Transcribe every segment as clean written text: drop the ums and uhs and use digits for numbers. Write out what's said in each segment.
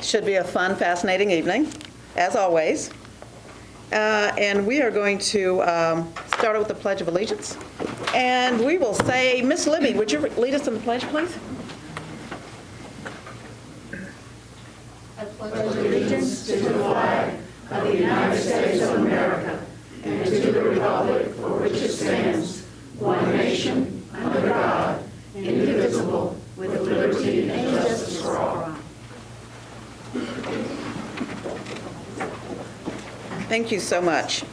Should be a fun, fascinating evening, as always. And we are going to start with the Pledge of Allegiance. And we will say, Miss Libby, would you lead us in the pledge, please? I pledge allegiance to the flag of the United States of America and to the republic for which it stands, one nation, under God, indivisible, with liberty and justice for all. Thank you so much.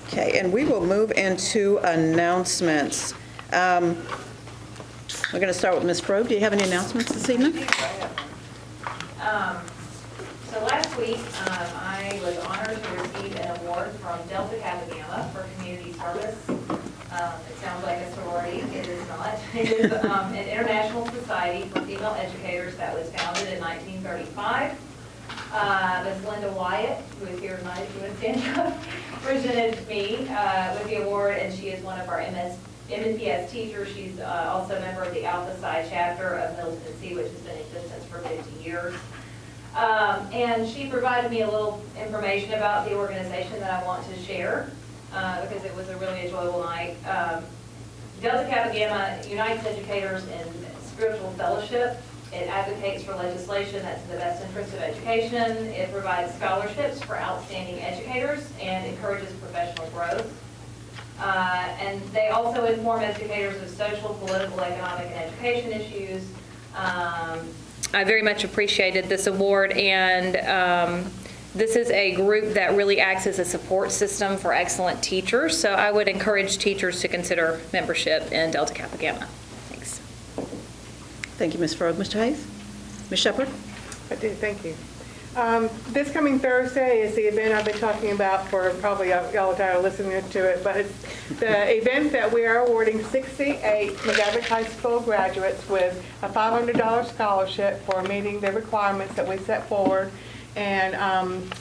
Okay, and we will move into announcements. We're going to start with Ms. Frobe. Do you have any announcements this evening? So last week, I was honored to receive an award from Delta Kappa Gamma for community service. It sounds like a sorority. It is not. It is an international society for female educators that was founded in 1935. Ms. Linda Wyatt, who is here tonight, if you want to stand up, presented me with the award, and she is one of our MNPS teachers. She's also a member of the Alpha Psi chapter of Middle Tennessee, which has been in existence for 50 years. And she provided me a little information about the organization that I want to share because it was a really enjoyable night. Delta Kappa Gamma unites educators in spiritual fellowship. It advocates for legislation that's in the best interest of education. It provides scholarships for outstanding educators and encourages professional growth. And they also inform educators of social, political, economic, and education issues. I very much appreciated this award, and this is a group that really acts as a support system for excellent teachers, so I would encourage teachers to consider membership in Delta Kappa Gamma. Thanks. Thank you, Ms. Frobe. Mr. Hayes? Ms. Shepherd? I do, thank you. This coming Thursday is the event I've been talking about for probably y'all are tired of listening to it, but it's the event that we are awarding 68 McGavock High School graduates with a $500 scholarship for meeting the requirements that we set forward. And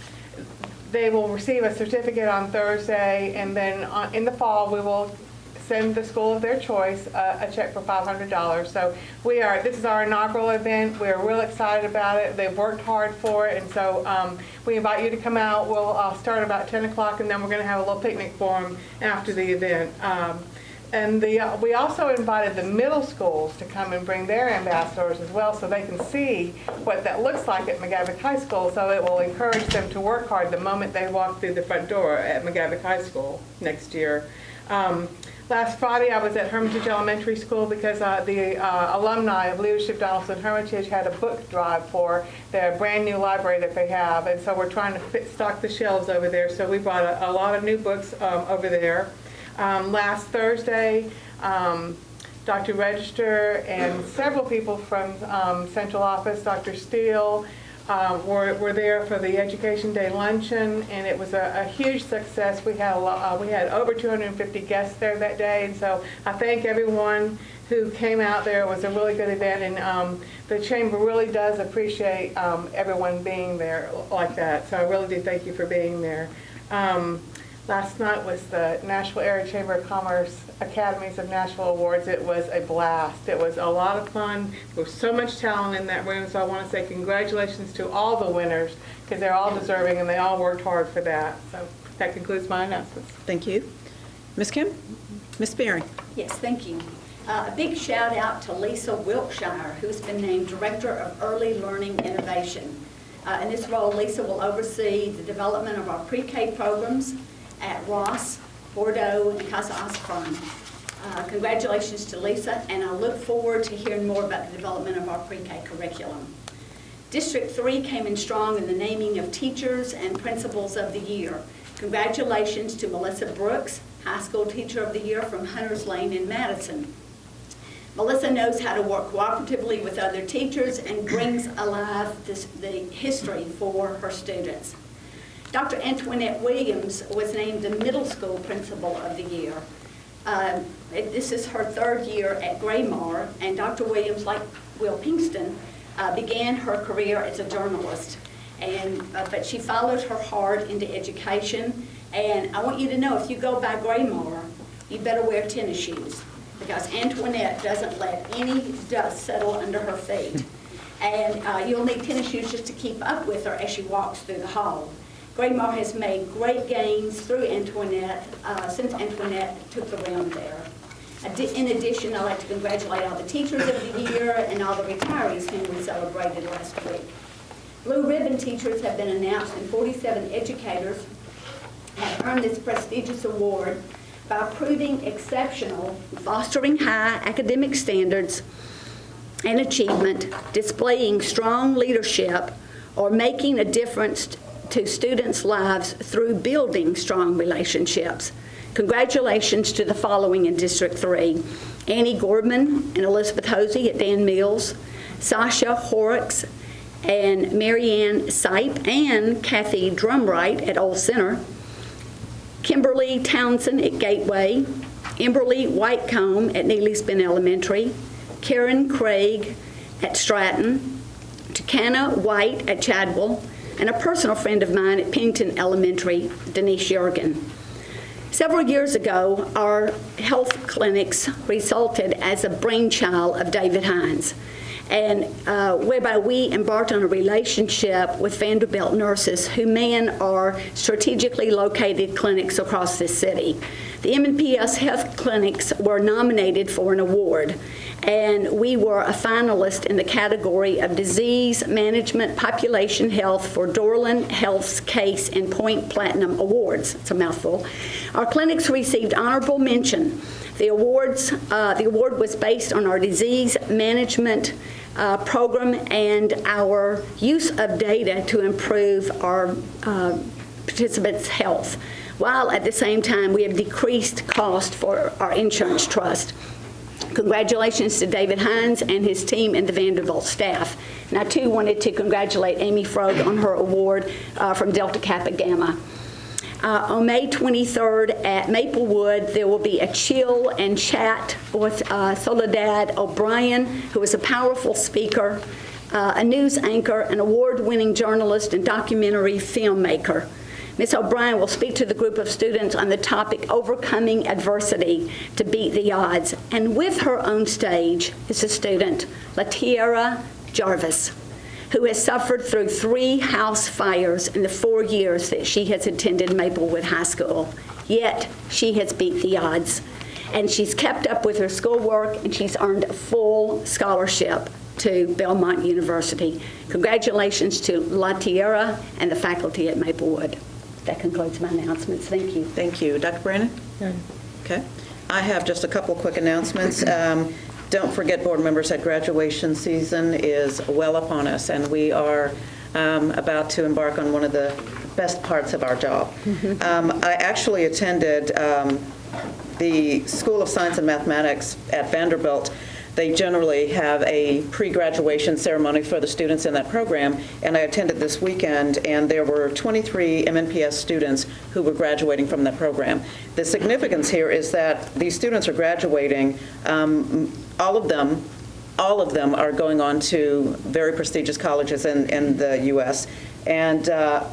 they will receive a certificate on Thursday, and then in the fall we will send the school of their choice a check for $500. So this is our inaugural event. We're real excited about it. They've worked hard for it, and so we invite you to come out. We'll start about 10 o'clock, and then we're going to have a little picnic for them after the event. We also invited the middle schools to come and bring their ambassadors as well, so they can see what that looks like at McGavock High School, so it will encourage them to work hard the moment they walk through the front door at McGavock High School next year. Last Friday, I was at Hermitage Elementary School because the alumni of Leadership Donaldson Hermitage had a book drive for their brand new library that they have, and so we're trying to stock the shelves over there. So we brought a lot of new books over there. Last Thursday, Dr. Register and several people from Central Office, Dr. Steele, were there for the Education Day luncheon, and it was a huge success. We had over 250 guests there that day, and so I thank everyone who came out there. It was a really good event, and the Chamber really does appreciate everyone being there like that, so I really do thank you for being there. Last night was the Nashville Area Chamber of Commerce Academies of Nashville Awards. It was a blast. It was a lot of fun. There was so much talent in that room, so I want to say congratulations to all the winners because they're all deserving and they all worked hard for that. So that concludes my announcements. Thank you. Ms. Kim? Ms. Spearing? Yes, thank you. A big shout out to Lisa Wilkshire, who's been named Director of Early Learning Innovation. In this role, Lisa will oversee the development of our pre-K programs at Ross, Bordeaux, and Casa Osborne. Congratulations to Lisa, and I look forward to hearing more about the development of our pre-K curriculum. District 3 came in strong in the naming of teachers and principals of the year. Congratulations to Melissa Brooks, High School Teacher of the Year from Hunters Lane in Madison. Melissa knows how to work cooperatively with other teachers and brings alive the history for her students. Dr. Antoinette Williams was named the Middle School Principal of the Year. This is her third year at Graymar, and Dr. Williams, like Will Pinkston, began her career as a journalist. But she followed her heart into education, and I want you to know, if you go by Graymar, you better wear tennis shoes, because Antoinette doesn't let any dust settle under her feet. and you'll need tennis shoes just to keep up with her as she walks through the hall. Graymar has made great gains through Antoinette, since Antoinette took the round there. In addition, I'd like to congratulate all the teachers of the year and all the retirees whom we celebrated last week. Blue ribbon teachers have been announced, and 47 educators have earned this prestigious award by proving exceptional, fostering high academic standards and achievement, displaying strong leadership, or making a difference to students' lives through building strong relationships. Congratulations to the following in District 3. Annie Gordman and Elizabeth Hosey at Dan Mills, Sasha Horrocks and Marianne Sipe and Kathy Drumright at Old Center, Kimberly Townsend at Gateway, Emberly Whitecomb at Neely Spin Elementary, Karen Craig at Stratton, Takana White at Chadwell, and a personal friend of mine at Pennington Elementary, Denise Yergin. Several years ago, our health clinics resulted as a brainchild of David Hines, and whereby we embarked on a relationship with Vanderbilt nurses who man our strategically located clinics across this city. The MNPS health clinics were nominated for an award, and we were a finalist in the category of Disease Management Population Health for Dorland Health's Case and Point Platinum Awards. It's a mouthful. Our clinics received honorable mention. The award was based on our disease management program and our use of data to improve our participants' health, while at the same time we have decreased cost for our insurance trust. Congratulations to David Hines and his team and the Vanderbilt staff. And I too wanted to congratulate Amy Frog on her award from Delta Kappa Gamma. On May 23rd at Maplewood, there will be a chill and chat with Soledad O'Brien, who is a powerful speaker, a news anchor, an award-winning journalist, and documentary filmmaker. Ms. O'Brien will speak to the group of students on the topic Overcoming Adversity to Beat the Odds. And with her on stage is a student, Latiera Jarvis, who has suffered through 3 house fires in the 4 years that she has attended Maplewood High School. Yet, she has beat the odds. And she's kept up with her schoolwork, and she's earned a full scholarship to Belmont University. Congratulations to Latiera and the faculty at Maplewood. That concludes my announcements. Thank you. Thank you. Dr. Brandon? Okay. I have just a couple quick announcements. Don't forget, board members, that graduation season is well upon us, and we are about to embark on one of the best parts of our job. I actually attended the School of Science and Mathematics at Vanderbilt. They generally have a pre-graduation ceremony for the students in that program, and I attended this weekend, and there were 23 MNPS students who were graduating from that program. The significance here is that these students are graduating, all of them are going on to very prestigious colleges in the U.S., and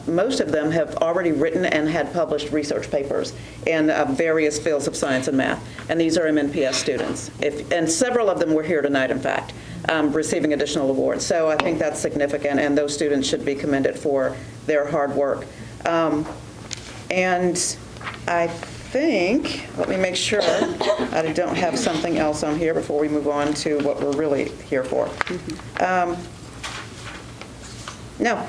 most of them have already written and had published research papers in various fields of science and math, and these are MNPS students. And several of them were here tonight, in fact, receiving additional awards. So I think that's significant, and those students should be commended for their hard work. And I think, let me make sure I don't have something else on here before we move on to what we're really here for. No.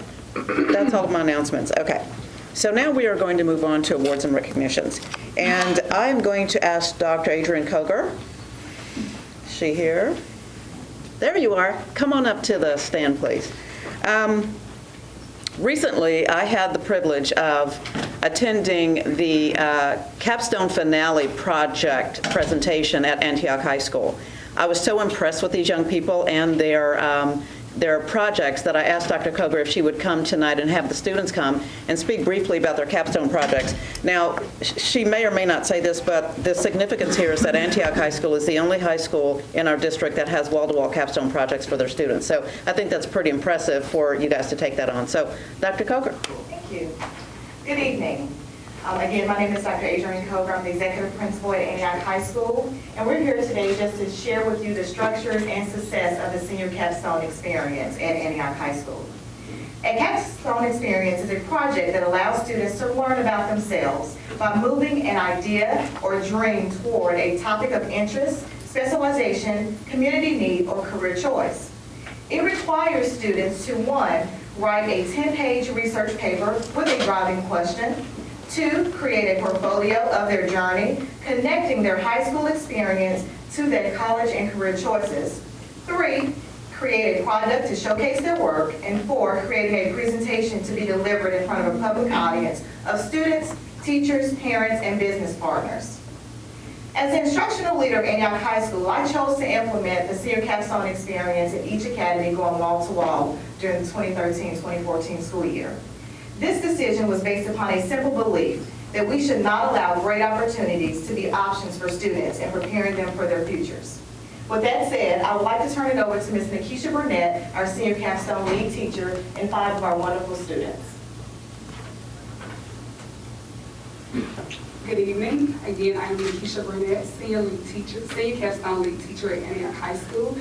That's all of my announcements. Okay. So now we are going to move on to awards and recognitions. And I'm going to ask Dr. Adrienne Koger. Is she here? There you are. Come on up to the stand, please. Recently, I had the privilege of attending the capstone finale project presentation at Antioch High School. I was so impressed with these young people and their projects that I asked Dr. Koger if she would come tonight and have the students come and speak briefly about their capstone projects. Now, she may or may not say this, but the significance here is that Antioch High School is the only high school in our district that has wall-to-wall capstone projects for their students. So I think that's pretty impressive for you guys to take that on. So, Dr. Koger. Thank you. Good evening. Again, my name is Dr. Adrienne Cover. I'm the executive principal at Antioch High School, and we're here today just to share with you the structures and success of the Senior Capstone Experience at Antioch High School. A Capstone Experience is a project that allows students to learn about themselves by moving an idea or dream toward a topic of interest, specialization, community need, or career choice. It requires students to, 1, write a 10-page research paper with a driving question, 2, create a portfolio of their journey, connecting their high school experience to their college and career choices, 3, create a product to showcase their work, and 4, creating a presentation to be delivered in front of a public audience of students, teachers, parents, and business partners. As the instructional leader of Antioch High School, I chose to implement the Senior Capstone Experience in each academy going wall to wall during the 2013-2014 school year. This decision was based upon a simple belief that we should not allow great opportunities to be options for students and preparing them for their futures. With that said, I would like to turn it over to Ms. Nikisha Burnett, our Senior Capstone lead teacher, and 5 of our wonderful students. Good evening. Again, I'm Nikisha Burnett, Senior Capstone lead teacher at Antioch High School.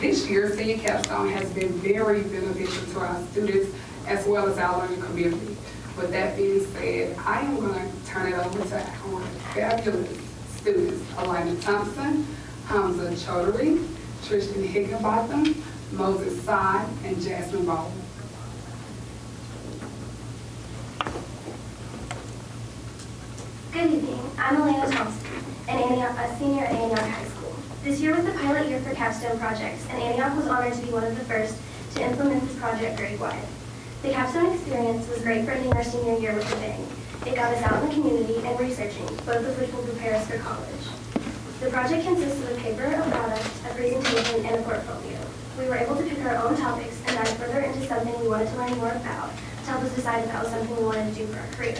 This year, Senior Capstone has been very beneficial to our students as well as our learning community. With that being said, I am going to turn it over to our fabulous students, Alina Thompson, Hamza Chaudhary, Tristan Higginbotham, Moses Side, and Jasmine Ball. Good evening. I'm Elena Thompson, a senior at Antioch High School. This year was the pilot year for capstone projects, and Antioch was honored to be one of the first to implement this project grade-wide. The capstone experience was great for ending our senior year with a bang. It got us out in the community and researching, both of which will prepare us for college. The project consists of a paper, a product, a presentation, and a portfolio. We were able to pick our own topics and dive further into something we wanted to learn more about to help us decide if that was something we wanted to do for our career.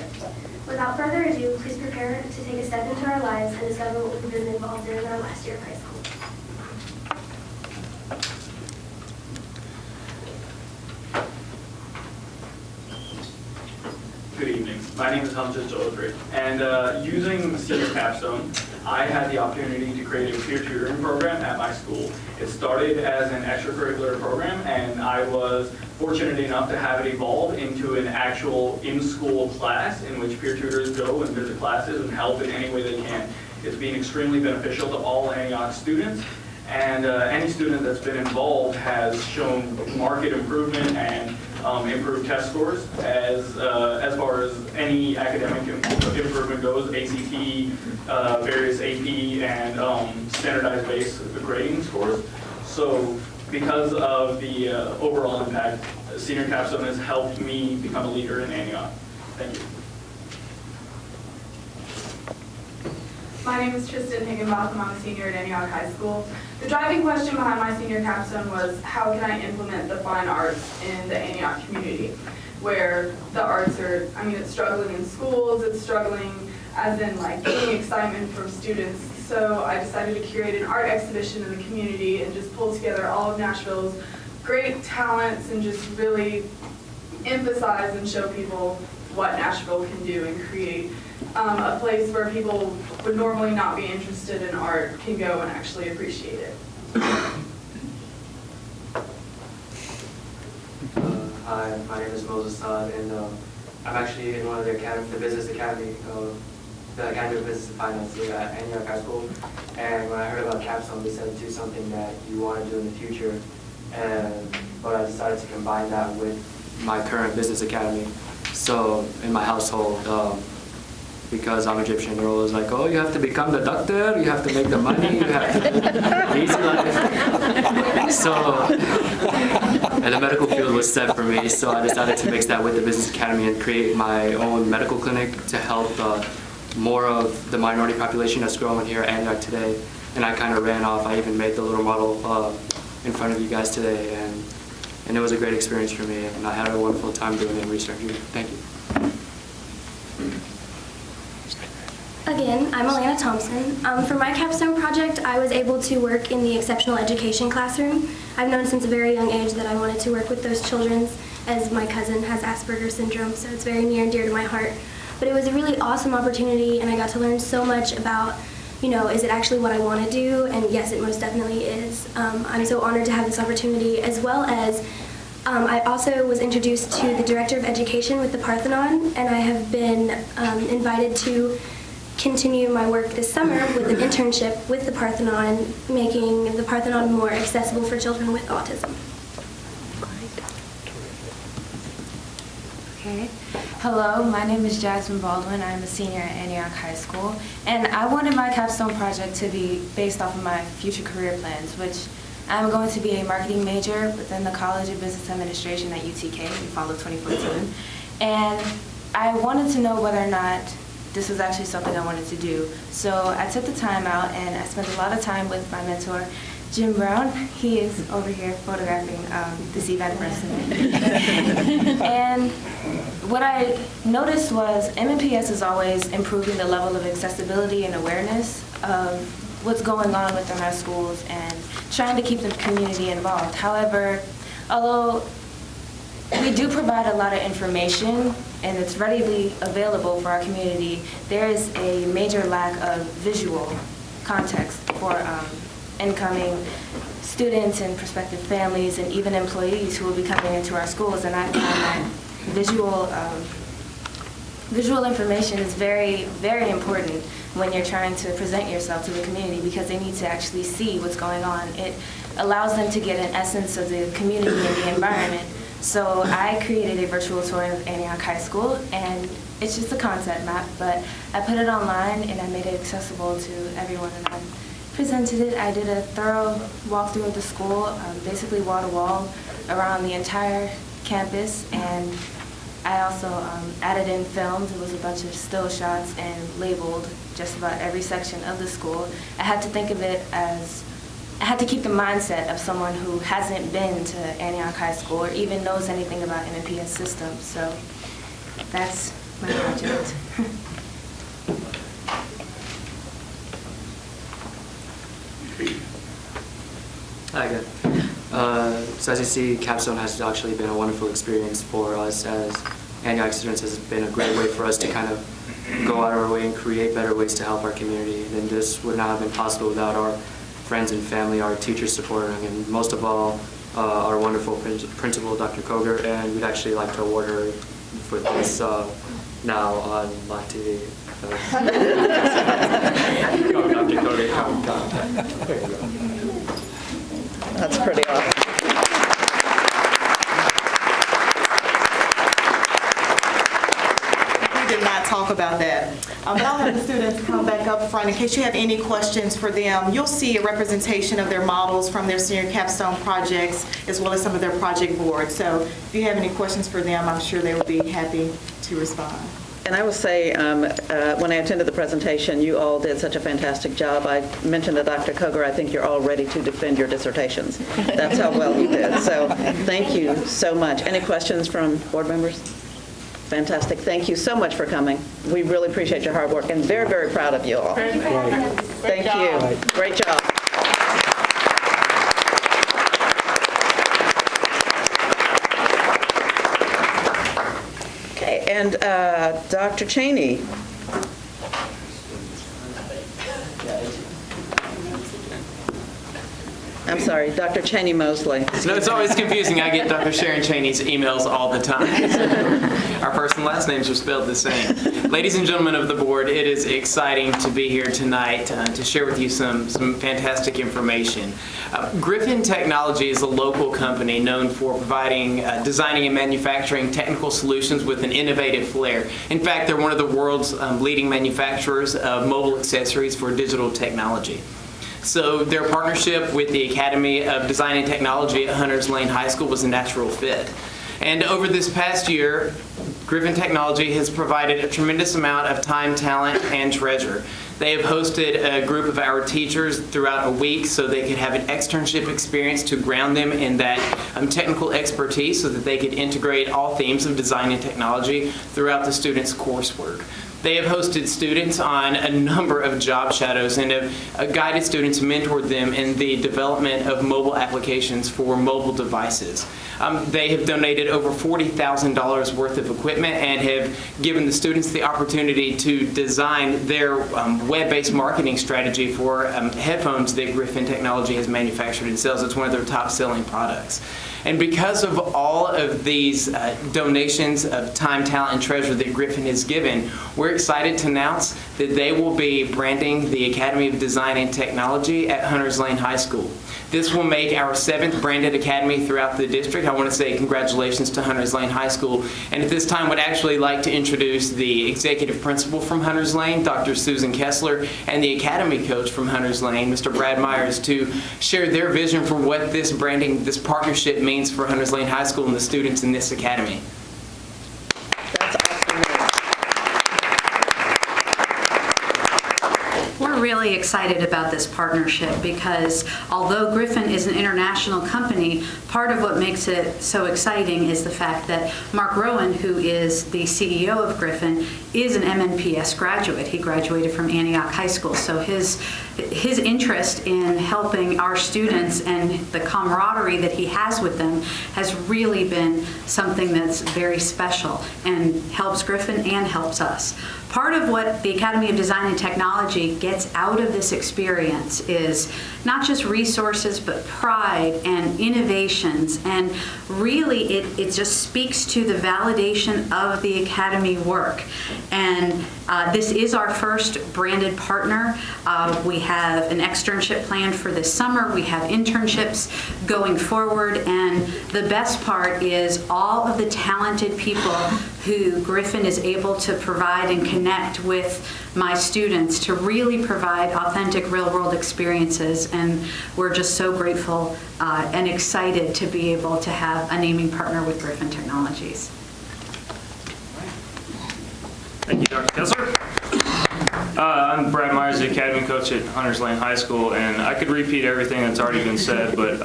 Without further ado, please prepare to take a step into our lives and discover what we've been involved in our last year of high school. Good evening. My name is Hamza Chaudhary, and using Senior Capstone, I had the opportunity to create a peer tutoring program at my school. It started as an extracurricular program, and I was fortunate enough to have it evolve into an actual in-school class in which peer tutors go and visit classes and help in any way they can. It's been extremely beneficial to all Antioch students, and any student that's been involved has shown marked improvement and improved test scores as far as any academic improvement goes, ACT, various AP, and standardized base grading scores. So because of the overall impact, Senior Capstone has helped me become a leader in Antioch. Thank you. My name is Tristan Higginbotham. I'm a senior at Antioch High School. The driving question behind my senior capstone was how can I implement the fine arts in the Antioch community, where the arts are, it's struggling in schools, it's struggling as in like getting excitement from students. So I decided to curate an art exhibition in the community and just pull together all of Nashville's great talents and just really emphasize and show people what Nashville can do and create a place where people would normally not be interested in art can go and actually appreciate it. Hi, my name is Moses Saad, and I'm actually in one of the Business Academy, the Academy of Business and Finance here at Antioch High School. And when I heard about Capstone, they said do something that you want to do in the future. But I decided to combine that with my current Business Academy. So in my household, because I'm Egyptian, they're always like, oh, you have to become the doctor, you have to make the money, you have to live the easy life. So, and the medical field was set for me, so I decided to mix that with the Business Academy and create my own medical clinic to help more of the minority population that's growing here at Antioch today. And I kind of ran off. I even made the little model in front of you guys today, and it was a great experience for me, and I had a wonderful time doing it and researching it. Thank you. Again, I'm Alana Thompson. For my capstone project, I was able to work in the exceptional education classroom. I've known since a very young age that I wanted to work with those children, as my cousin has Asperger's syndrome, so it's very near and dear to my heart. But it was a really awesome opportunity, and I got to learn so much about, is it actually what I want to do? And yes, it most definitely is. I'm so honored to have this opportunity, as well as I also was introduced to the Director of Education with the Parthenon, and I have been invited to continue my work this summer with an internship with the Parthenon, making the Parthenon more accessible for children with autism. Okay. Hello, my name is Jasmine Baldwin. I'm a senior at Antioch High School, and I wanted my capstone project to be based off of my future career plans, which I'm going to be a marketing major within the College of Business Administration at UTK in fall of 2014. And I wanted to know whether or not this was actually something I wanted to do. So I took the time out and I spent a lot of time with my mentor, Jim Brown. He is over here photographing this event person. And what I noticed was MNPS is always improving the level of accessibility and awareness of what's going on within our schools and trying to keep the community involved. However, although we do provide a lot of information and it's readily available for our community, there is a major lack of visual context for incoming students and prospective families and even employees who will be coming into our schools. And I find that visual information is very, very important when you're trying to present yourself to the community, because they need to actually see what's going on. It allows them to get an essence of the community and the environment. So I created a virtual tour of Antioch High School, and it's just a concept map, but I put it online and I made it accessible to everyone, and I presented it. I did a thorough walkthrough of the school, basically wall to wall around the entire campus, and I also added in films. It was a bunch of still shots and labeled just about every section of the school. I had to think of it as, I had to keep the mindset of someone who hasn't been to Antioch High School or even knows anything about MNPS systems. So that's my project. Hi again. So as you see, Capstone has actually been a wonderful experience for us as Antioch students. Has been a great way for us to kind of go out of our way and create better ways to help our community. And this would not have been possible without our friends and family, our teachers supporting, and most of all, our wonderful principal, Dr. Koger, and we'd actually like to award her for this now on live TV. Dr. Koger, come. There you go. That's pretty awesome. We did not talk about that. But I'll have the students come back up front in case you have any questions for them. You'll see a representation of their models from their senior capstone projects, as well as some of their project boards. So if you have any questions for them, I'm sure they will be happy to respond. And I will say, when I attended the presentation, you all did such a fantastic job. I mentioned to Dr. Koger, I think you're all ready to defend your dissertations. That's how well you did. So thank you so much. Any questions from board members? Fantastic. Thank you so much for coming. We really appreciate your hard work and very, very proud of you all. Thank you for having us. Thank you. Great job. Okay, and Dr. Cheney. I'm sorry, Dr. Cheney Mosley. No, it's always confusing. I get Dr. Sharon Cheney's emails all the time. Our first and last names are spelled the same. Ladies and gentlemen of the board, it is exciting to be here tonight to share with you some fantastic information. Griffin Technology is a local company known for providing, designing and manufacturing technical solutions with an innovative flair. In fact, they're one of the world's leading manufacturers of mobile accessories for digital technology. So their partnership with the Academy of Design and Technology at Hunters Lane High School was a natural fit. And over this past year, Griffin Technology has provided a tremendous amount of time, talent, and treasure. They have hosted a group of our teachers throughout a week so they could have an externship experience to ground them in that technical expertise so that they could integrate all themes of design and technology throughout the students' coursework. They have hosted students on a number of job shadows and have guided students, mentored them in the development of mobile applications for mobile devices. They have donated over $40,000 worth of equipment and have given the students the opportunity to design their web-based marketing strategy for headphones that Griffin Technology has manufactured and sells. It's one of their top-selling products. And because of all of these donations of time, talent, and treasure that Griffin has given, we're excited to announce that they will be branding the Academy of Design and Technology at Hunters Lane High School. This will make our 7th branded academy throughout the district. I want to say congratulations to Hunters Lane High School. And at this time, would actually like to introduce the executive principal from Hunters Lane, Dr. Susan Kessler, and the academy coach from Hunters Lane, Mr. Brad Myers, to share their vision for what this branding, this partnership means for Hunters Lane High School and the students in this academy. That's awesome news. We're really excited about this partnership because although Griffin is an international company, part of what makes it so exciting is the fact that Mark Rowan, who is the CEO of Griffin, is an MNPS graduate. He graduated from Antioch High School, so his interest in helping our students and the camaraderie that he has with them has really been something that's very special and helps Griffin and helps us. Part of what the Academy of Design and Technology gets out of this experience is not just resources, but pride and innovations. And really, it just speaks to the validation of the Academy work. And this is our first branded partner. We have an externship planned for this summer. We have internships going forward. And the best part is all of the talented people who Griffin is able to provide and connect with my students to really provide authentic real-world experiences. And we're just so grateful and excited to be able to have a naming partner with Griffin Technologies. Thank you, Dr. Kessler. I'm Brad Myers, the Academy Coach at Hunters Lane High School, and I could repeat everything that's already been said, but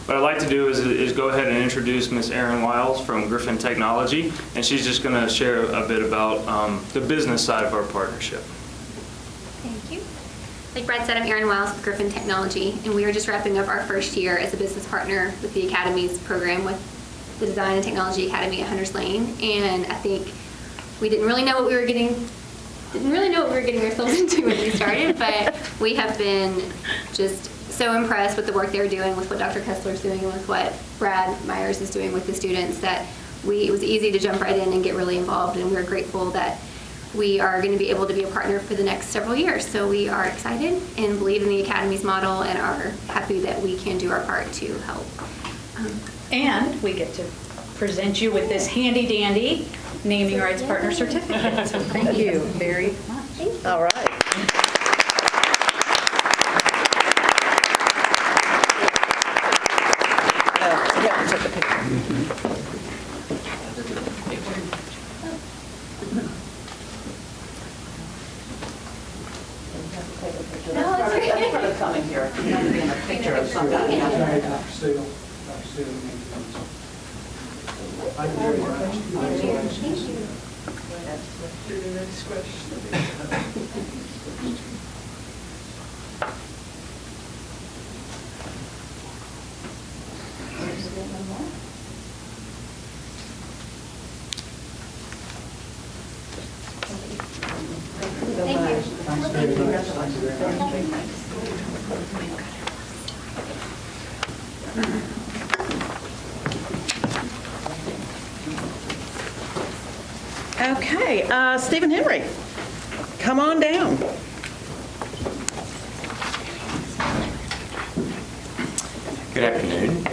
what I'd like to do is go ahead and introduce Ms. Erin Wiles from Griffin Technology, and she's just going to share a bit about the business side of our partnership. Thank you. Like Brad said, I'm Erin Wiles with Griffin Technology, and we are just wrapping up our first year as a business partner with the Academy's program with the Design and Technology Academy at Hunters Lane, and I think we didn't really know what we were getting ourselves into when we started, but we have been just so impressed with the work they're doing, with what Dr. Kessler is doing, and with what Brad Myers is doing with the students, that it was easy to jump right in and get really involved, and we're grateful that we are going to be able to be a partner for the next several years. So we are excited and believe in the Academy's model and are happy that we can do our part to help. And we get to present you with this handy dandy naming rights partner certificate. So thank you very much. All right. Yeah, take the picture. That's part of coming here. You have to be in a picture of somebody. Thank you very much. Thank you. Okay, Stephen Henry, come on down. Good afternoon.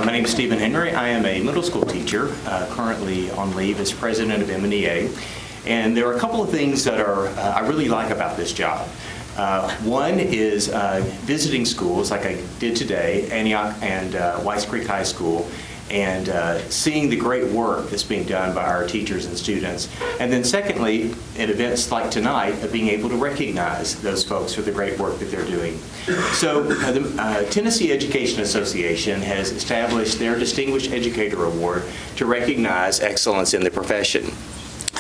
My name is Stephen Henry. I am a middle school teacher, currently on leave as president of MNEA. And there are a couple of things that I really like about this job. One is visiting schools like I did today, Antioch and Whites Creek High School, and seeing the great work that's being done by our teachers and students. And then secondly, at events like tonight, being able to recognize those folks for the great work that they're doing. So the Tennessee Education Association has established their Distinguished Educator Award to recognize excellence in the profession.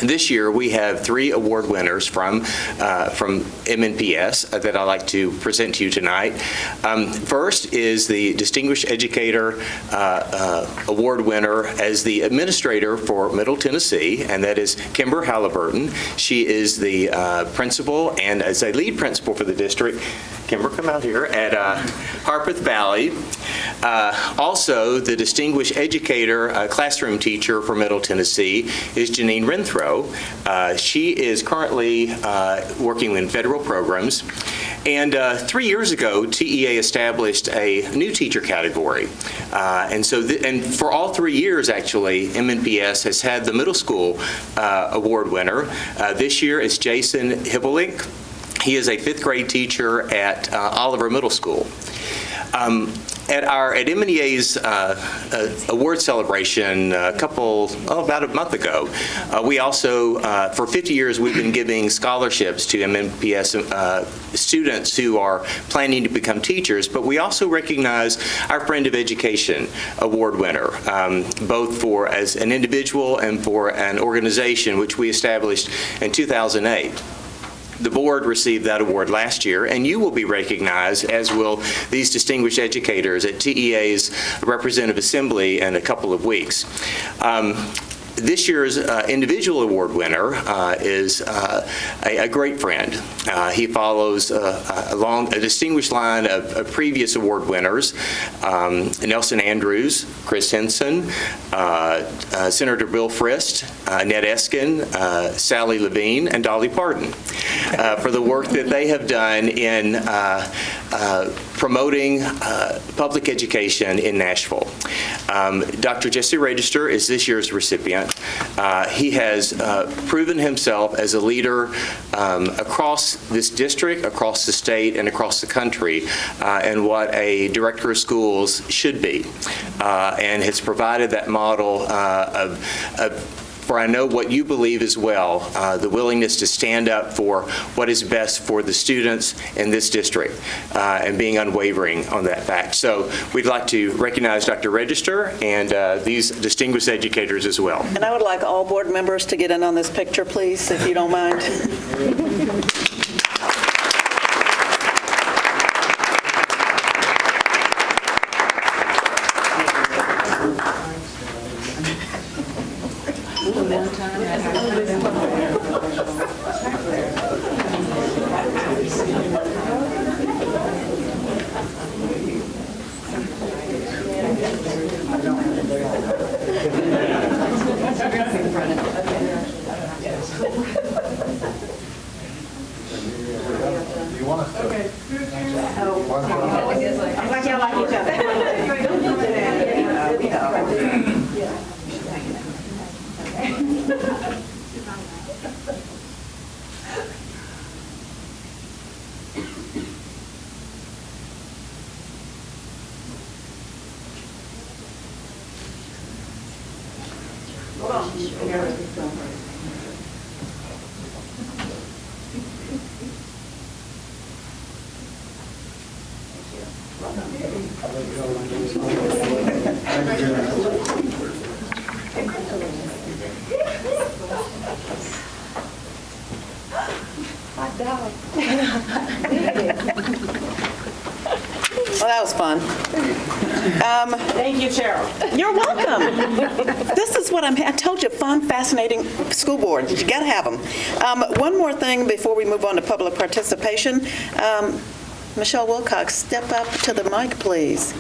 This year, we have 3 award winners from MNPS that I'd like to present to you tonight. First is the Distinguished Educator Award winner as the administrator for Middle Tennessee, and that is Kimber Halliburton. She is the principal and as a lead principal for the district. Kimber, come out here, at Harpeth Valley. Also, the Distinguished Educator Classroom Teacher for Middle Tennessee is Janine Renthrow. She is currently working in federal programs. And 3 years ago, TEA established a new teacher category. And for all 3 years, actually, MNPS has had the middle school award winner. This year is Jason Hibelink. He is a 5th grade teacher at Oliver Middle School. At MNEA's award celebration about a month ago, we also, for 50 years, we've been giving scholarships to MNPS students who are planning to become teachers, but we also recognize our Friend of Education award winner, both for as an individual and for an organization, which we established in 2008. The board received that award last year, and you will be recognized, as will these distinguished educators, at TEA's Representative Assembly in a couple of weeks. This year's individual award winner is a great friend. He follows along a distinguished line of previous award winners, Nelson Andrews, Chris Henson, Senator Bill Frist, Ned Eskin, Sally Levine, and Dolly Parton for the work that they have done in promoting public education in Nashville. Dr. Jesse Register is this year's recipient. He has proven himself as a leader across this district, across the state, and across the country, and what a director of schools should be, and has provided that model for I know what you believe as well, the willingness to stand up for what is best for the students in this district, and being unwavering on that fact. So we'd like to recognize Dr. Register and these distinguished educators as well. And I would like all board members to get in on this picture, please, if you don't mind. Well, that was fun. Thank you, Cheryl. You're welcome. This is what I told you, fun, fascinating school board. You got to have them. One more thing before we move on to public participation. Michelle Wilcox, step up to the mic, please.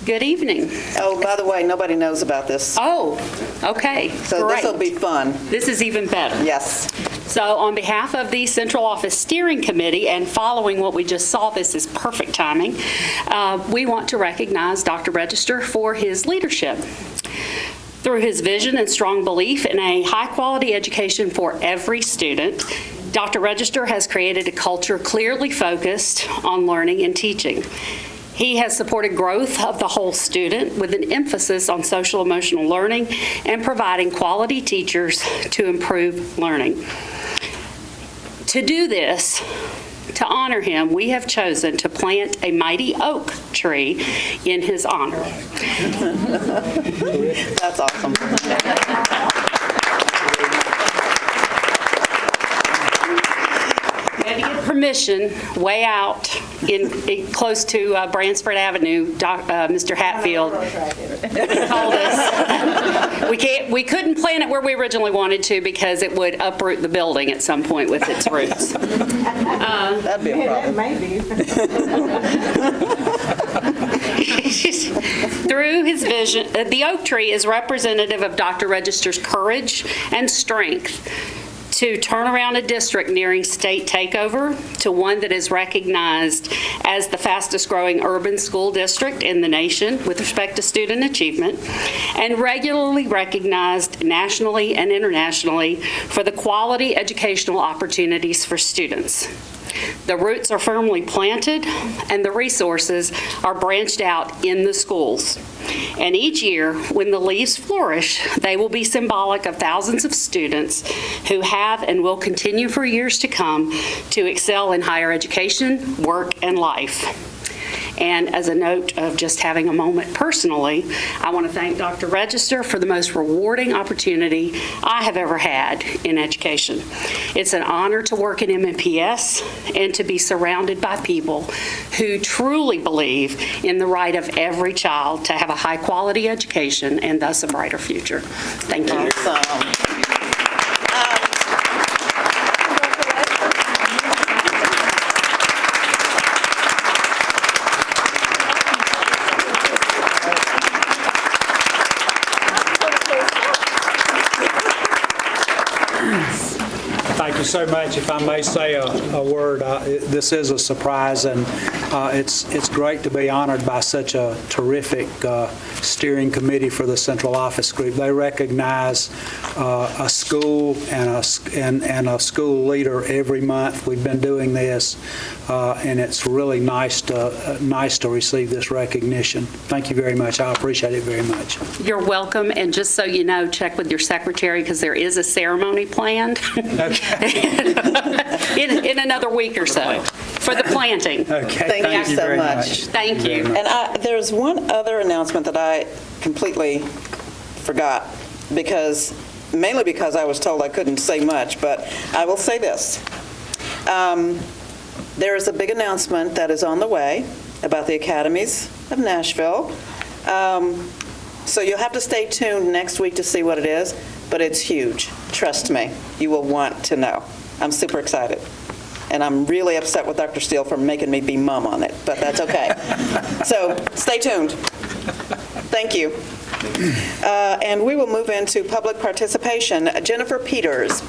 Good evening. Oh, by the way, nobody knows about this. Oh, okay. So Great. this will be fun. This is even better. Yes. So on behalf of the Central Office Steering Committee and following what we just saw, this is perfect timing, we want to recognize Dr. Register for his leadership. Through his vision and strong belief in a high-quality education for every student, Dr. Register has created a culture clearly focused on learning and teaching. He has supported growth of the whole student with an emphasis on social emotional learning and providing quality teachers to improve learning. To do this, To honor him, we have chosen to plant a mighty oak tree in his honor. That's awesome. We had to get permission way out in close to Bransford Avenue. Mr. Hatfield told us we couldn't plant it where we originally wanted to because it would uproot the building at some point with its roots. That'd be a problem. Through his vision, the oak tree is representative of Dr. Register's courage and strength to turn around a district nearing state takeover to one that is recognized as the fastest growing urban school district in the nation with respect to student achievement, and regularly recognized nationally and internationally for the quality educational opportunities for students. The roots are firmly planted and the resources are branched out in the schools. And each year, when the leaves flourish, they will be symbolic of thousands of students who have and will continue for years to come to excel in higher education, work, and life. And as a note of just having a moment personally, I want to thank Dr. Register for the most rewarding opportunity I have ever had in education. It's an honor to work in MNPS and to be surrounded by people who truly believe in the right of every child to have a high-quality education and thus a brighter future. Thank you. Awesome. Thank you so much. If I may say a word, this is a surprise, and it's great to be honored by such a terrific steering committee for the Central Office Group. They recognize a school and a school leader every month. We've been doing this, and it's really nice to receive this recognition. Thank you very much. I appreciate it very much. You're welcome, and just so you know, check with your secretary because there is a ceremony planned. Okay. in another week or so for the planting. Okay. Thank you so much. Thank you. And there's one other announcement that I completely forgot, mainly because I was told I couldn't say much, but I will say this. There is a big announcement that is on the way about the academies of Nashville. So you'll have to stay tuned next week to see what it is, but it's huge. Trust me, you will want to know. I'm super excited. And I'm really upset with Dr. Steele for making me be mum on it, but that's okay. So stay tuned. Thank you. And we will move into public participation. Jennifer Peters.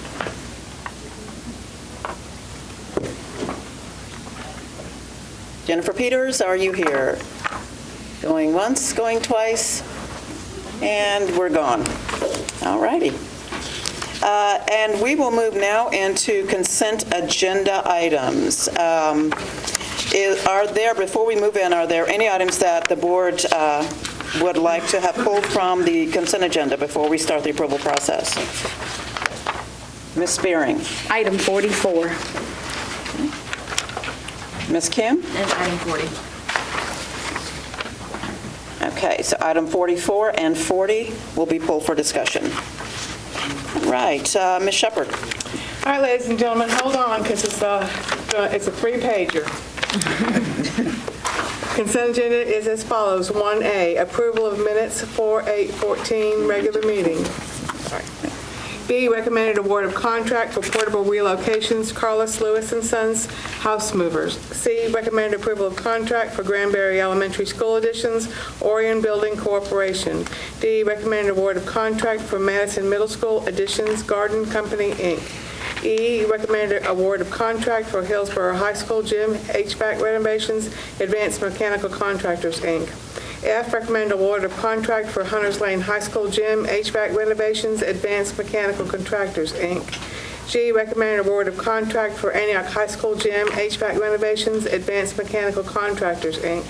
Jennifer Peters, are you here? Going once, going twice, and we're gone. All righty. And we will move now into consent agenda items. Before we move in, are there any items that the board would like to have pulled from the consent agenda before we start the approval process? Ms. Spearing. Item 44. Ms. Kim? And item 40. Okay, so item 44 and 40 will be pulled for discussion. Right, Ms. Shepherd. All right, ladies and gentlemen, hold on, because it's a 3-pager. Consent agenda is as follows. 1A, approval of minutes 4/8/14 regular meeting. Sorry. B, recommended award of contract for portable relocations, Carlos Lewis and Sons House Movers. C, recommended approval of contract for Granbury Elementary School additions, Orion Building Corporation. D, recommended award of contract for Madison Middle School additions, Garden Company, Inc. E, recommended award of contract for Hillsborough High School gym, HVAC renovations, Advanced Mechanical Contractors, Inc. F, recommended award of contract for Hunters Lane High School gym, HVAC renovations, Advanced Mechanical Contractors, Inc. G, recommended award of contract for Antioch High School gym, HVAC renovations, Advanced Mechanical Contractors, Inc.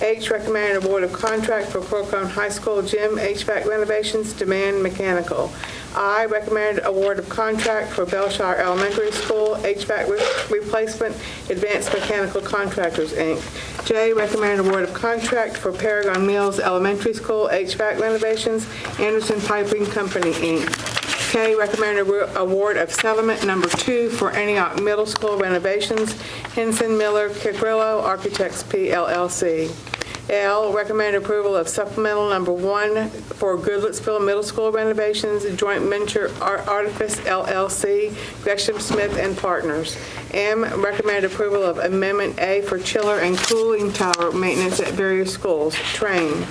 H, recommended award of contract for Corcoran High School gym, HVAC renovations, Demand Mechanical. I, recommended award of contract for Bellshire Elementary School HVAC replacement, Advanced Mechanical Contractors, Inc. J, recommended award of contract for Paragon Mills Elementary School HVAC renovations, Anderson Piping Company, Inc. K, recommended award of settlement number 2 for Antioch Middle School renovations, Henson Miller Cabrillo Architects PLLC. L, recommended approval of supplemental number 1 for Goodlettsville Middle School renovations, joint venture Artifice LLC, Gresham Smith and Partners. M, recommended approval of amendment A for chiller and cooling tower maintenance at various schools, Train.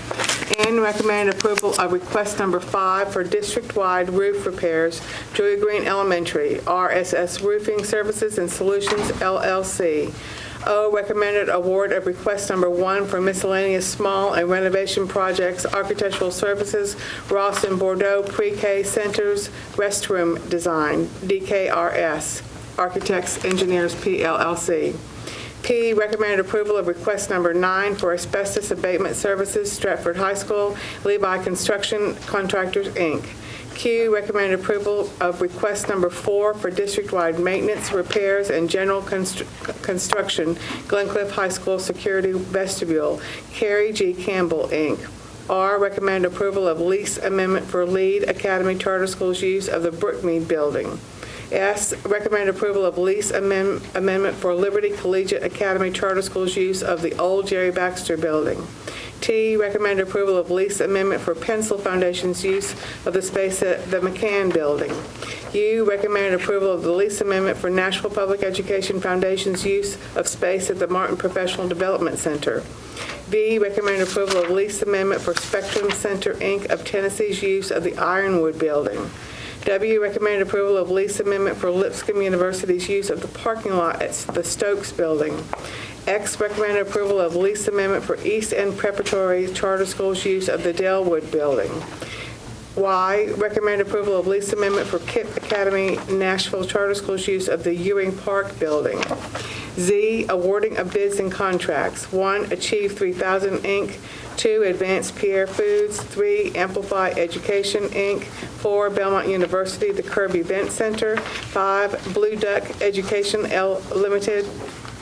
N, recommended approval of request number 5 for district-wide roof repairs, Julia Green Elementary, RSS Roofing Services and Solutions LLC. O, recommended award of request number 1 for miscellaneous small and renovation projects, architectural services, Ross and Bordeaux Pre-K Centers, restroom design, DKRS, Architects Engineers PLLC. P, recommended approval of request number 9 for asbestos abatement services, Stratford High School, Levi Construction Contractors, Inc. Q, recommended approval of request number 4 for district-wide maintenance, repairs, and general construction, Glencliff High School Security Vestibule, Carrie G. Campbell, Inc. R, recommended approval of lease amendment for Lead Academy Charter School's use of the Brookmead Building. S, recommended approval of lease amendment for Liberty Collegiate Academy Charter School's use of the old Jerry Baxter Building. T, recommended approval of lease amendment for Pencil Foundation's use of the space at the McCann Building. U, recommended approval of the lease amendment for Nashville Public Education Foundation's use of space at the Martin Professional Development Center. V, recommended approval of lease amendment for Spectrum Center, Inc. of Tennessee's use of the Ironwood Building. W, recommended approval of lease amendment for Lipscomb University's use of the parking lot at the Stokes Building. X, recommended approval of lease amendment for East End Preparatory Charter School's use of the Dellwood Building. Y, recommended approval of lease amendment for KIPP Academy Nashville Charter School's use of the Ewing Park Building. Z, awarding of bids and contracts. 1, Achieve 3000, Inc. 2, Advanced Pierre Foods. 3, Amplify Education, Inc. 4, Belmont University, the Kirby Event Center. 5, Blue Duck Education Limited.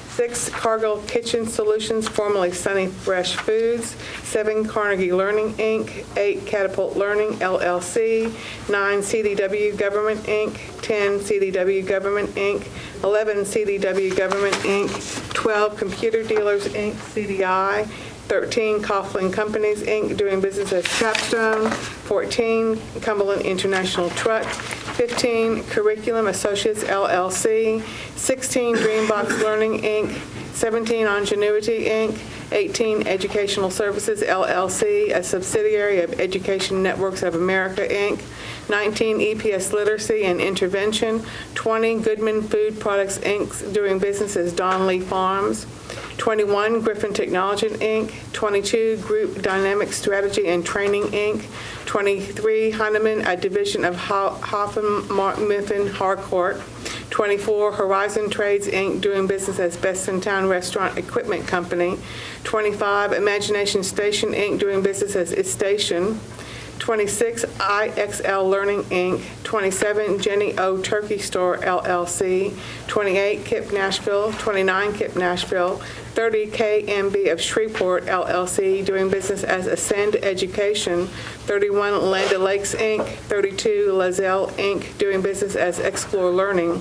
6, Cargill Kitchen Solutions, formerly Sunny Fresh Foods. 7, Carnegie Learning, Inc. 8, Catapult Learning, LLC. 9, CDW Government, Inc. 10, CDW Government, Inc. 11, CDW Government, Inc. 12, Computer Dealers, Inc., CDI. 13, Coughlin Companies, Inc., doing business as Capstone. 14, Cumberland International Truck. 15, Curriculum Associates, LLC. 16, Dreambox Learning, Inc. 17, Ingenuity, Inc. 18, Educational Services, LLC, a subsidiary of Education Networks of America, Inc. 19, EPS Literacy and Intervention. 20, Goodman Food Products, Inc., doing business as Don Lee Farms. 21, Griffin Technology, Inc. 22, Group Dynamic Strategy and Training, Inc. 23, Heinemann, a division of Hoffman Mifflin Harcourt. 24, Horizon Trades, Inc., doing business as Best in Town Restaurant Equipment Company. 25, Imagination Station, Inc., doing business as It's Station. 26, IXL Learning, Inc. 27, Jenny O. Turkey Store, LLC. 28, KIPP Nashville. 29, KIPP Nashville. 30, KMB of Shreveport, LLC, doing business as Ascend Education. 31, Land O'Lakes, Inc. 32, Lazelle, Inc., doing business as Explore Learning.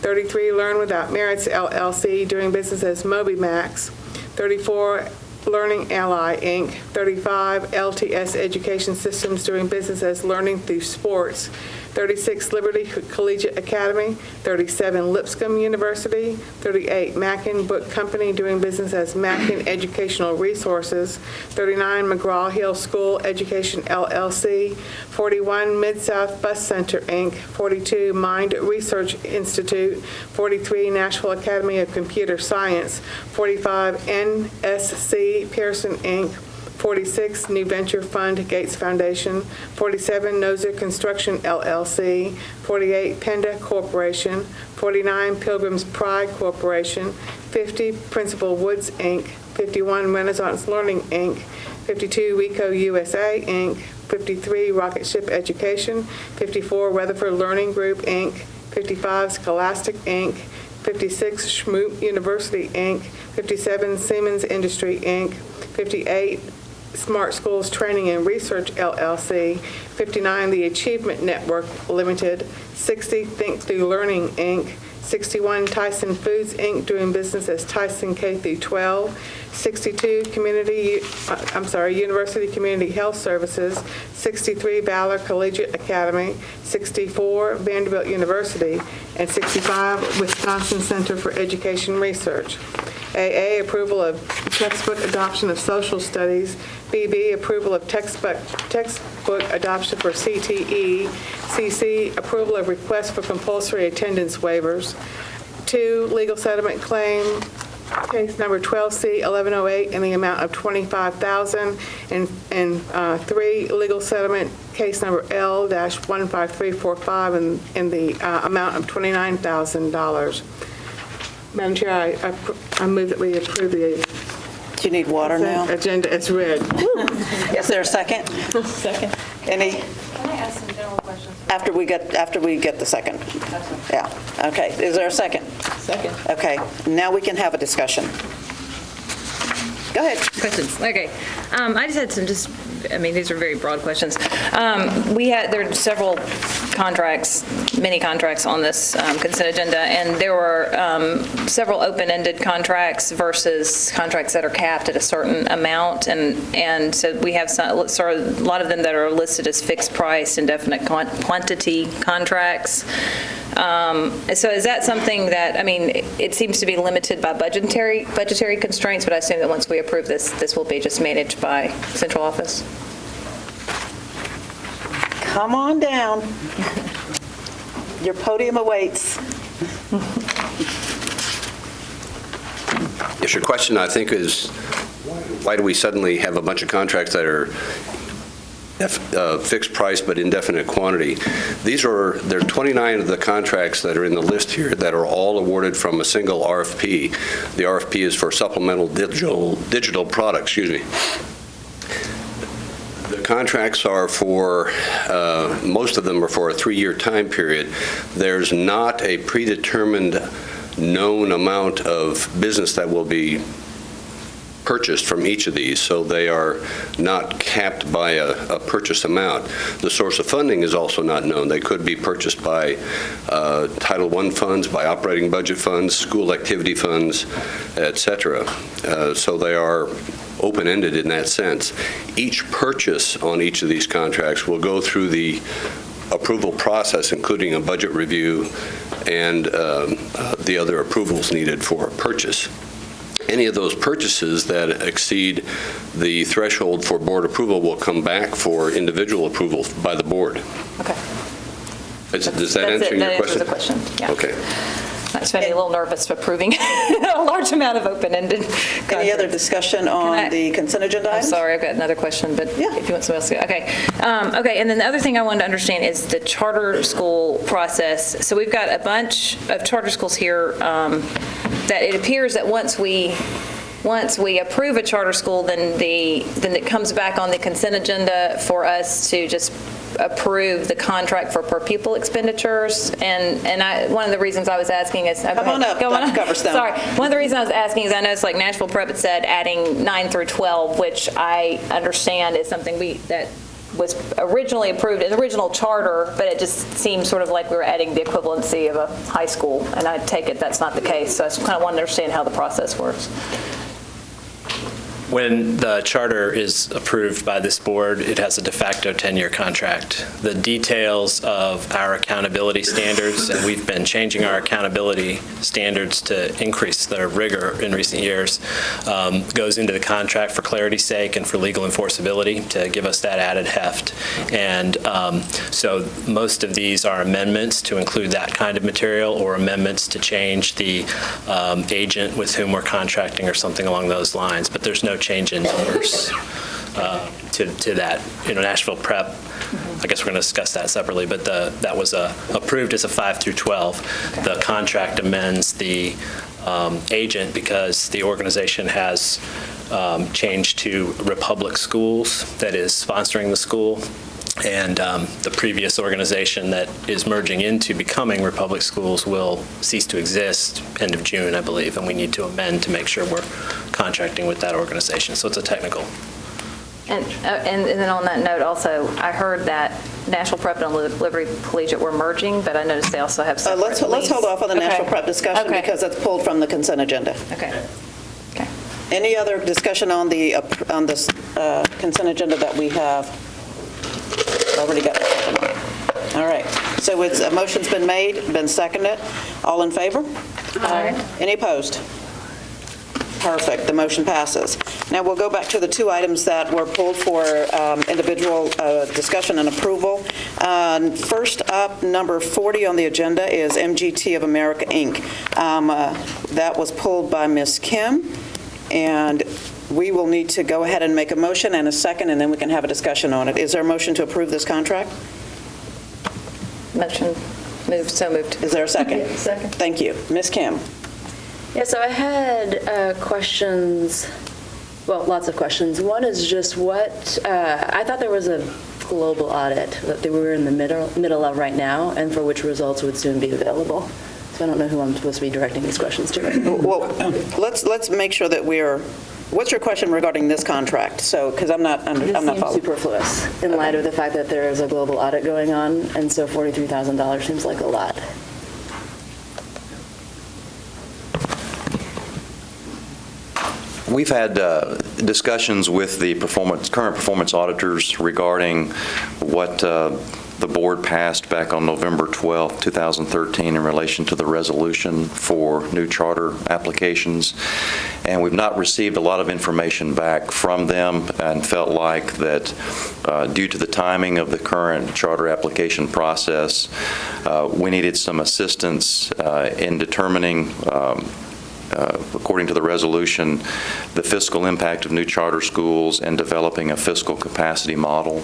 33, Learn Without Merits, LLC, doing business as MobiMax. 34, Learning Ally, Inc. 35, LTS Education Systems, doing business as Learning Through Sports. 36, Liberty Collegiate Academy. 37, Lipscomb University. 38, Mackin Book Company, doing business as Mackin Educational Resources. 39, McGraw-Hill School Education, LLC. 41, Mid-South Bus Center, Inc. 42, Mind Research Institute. 43, Nashville Academy of Computer Science. 45, NSC Pearson, Inc. 46, New Venture Fund, Gates Foundation. 47, Nozer Construction, LLC. 48, Penda Corporation. 49, Pilgrim's Pride Corporation. 50, Principal Woods, Inc. 51, Renaissance Learning, Inc. 52, Rico USA, Inc., 53, Rocket Ship Education, 54, Weatherford Learning Group, Inc., 55, Scholastic, Inc., 56, Schmoop University, Inc., 57, Siemens Industry, Inc., 58, Smart Schools Training and Research, LLC, 59, The Achievement Network Limited, 60, Think Through Learning, Inc., 61, Tyson Foods, Inc., doing business as Tyson K through 12, 62, University Community Health Services, 63, Valor Collegiate Academy, 64, Vanderbilt University, and 65, Wisconsin Center for Education Research. AA, approval of textbook adoption of social studies. BB, approval of textbook adoption for CTE. CC, approval of request for compulsory attendance waivers. 2, legal settlement claim, case number 12C 1108 in the amount of $25,000. And 3, legal settlement case number L-15345 in the amount of $29,000. Madam Chair, I move that we approve the Do you need water now? agenda as read. Is there a second? Second. Any, Can I ask some general questions? after we get the second? Yeah, okay. Is there a second? Second. Okay, now we can have a discussion. Go ahead. Questions, okay. I just had some these are very broad questions. There are several contracts, mini contracts on this consent agenda, and there were several open-ended contracts versus contracts that are capped at a certain amount, and so we have a lot of them that are listed as fixed price, indefinite quantity contracts. So is that something that, it seems to be limited by budgetary constraints, but I assume that once we approve this will be just managed by central office? Come on down. Your podium awaits. Yes, your question, I think, is why do we suddenly have a bunch of contracts that are fixed price but indefinite quantity? There are 29 of the contracts that are in the list here that are all awarded from a single RFP. The RFP is for supplemental digital products, The contracts are for, most of them are for a 3-year time period. There's not a predetermined known amount of business that will be purchased from each of these, so they are not capped by a purchase amount. The source of funding is also not known. They could be purchased by Title I funds, by operating budget funds, school activity funds, etc. So they are open-ended in that sense. Each purchase on each of these contracts will go through the approval process, including a budget review and the other approvals needed for a purchase. Any of those purchases that exceed the threshold for board approval will come back for individual approval by the board. Okay. Does that answer your question? That answers the question, yeah. Okay. That's made me a little nervous approving a large amount of open-ended contracts. Any other discussion on the consent agenda items? I'm sorry, I've got another question, but if you want somebody else to go. Okay. Okay, and then the other thing I wanted to understand is the charter school process. So we've got a bunch of charter schools here that it appears that once we approve a charter school, then it comes back on the consent agenda for us to just approve the contract for per pupil expenditures. And one of the reasons I was asking is... Come on up, Dr. Coverstone. Sorry. One of the reasons I was asking is I noticed like Nashville Prep had said adding 9 through 12, which I understand is something that was originally approved in the original charter, but it just seems sort of like we were adding the equivalency of a high school, and I take it that's not the case. So I just kind of want to understand how the process works. When the charter is approved by this board, it has a de facto 10-year contract. The details of our accountability standards, and we've been changing our accountability standards to increase their rigor in recent years, goes into the contract for clarity's sake and for legal enforceability to give us that added heft. And so most of these are amendments to include that kind of material or amendments to change the agent with whom we're contracting or something along those lines. But there's no change in numbers to that. Nashville Prep, I guess we're going to discuss that separately, but that was approved as a 5 through 12. The contract amends the agent because the organization has change to Republic Schools that is sponsoring the school. And the previous organization that is merging into becoming Republic Schools will cease to exist end of June, I believe, and we need to amend to make sure we're contracting with that organization. So it's a technical. And then on that note, also, I heard that Nashville Prep and Liberty Collegiate were merging, but I noticed they also have separate Let's hold off on the National Prep discussion Okay. because it's pulled from the consent agenda. Okay. Any other discussion on this consent agenda that we have already got? All right. So it's a motion's been made, been seconded. All in favor? Aye. Any opposed? Perfect. The motion passes. Now we'll go back to the two items that were pulled for individual discussion and approval. First up, number 40 on the agenda is MGT of America, Inc. That was pulled by Ms. Kim, and we will need to go ahead and make a motion and a second, and then we can have a discussion on it. Is there a motion to approve this contract? Motion moved, so moved. Is there a second? Yeah, second. Thank you. Ms. Kim. Yeah, so I had questions, well, lots of questions. One is just what, I thought there was a global audit that we were in the middle of right now, and for which results would soon be available. So I don't know who I'm supposed to be directing these questions to right now. Well, let's make sure that we're, what's your question regarding this contract? So, because I'm not This seems following. superfluous in light of the fact that there is a global audit going on, and so $43,000 seems like a lot. We've had discussions with the current performance auditors regarding what the board passed back on November 12, 2013 in relation to the resolution for new charter applications. And we've not received a lot of information back from them and felt like that due to the timing of the current charter application process, we needed some assistance in determining according to the resolution, the fiscal impact of new charter schools and developing a fiscal capacity model.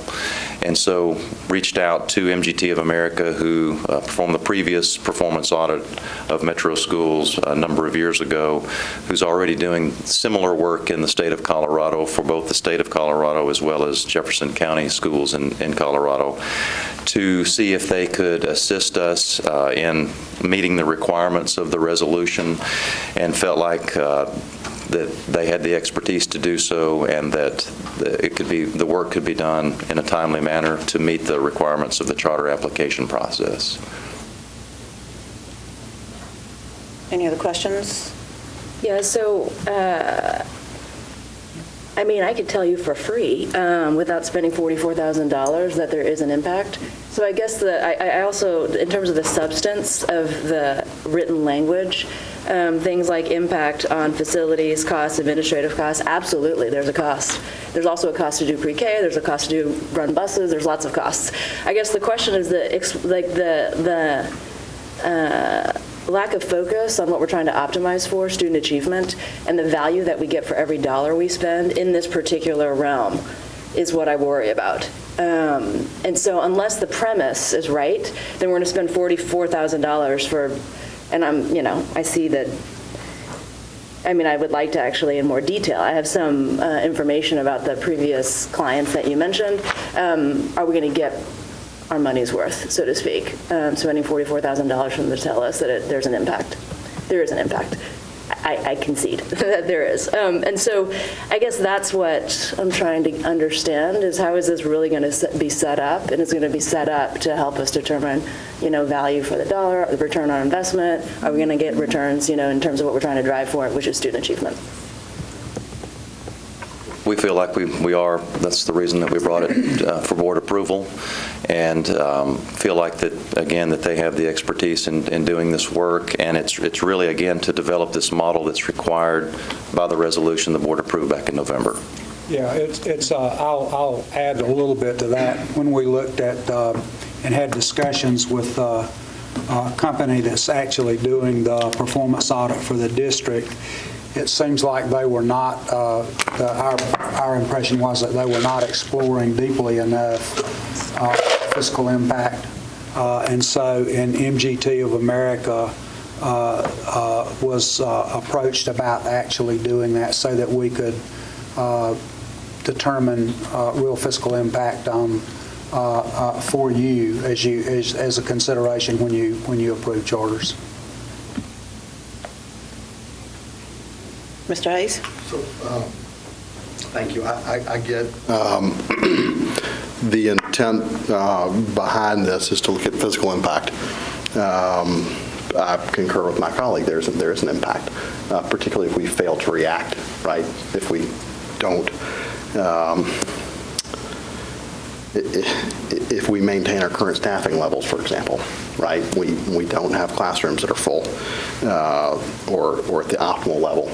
And so reached out to MGT of America, who performed the previous performance audit of Metro schools a number of years ago, who's already doing similar work in the state of Colorado for both the state of Colorado as well as Jefferson County schools in Colorado, to see if they could assist us in meeting the requirements of the resolution, and felt like that they had the expertise to do so, and that the work could be done in a timely manner to meet the requirements of the charter application process. Any other questions? Yeah, so, I mean, I could tell you for free, without spending $44,000, that there is an impact. So I guess I also, in terms of the substance of the written language, things like impact on facilities, costs, administrative costs, absolutely, there's a cost. There's also a cost to do pre-K, there's a cost to run buses, there's lots of costs. I guess the question is the lack of focus on what we're trying to optimize for, student achievement, and the value that we get for every dollar we spend in this particular realm is what I worry about. And so unless the premise is right, then we're going to spend $44,000 for, and I see that, I would like to actually in more detail. I have some information about the previous clients that you mentioned. Are we going to get our money's worth, so to speak, spending $44,000 for them to tell us that there's an impact? There is an impact. I concede that there is. And so I guess that's what I'm trying to understand, is how is this really going to be set up? And it's going to be set up to help us determine, value for the dollar, the return on investment. Are we going to get returns, in terms of what we're trying to drive for, which is student achievement? We feel like we are. That's the reason that we brought it for board approval, and feel like that, again, that they have the expertise in doing this work, and it's really, again, to develop this model that's required by the resolution the board approved back in November. Yeah, I'll add a little bit to that. When we looked at and had discussions with a company that's actually doing the performance audit for the district, it seems like they were not, our impression was that they were not exploring deeply enough fiscal impact. And so in MGT of America was approached about actually doing that so that we could determine real fiscal impact on for you as a consideration when you approve charters. Mr. Hayes? So, thank you. I get the intent behind this is to look at physical impact. I concur with my colleague. There is an impact, particularly if we fail to react, right? If we don't, if we maintain our current staffing levels, for example, right? We don't have classrooms that are full or at the optimal level.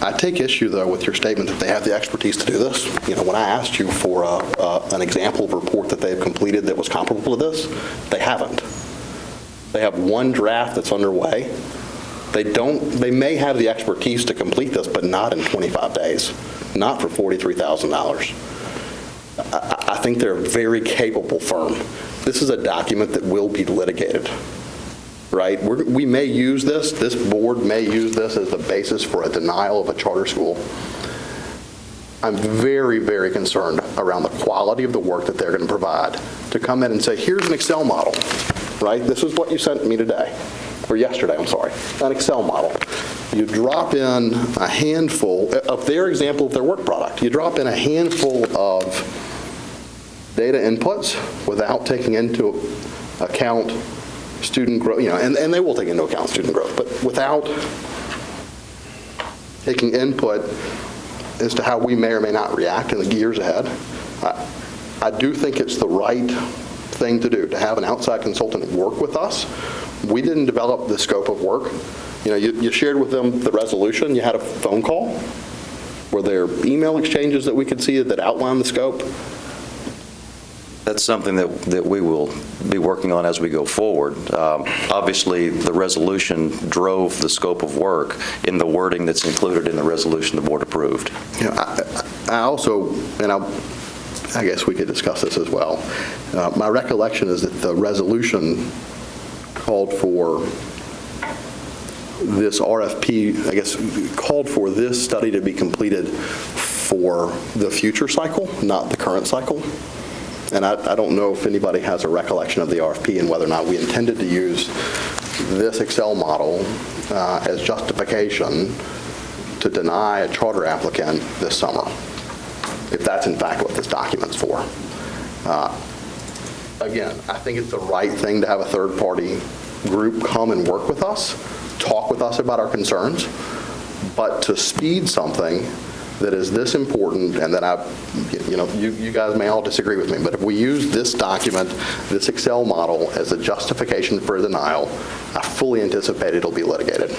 I take issue, though, with your statement that they have the expertise to do this. You know, when I asked you for an example of a report that they've completed that was comparable to this, they haven't. They have one draft that's underway. They may have the expertise to complete this, but not in 25 days, not for $43,000. I think they're a very capable firm. This is a document that will be litigated. Right? We may use this board may use this as the basis for a denial of a charter school. I'm very, very concerned around the quality of the work that they're going to provide to come in and say, here's an Excel model, right? This is what you sent me today, or yesterday, I'm sorry, an Excel model. You drop in a handful of their example of their work product. You drop in a handful of data inputs without taking into account student growth, and they will take into account student growth, but without taking input as to how we may or may not react in the years ahead. I do think it's the right thing to do, to have an outside consultant work with us. We didn't develop the scope of work. You shared with them the resolution. You had a phone call. Were there email exchanges that we could see that outline the scope? That's something that we will be working on as we go forward. Obviously, the resolution drove the scope of work in the wording that's included in the resolution the board approved. I also, and I guess we could discuss this as well. My recollection is that the resolution called for this RFP, I guess, called for this study to be completed for the future cycle, not the current cycle. And I don't know if anybody has a recollection of the RFP and whether or not we intended to use this Excel model as justification to deny a charter applicant this summer, if that's in fact what this document's for. Again, I think it's the right thing to have a third-party group come and work with us, talk with us about our concerns, but to speed something that is this important, and that you guys may all disagree with me, but if we use this document, this Excel model, as a justification for a denial, I fully anticipate it'll be litigated.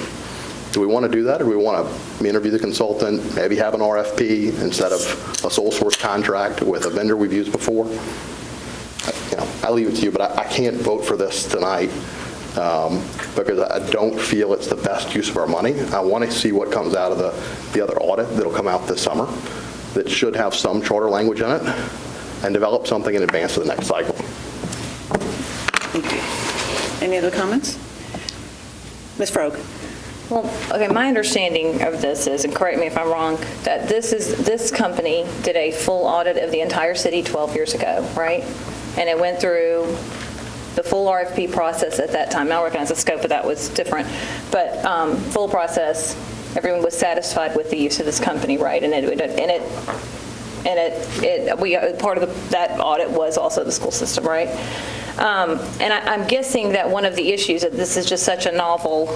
Do we want to do that, or do we want to interview the consultant, maybe have an RFP instead of a sole source contract with a vendor we've used before? I leave it to you, but I can't vote for this tonight because I don't feel it's the best use of our money. I want to see what comes out of the other audit that'll come out this summer that should have some charter language in it, and develop something in advance of the next cycle. Thank you. Any other comments? Ms. Frog? Well, okay, my understanding of this is, and correct me if I'm wrong, that this company did a full audit of the entire city 12 years ago, right? And it went through the full RFP process at that time. I recognize the scope of that was different, but full process, everyone was satisfied with the use of this company, right? And part of that audit was also the school system, right? And I'm guessing that one of the issues, that this is just such a novel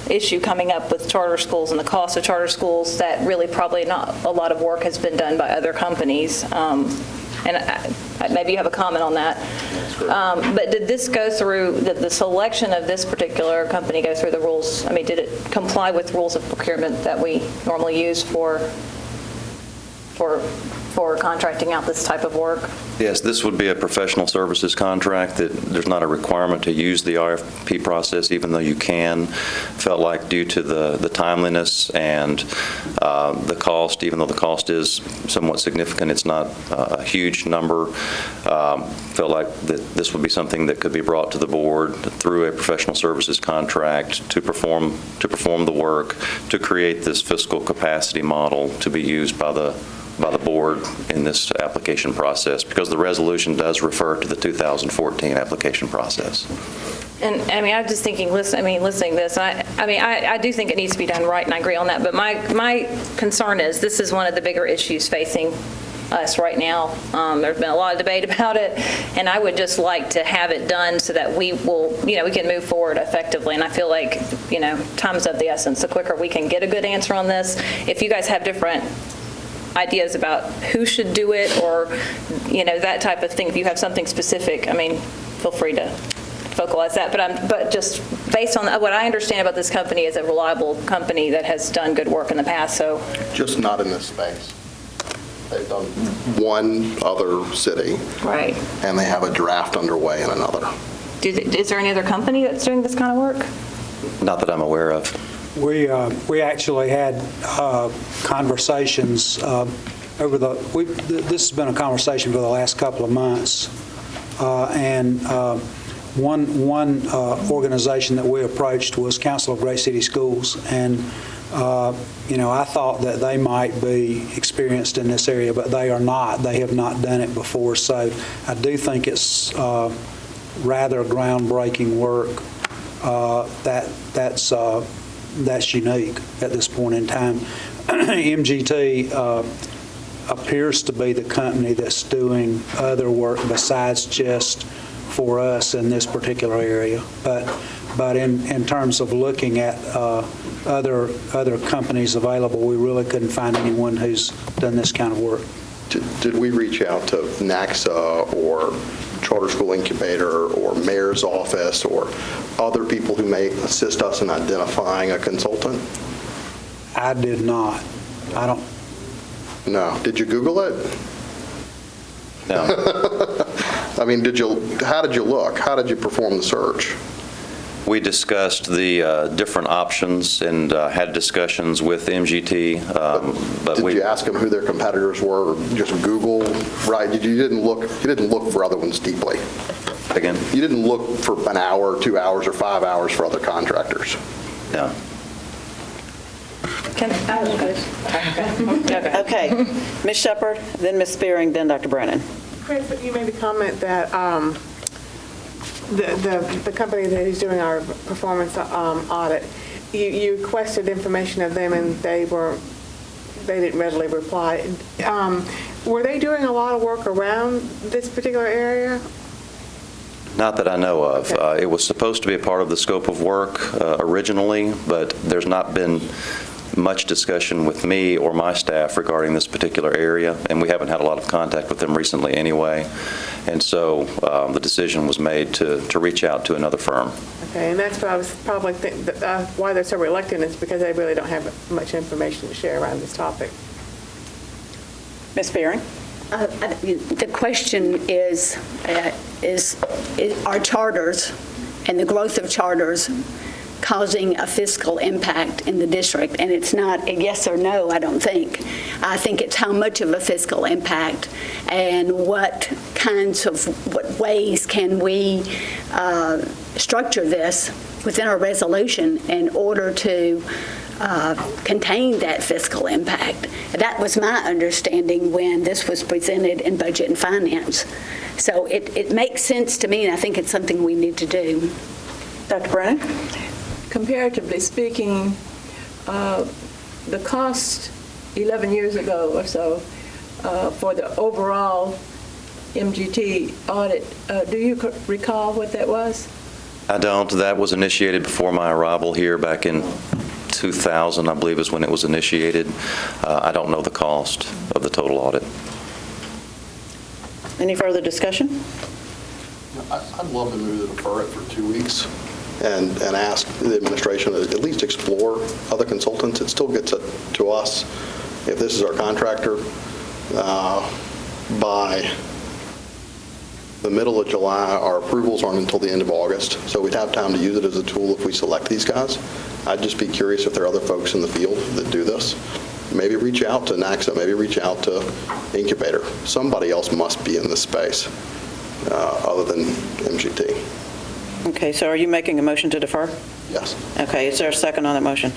issue coming up with charter schools and the cost of charter schools, that really probably not a lot of work has been done by other companies. And maybe you have a comment on that. But did this go through, did the selection of this particular company go through the rules? I mean, did it comply with rules of procurement that we normally use for for contracting out this type of work? Yes, this would be a professional services contract. That there's not a requirement to use the RFP process, even though you can. Felt like due to the timeliness and the cost, even though the cost is somewhat significant, it's not a huge number. Felt like that this would be something that could be brought to the board through a professional services contract to perform the work, to create this fiscal capacity model to be used by the board in this application process, because the resolution does refer to the 2014 application process. And I mean, I'm just thinking, listening to this, I do think it needs to be done right, and I agree on that. But my concern is this is one of the bigger issues facing us right now. There's been a lot of debate about it, and I would just like to have it done so that we will, we can move forward effectively. And I feel like, time's of the essence. The quicker we can get a good answer on this, if you guys have different ideas about who should do it or, that type of thing, if you have something specific, feel free to vocalize that. But just based on what I understand about this company is a reliable company that has done good work in the past. So just not in this space. They've done one other city. Right. And they have a draft underway in another. Is there any other company that's doing this kind of work? Not that I'm aware of. We actually had conversations this has been a conversation for the last couple of months, and one organization that we approached was Council of Great City Schools, and I thought that they might be experienced in this area, but they are not. They have not done it before, so I do think it's rather groundbreaking work. That's unique at this point in time. MGT appears to be the company that's doing other work besides just for us in this particular area. But in terms of looking at other companies available, we really couldn't find anyone who's done this kind of work. Did we reach out to NACSA or Charter School Incubator or Mayor's Office or other people who may assist us in identifying a consultant? I did not. I don't. No. Did you Google it? No. How did you look? How did you perform the search? We discussed the different options and had discussions with MGT. Did you ask them who their competitors were? Or just Google, right? You didn't look for other ones deeply. Again? You didn't look for an hour, 2 hours, or 5 hours for other contractors. No. Okay. Ms. Shepard, then Ms. Spearing, then Dr. Brennan. Chris, you made the comment that the company that is doing our performance audit, you requested information of them and they didn't readily reply. Were they doing a lot of work around this particular area? Not that I know of. Okay. It was supposed to be a part of the scope of work originally, but there's not been much discussion with me or my staff regarding this particular area, and we haven't had a lot of contact with them recently anyway. And so the decision was made to reach out to another firm. Okay, and that's what I was probably why they're so reluctant is because they really don't have much information to share around this topic. Ms. Spearing? The question is are charters and the growth of charters causing a fiscal impact in the district? And it's not a yes or no, I don't think. I think it's how much of a fiscal impact and what ways can we structure this within our resolution in order to contain that fiscal impact. That was my understanding when this was presented in Budget and Finance. So it makes sense to me, and I think it's something we need to do. Dr. Brennan? Comparatively speaking, the cost 11 years ago or so for the overall MGT audit, do you recall what that was? I don't. That was initiated before my arrival here back in 2000, I believe is when it was initiated. I don't know the cost of the total audit. Any further discussion? I'd love to move to defer it for 2 weeks and ask the administration to at least explore other consultants. It still gets it to us. If this is our contractor, by the middle of July. Our approvals aren't until the end of August, so we'd have time to use it as a tool if we select these guys. I'd just be curious if there are other folks in the field that do this. Maybe reach out to NACSA, maybe reach out to Incubator. Somebody else must be in this space other than MGT. Okay, so are you making a motion to defer? Yes. Okay, is there a second on that motion?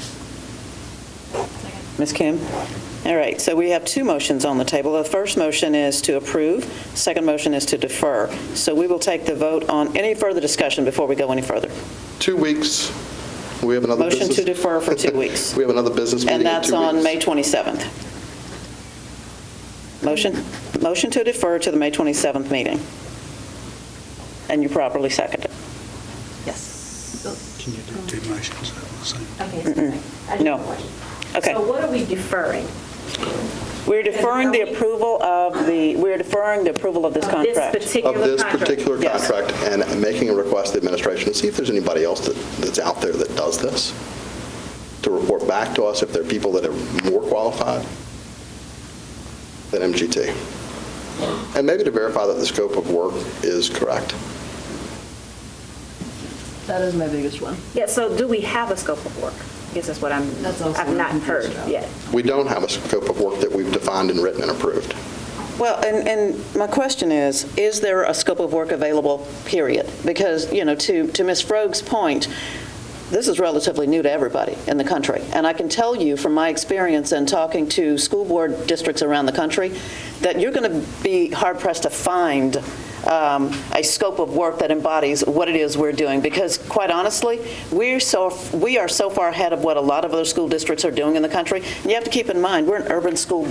Ms. Kim? All right, so we have two motions on the table. The first motion is to approve, second motion is to defer. So we will take the vote on any further discussion before we go any further. 2 weeks. We have another Motion business. to defer for 2 weeks. We have another business meeting And in 2 that's weeks. on May 27th. Motion to defer to the May 27th meeting. And you properly second it. Can you do two motions at the same time? Mm-mm. No. Okay. So what are we deferring? We're deferring the approval of this contract. Of this particular contract, and making a request to the administration to see if there's anybody else that's out there that does this, to report back to us if there are people that are more qualified than MGT. And maybe to verify that the scope of work is correct. That is my biggest one. Yeah, so do we have a scope of work? I guess that's what I've not heard yet. We don't have a scope of work that we've defined and written and approved. Well, and my question is there a scope of work available, period? Because, to Ms. Froeg's point, this is relatively new to everybody in the country. And I can tell you from my experience in talking to school board districts around the country that you're going to be hard-pressed to find a scope of work that embodies what it is we're doing. Because quite honestly, we are so far ahead of what a lot of other school districts are doing in the country. And you have to keep in mind, we're an urban school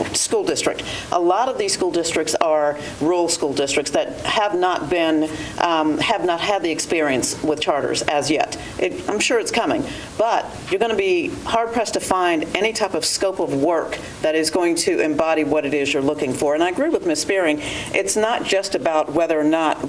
district. A lot of these school districts are rural school districts that have not had the experience with charters as yet. I'm sure it's coming, but you're going to be hard-pressed to find any type of scope of work that is going to embody what it is you're looking for. And I agree with Ms. Spearing. It's not just about whether or not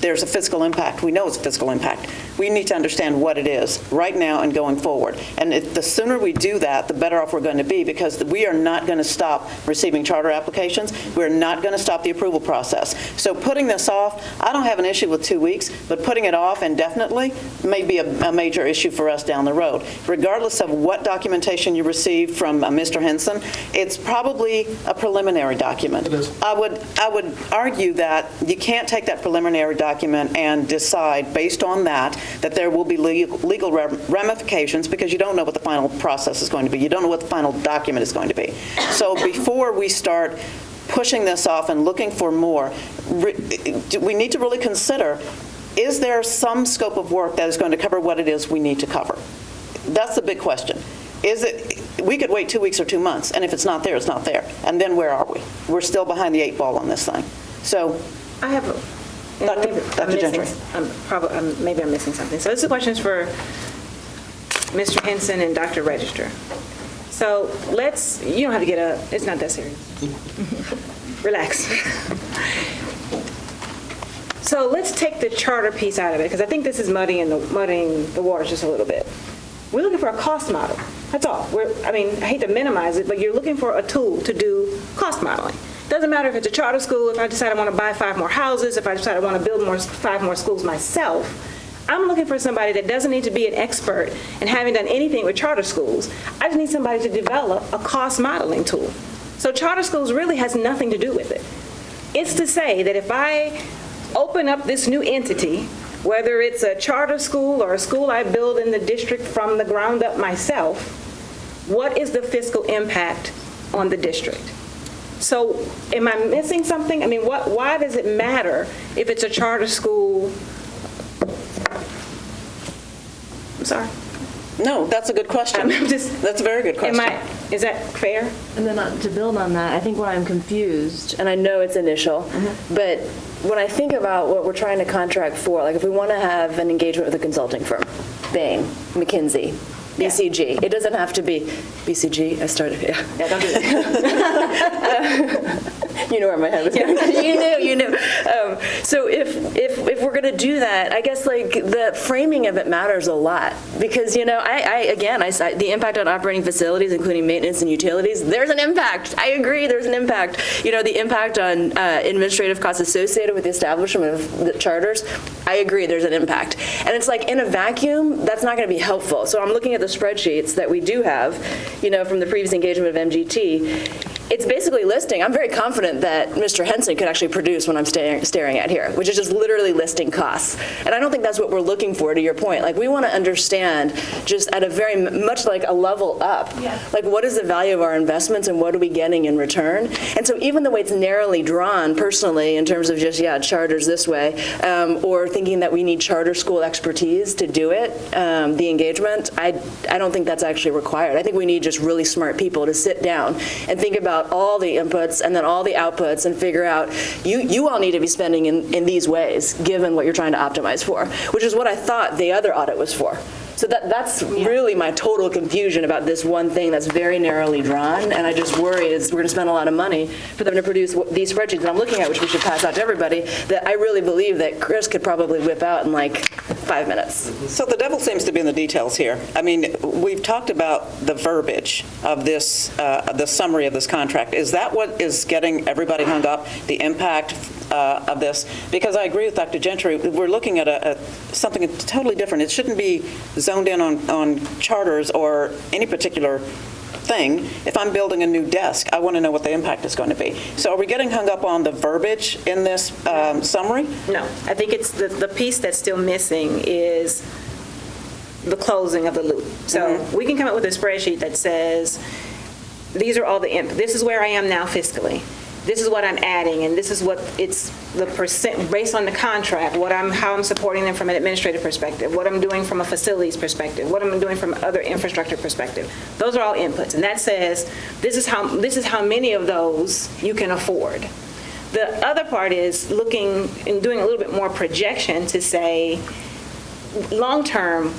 there's a fiscal impact. We know it's a fiscal impact. We need to understand what it is right now and going forward. And the sooner we do that, the better off we're going to be, because we are not going to stop receiving charter applications. We're not going to stop the approval process. So putting this off, I don't have an issue with 2 weeks, but putting it off indefinitely may be a major issue for us down the road. Regardless of what documentation you receive from Mr. Henson, it's probably a preliminary document. I would argue that you can't take that preliminary document and decide based on that there will be legal ramifications, because you don't know what the final process is going to be. You don't know what the final document is going to be. So before we start pushing this off and looking for more, we need to really consider, is there some scope of work that is going to cover what it is we need to cover? That's the big question. We could wait 2 weeks or 2 months, and if it's not there, it's not there. And then where are we? We're still behind the 8 ball on this thing. So I have Dr. Gentry. Maybe I'm missing something. So this question is for Mr. Henson and Dr. Register. So you don't have to get up. It's not that serious. Relax. So let's take the charter piece out of it, because I think this is muddying the waters just a little bit. We're looking for a cost model. That's all. I hate to minimize it, but you're looking for a tool to do cost modeling. Doesn't matter if it's a charter school, if I decide I want to buy 5 more houses, if I decide I want to build 5 more schools myself. I'm looking for somebody that doesn't need to be an expert and having done anything with charter schools. I just need somebody to develop a cost modeling tool. So charter schools really has nothing to do with it. It's to say that if I open up this new entity, whether it's a charter school or a school I build in the district from the ground up myself, what is the fiscal impact on the district? So am I missing something? Why does it matter if it's a charter school? I'm sorry. No, that's a good question. That's a very good question. Is that fair? And then to build on that, I think where I'm confused, and I know it's initial, but when I think about what we're trying to contract for, like if we want to have an engagement with a consulting firm, Bain, McKinsey, BCG. It doesn't have to be BCG. I started, yeah. Yeah, don't do that. You know where where my head was going. You knew. So if we're going to do that, I guess like the framing of it matters a lot because, I cite the impact on operating facilities, including maintenance and utilities. There's an impact. I agree. There's an impact. The impact on administrative costs associated with the establishment of the charters. I agree. There's an impact. And it's like in a vacuum, that's not going to be helpful. So I'm looking at the spreadsheets that we do have, from the previous engagement of MGT. It's basically listing. I'm very confident that Mr. Henson could actually produce what I'm staring at here, which is just literally listing costs. And I don't think that's what we're looking for, to your point. Like, we want to understand just at a very much like a level up, like what is the value of our investments and what are we getting in return? And so even the way it's narrowly drawn personally in terms of just, charters this way, or thinking that we need charter school expertise to do it, the engagement, I don't think that's actually required. I think we need just really smart people to sit down and think about all the inputs and then all the outputs and figure out you all need to be spending in these ways given what you're trying to optimize for, which is what I thought the other audit was for. So that's really my total confusion about this one thing that's very narrowly drawn, and I just worry we're going to spend a lot of money for them to produce these spreadsheets that I'm looking at, which we should pass out to everybody, that I really believe that Chris could probably whip out in like 5 minutes. So the devil seems to be in the details here. I mean, we've talked about the verbiage of this, the summary of this contract. Is that what is getting everybody hung up, the impact of this? Because I agree with Dr. Gentry, we're looking at something totally different. It shouldn't be zoned in on charters or any particular thing. If I'm building a new desk, I want to know what the impact is going to be. So are we getting hung up on the verbiage in this summary? No, I think it's the piece that's still missing is the closing of the loop. So we can come up with a spreadsheet that says, these are all this is where I am now fiscally. This is what I'm adding, and this is what it's the percent based on the contract, how I'm supporting them from an administrative perspective, what I'm doing from a facilities perspective, what I'm doing from other infrastructure perspective. Those are all inputs, and that says this is how many of those you can afford. The other part is looking and doing a little bit more projection to say, long term,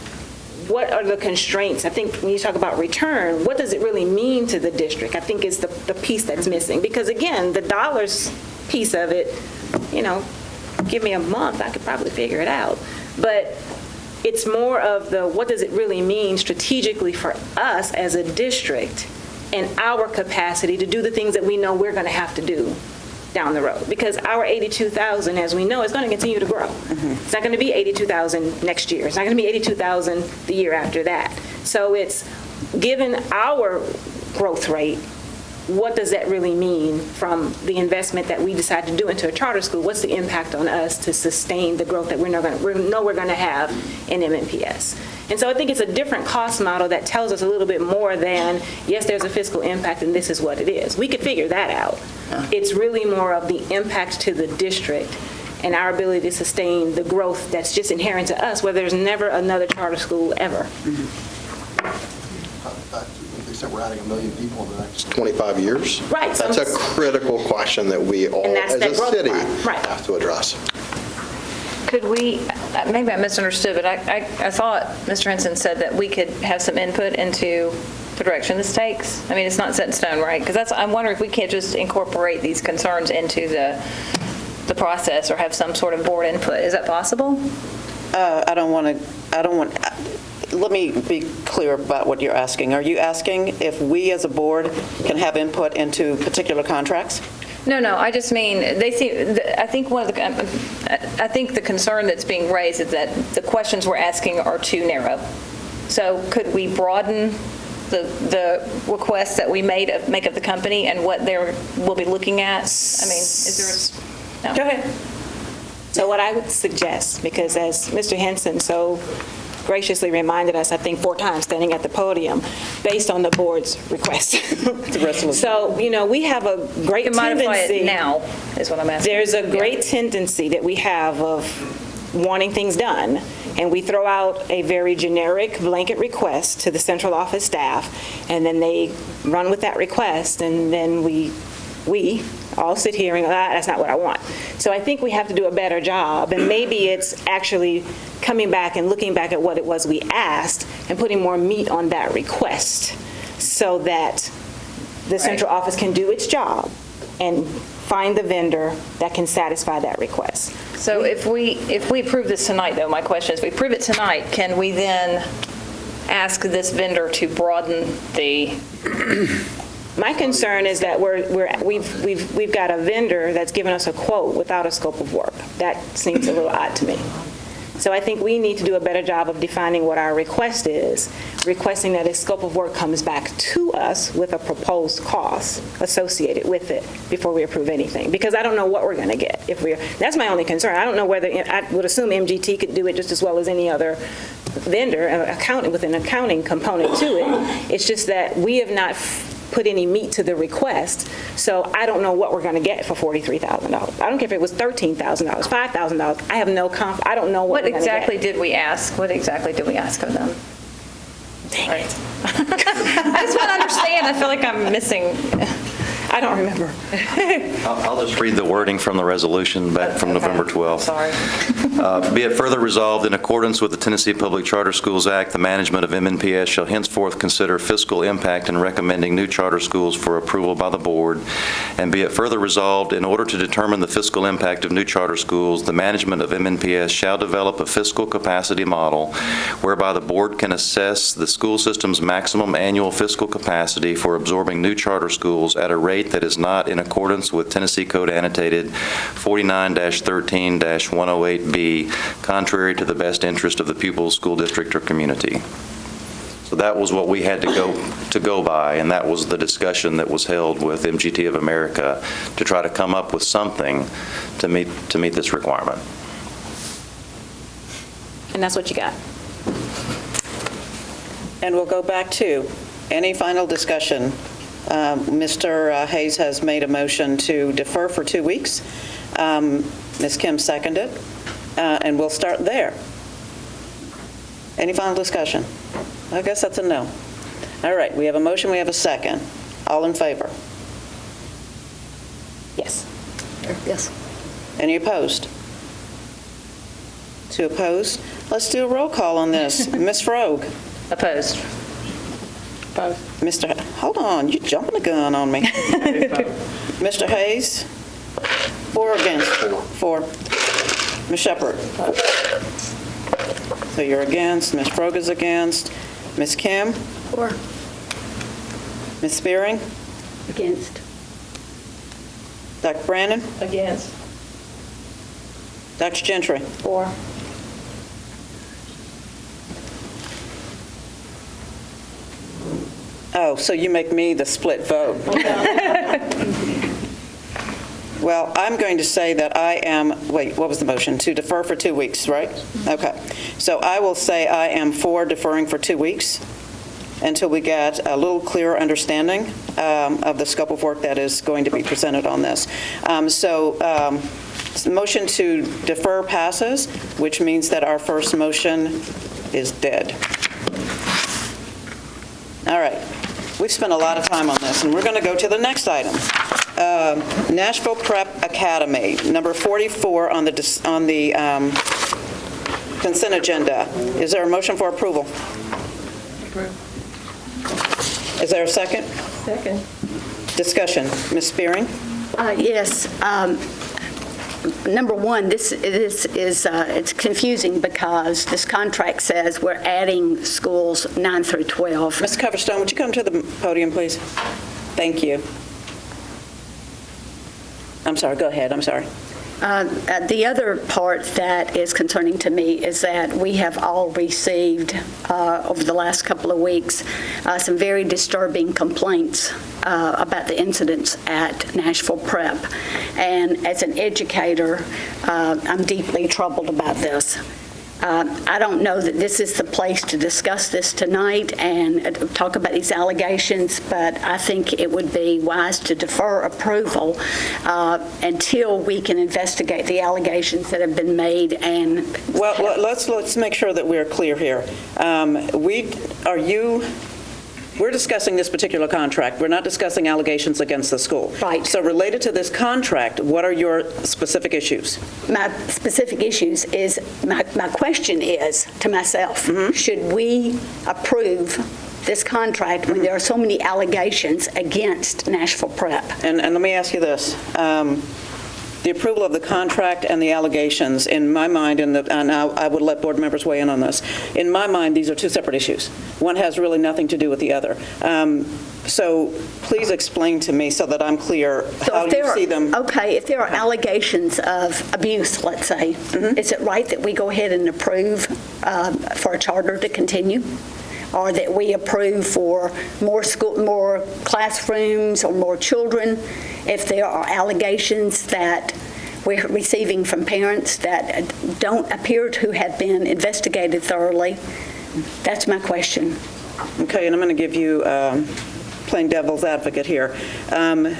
what are the constraints? I think when you talk about return, what does it really mean to the district? I think is the piece that's missing. Because again, the dollars piece of it, give me a month, I could probably figure it out. But it's more of the what does it really mean strategically for us as a district and our capacity to do the things that we know we're going to have to do down the road, because our 82,000, as we know, is going to continue to grow. It's not going to be 82,000 next year. It's not going to be 82,000 the year after that. So it's given our growth rate, what does that really mean from the investment that we decide to do into a charter school? What's the impact on us to sustain the growth that we know we're going to have in MNPS? And so I think it's a different cost model that tells us a little bit more than, yes, there's a fiscal impact and this is what it is. We could figure that out. It's really more of the impact to the district and our ability to sustain the growth that's just inherent to us, where there's never another charter school ever. They said we're adding 1 million people in the next 25 years. Right. That's a critical question that we all, as a city, have to address. Could we, maybe I misunderstood, but I thought Mr. Henson said that we could have some input into the direction this takes. I mean, it's not set in stone, right? Because I'm wondering if we can't just incorporate these concerns into the process or have some sort of board input. Is that possible? Let me be clear about what you're asking. Are you asking if we as a board can have input into particular contracts? No, I just mean, I think the concern that's being raised is that the questions we're asking are too narrow. So could we broaden the requests that we make of the company and what we'll be looking at? I mean, is there no. Go ahead. So what I would suggest, because as Mr. Henson so graciously reminded us, I think 4 times standing at the podium, based on the board's request. So, we have a great tendency. Modify it now, is what I'm asking. There's a great tendency that we have of wanting things done, and we throw out a very generic blanket request to the central office staff, and then they run with that request, and then we all sit here and that's not what I want. So I think we have to do a better job, and maybe it's actually coming back and looking back at what it was we asked and putting more meat on that request so that the central office can do its job and find the vendor that can satisfy that request. So if we approve this tonight, though, my question is, if we approve it tonight, can we then ask this vendor to broaden the... My concern is that we've got a vendor that's given us a quote without a scope of work. That seems a little odd to me. So I think we need to do a better job of defining what our request is, requesting that a scope of work comes back to us with a proposed cost associated with it before we approve anything. Because I don't know what we're going to get. That's my only concern. I don't know whether, I would assume MGT could do it just as well as any other vendor, with an accounting component to it. It's just that we have not put any meat to the request, so I don't know what we're going to get for $43,000. I don't care if it was $13,000, $5,000. I have no I don't know what we're going to get. exactly did we ask? What exactly did we ask of them? Dang it. I just want to understand. I feel like I'm missing. I don't remember. I'll just read the wording from the resolution back from November 12th. Sorry. Be it further resolved, in accordance with the Tennessee Public Charter Schools Act, the management of MNPS shall henceforth consider fiscal impact in recommending new charter schools for approval by the board. And be it further resolved, in order to determine the fiscal impact of new charter schools, the management of MNPS shall develop a fiscal capacity model whereby the board can assess the school system's maximum annual fiscal capacity for absorbing new charter schools at a rate that is not in accordance with Tennessee Code Annotated 49-13-108B, contrary to the best interest of the pupil, school district, or community. So that was what we had to go by, and that was the discussion that was held with MGT of America to try to come up with something to meet this requirement. And that's what you got. And we'll go back to any final discussion. Mr. Hayes has made a motion to defer for 2 weeks. Ms. Kim seconded, and we'll start there. Any final discussion? I guess that's a no. All right, we have a motion, we have a second. All in favor? Yes. Yes. Any opposed? 2 opposed. Let's do a roll call on this. Ms. Frogue? Opposed. Mr. Hold on, you're jumping the gun on me. Mr. Hayes? 4 against? 4. Ms. Shepherd? So you're against. Ms. Frogue is against. Ms. Kim? 4. Ms. Spearing? Against. Dr. Brandon? Against. Dr. Gentry? 4. Oh, so you make me the split vote. Well, I'm going to say that I am, wait, what was the motion? To defer for 2 weeks, right? Okay. So I will say I am for deferring for 2 weeks until we get a little clearer understanding of the scope of work that is going to be presented on this. Motion to defer passes, which means that our first motion is dead. All right. We've spent a lot of time on this, and we're going to go to the next item. Nashville Prep Academy, number 44 on the consent agenda. Is there a motion for approval? Is there a second? Second. Discussion. Ms. Spearing? Yes. Number one, this is it's confusing because this contract says we're adding schools 9 through 12. Ms. Coverstone, would you come to the podium, please? Thank you. I'm sorry. Go ahead. I'm sorry. The other part that is concerning to me is that we have all received, over the last couple of weeks, some very disturbing complaints about the incidents at Nashville Prep. And as an educator, I'm deeply troubled about this. I don't know that this is the place to discuss this tonight and talk about these allegations, but I think it would be wise to defer approval until we can investigate the allegations that have been made. And well, let's make sure that we're clear here. We're discussing this particular contract. We're not discussing allegations against the school. Right. So related to this contract, what are your specific issues? My specific issues is, my question is to myself, should we approve this contract when there are so many allegations against Nashville Prep? And let me ask you this. The approval of the contract and the allegations, in my mind, and I would let board members weigh in on this, in my mind, these are two separate issues. One has really nothing to do with the other. So please explain to me so that I'm clear how you see them. Okay, if there are allegations of abuse, let's say, is it right that we go ahead and approve for a charter to continue? Or that we approve for more classrooms or more children? If there are allegations that we're receiving from parents that don't appear to have been investigated thoroughly, that's my question. Okay, and I'm going to give you playing devil's advocate here.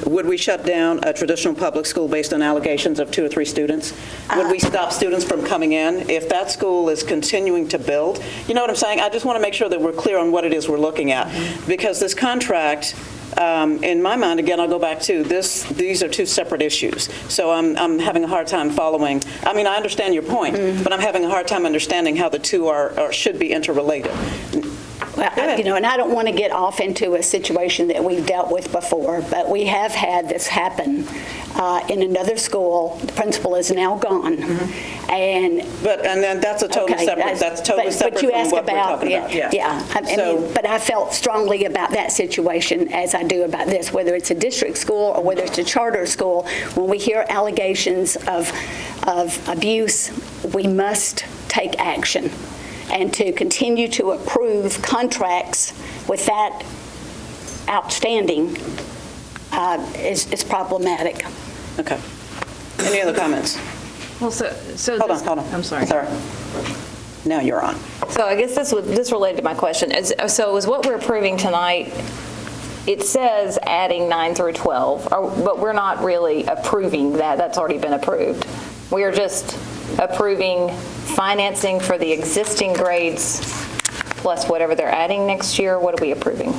Would we shut down a traditional public school based on allegations of 2 or 3 students? Would we stop students from coming in if that school is continuing to build? You know what I'm saying? I just want to make sure that we're clear on what it is we're looking at. Because this contract, in my mind, again, I'll go back to this, these are two separate issues. So I'm having a hard time following. I mean, I understand your point, but I'm having a hard time understanding how the two are should be interrelated. Well, and I don't want to get off into a situation that we've dealt with before, but we have had this happen in another school. The principal is now gone, and then that's a totally separate. That's totally separate from what we're talking about. Yeah. But I felt strongly about that situation as I do about this, whether it's a district school or whether it's a charter school. When we hear allegations of abuse, we must take action. And to continue to approve contracts with that outstanding is problematic. Okay. Any other comments? Well, so hold on. I'm sorry. Now you're on. So I guess this related to my question. So is what we're approving tonight, it says adding 9 through 12, but we're not really approving that. That's already been approved. We are just approving financing for the existing grades plus whatever they're adding next year. What are we approving?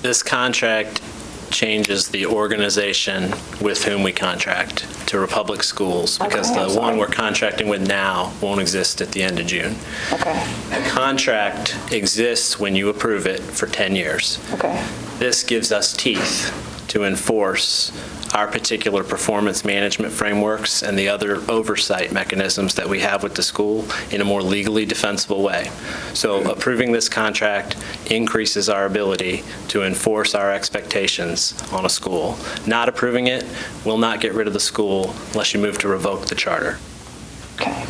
This contract changes the organization with whom we contract to Republic Schools, because the one we're contracting with now won't exist at the end of June. Okay. The contract exists when you approve it for 10 years. Okay. This gives us teeth to enforce our particular performance management frameworks and the other oversight mechanisms that we have with the school in a more legally defensible way. So approving this contract increases our ability to enforce our expectations on a school. Not approving it will not get rid of the school unless you move to revoke the charter. Okay.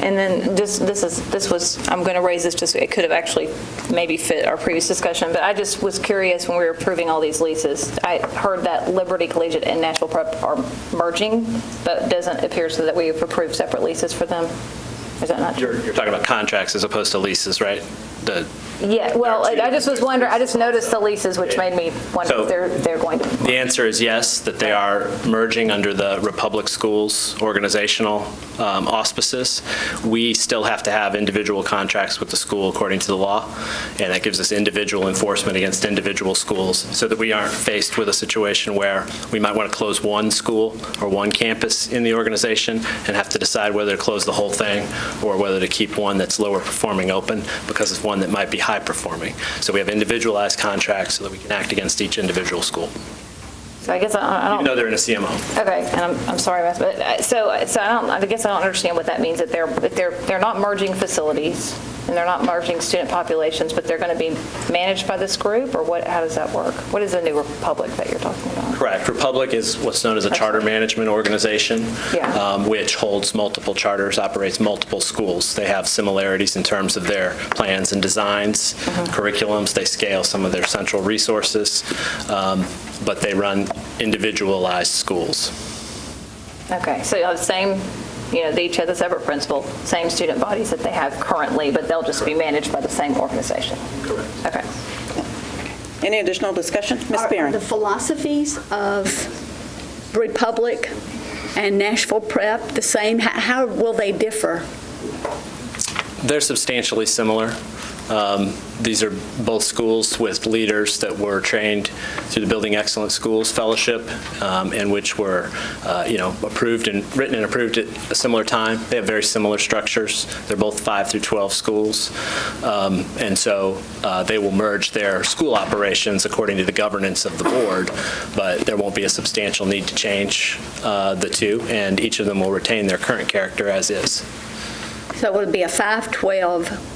And then I'm going to raise this just, it could have actually maybe fit our previous discussion, but I just was curious when we were approving all these leases. I heard that Liberty Collegiate and Nashville Prep are merging, but it doesn't appear so that we have approved separate leases for them. Is that not true? You're talking about contracts as opposed to leases, right? Yeah, well, I just was wondering, I just noticed the leases, which made me wonder if they're going to. The answer is yes, that they are merging under the Republic Schools organizational auspices. We still have to have individual contracts with the school according to the law, and that gives us individual enforcement against individual schools so that we aren't faced with a situation where we might want to close one school or one campus in the organization and have to decide whether to close the whole thing or whether to keep one that's lower performing open because it's one that might be high performing. So we have individualized contracts so that we can act against each individual school. So I guess I don't. Even though they're in a CMO. Okay, and I'm sorry, but so I guess I don't understand what that means. That they're not merging facilities and they're not merging student populations, but they're going to be managed by this group, or what? How does that work? What is the new Republic that you're talking about? Correct. Republic is what's known as a charter management organization, which holds multiple charters, operates multiple schools. They have similarities in terms of their plans and designs, curriculums. They scale some of their central resources, but they run individualized schools. Okay, so you have the same, they each have the separate principal, same student bodies that they have currently, but they'll just be managed by the same organization. Correct. Okay. Any additional discussion? Ms. Barron. Are the philosophies of Republic and Nashville Prep the same? How will they differ? They're substantially similar. These are both schools with leaders that were trained through the Building Excellence Schools Fellowship, and which were, approved and written and approved at a similar time. They have very similar structures. They're both 5 through 12 schools, and so they will merge their school operations according to the governance of the board, but there won't be a substantial need to change the two, and each of them will retain their current character as is. So it would be a 512,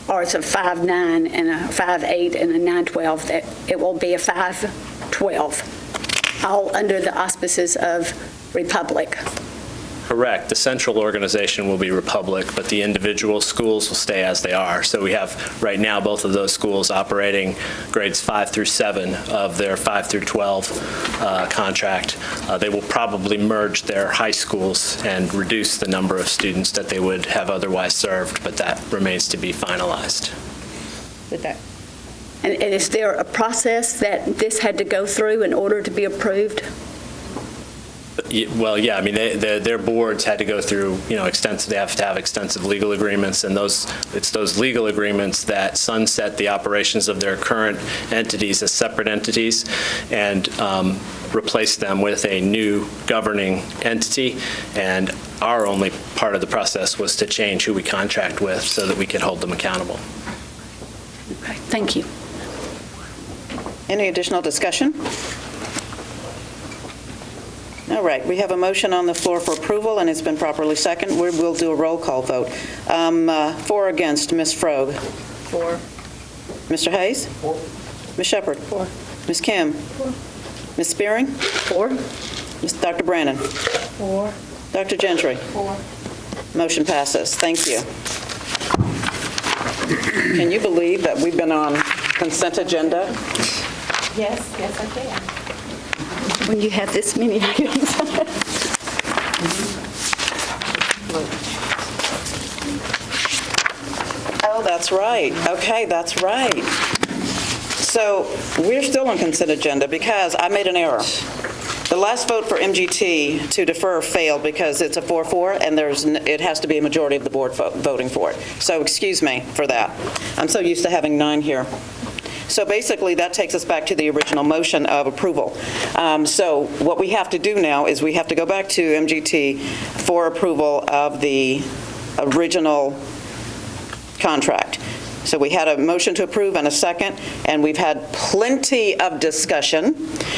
or it's a 5-9 and a 5-8 and a 9-12, that it will be a 5-12, all under the auspices of Republic. Correct. The central organization will be Republic, but the individual schools will stay as they are. So we have right now both of those schools operating grades 5 through 7 of their 5 through 12 contract. They will probably merge their high schools and reduce the number of students that they would have otherwise served, but that remains to be finalized. With that. And is there a process that this had to go through in order to be approved? Well, yeah, I mean, their boards had to go through, extensive, they have to have extensive legal agreements, and it's those legal agreements that sunset the operations of their current entities as separate entities and replace them with a new governing entity, and our only part of the process was to change who we contract with so that we could hold them accountable. Okay, thank you. Any additional discussion? All right, we have a motion on the floor for approval, and it's been properly seconded. We'll do a roll call vote. For or against, Ms. Frog? For. Mr. Hayes? For. Ms. Shepherd? For. Ms. Kim? For. Ms. Spearing? For. Dr. Brannon? For. Dr. Gentry? For. Motion passes. Thank you. Can you believe that we've been on consent agenda? Yes, I can. When you have this many items. Oh, that's right. Okay, that's right. So we're still on consent agenda because I made an error. The last vote for MGT to defer failed because it's a 4-4, and it has to be a majority of the board voting for it. So excuse me for that. I'm so used to having 9 here. So basically, that takes us back to the original motion of approval. So what we have to do now is we have to go back to MGT for approval of the original contract. So we had a motion to approve and a second, and we've had plenty of discussion.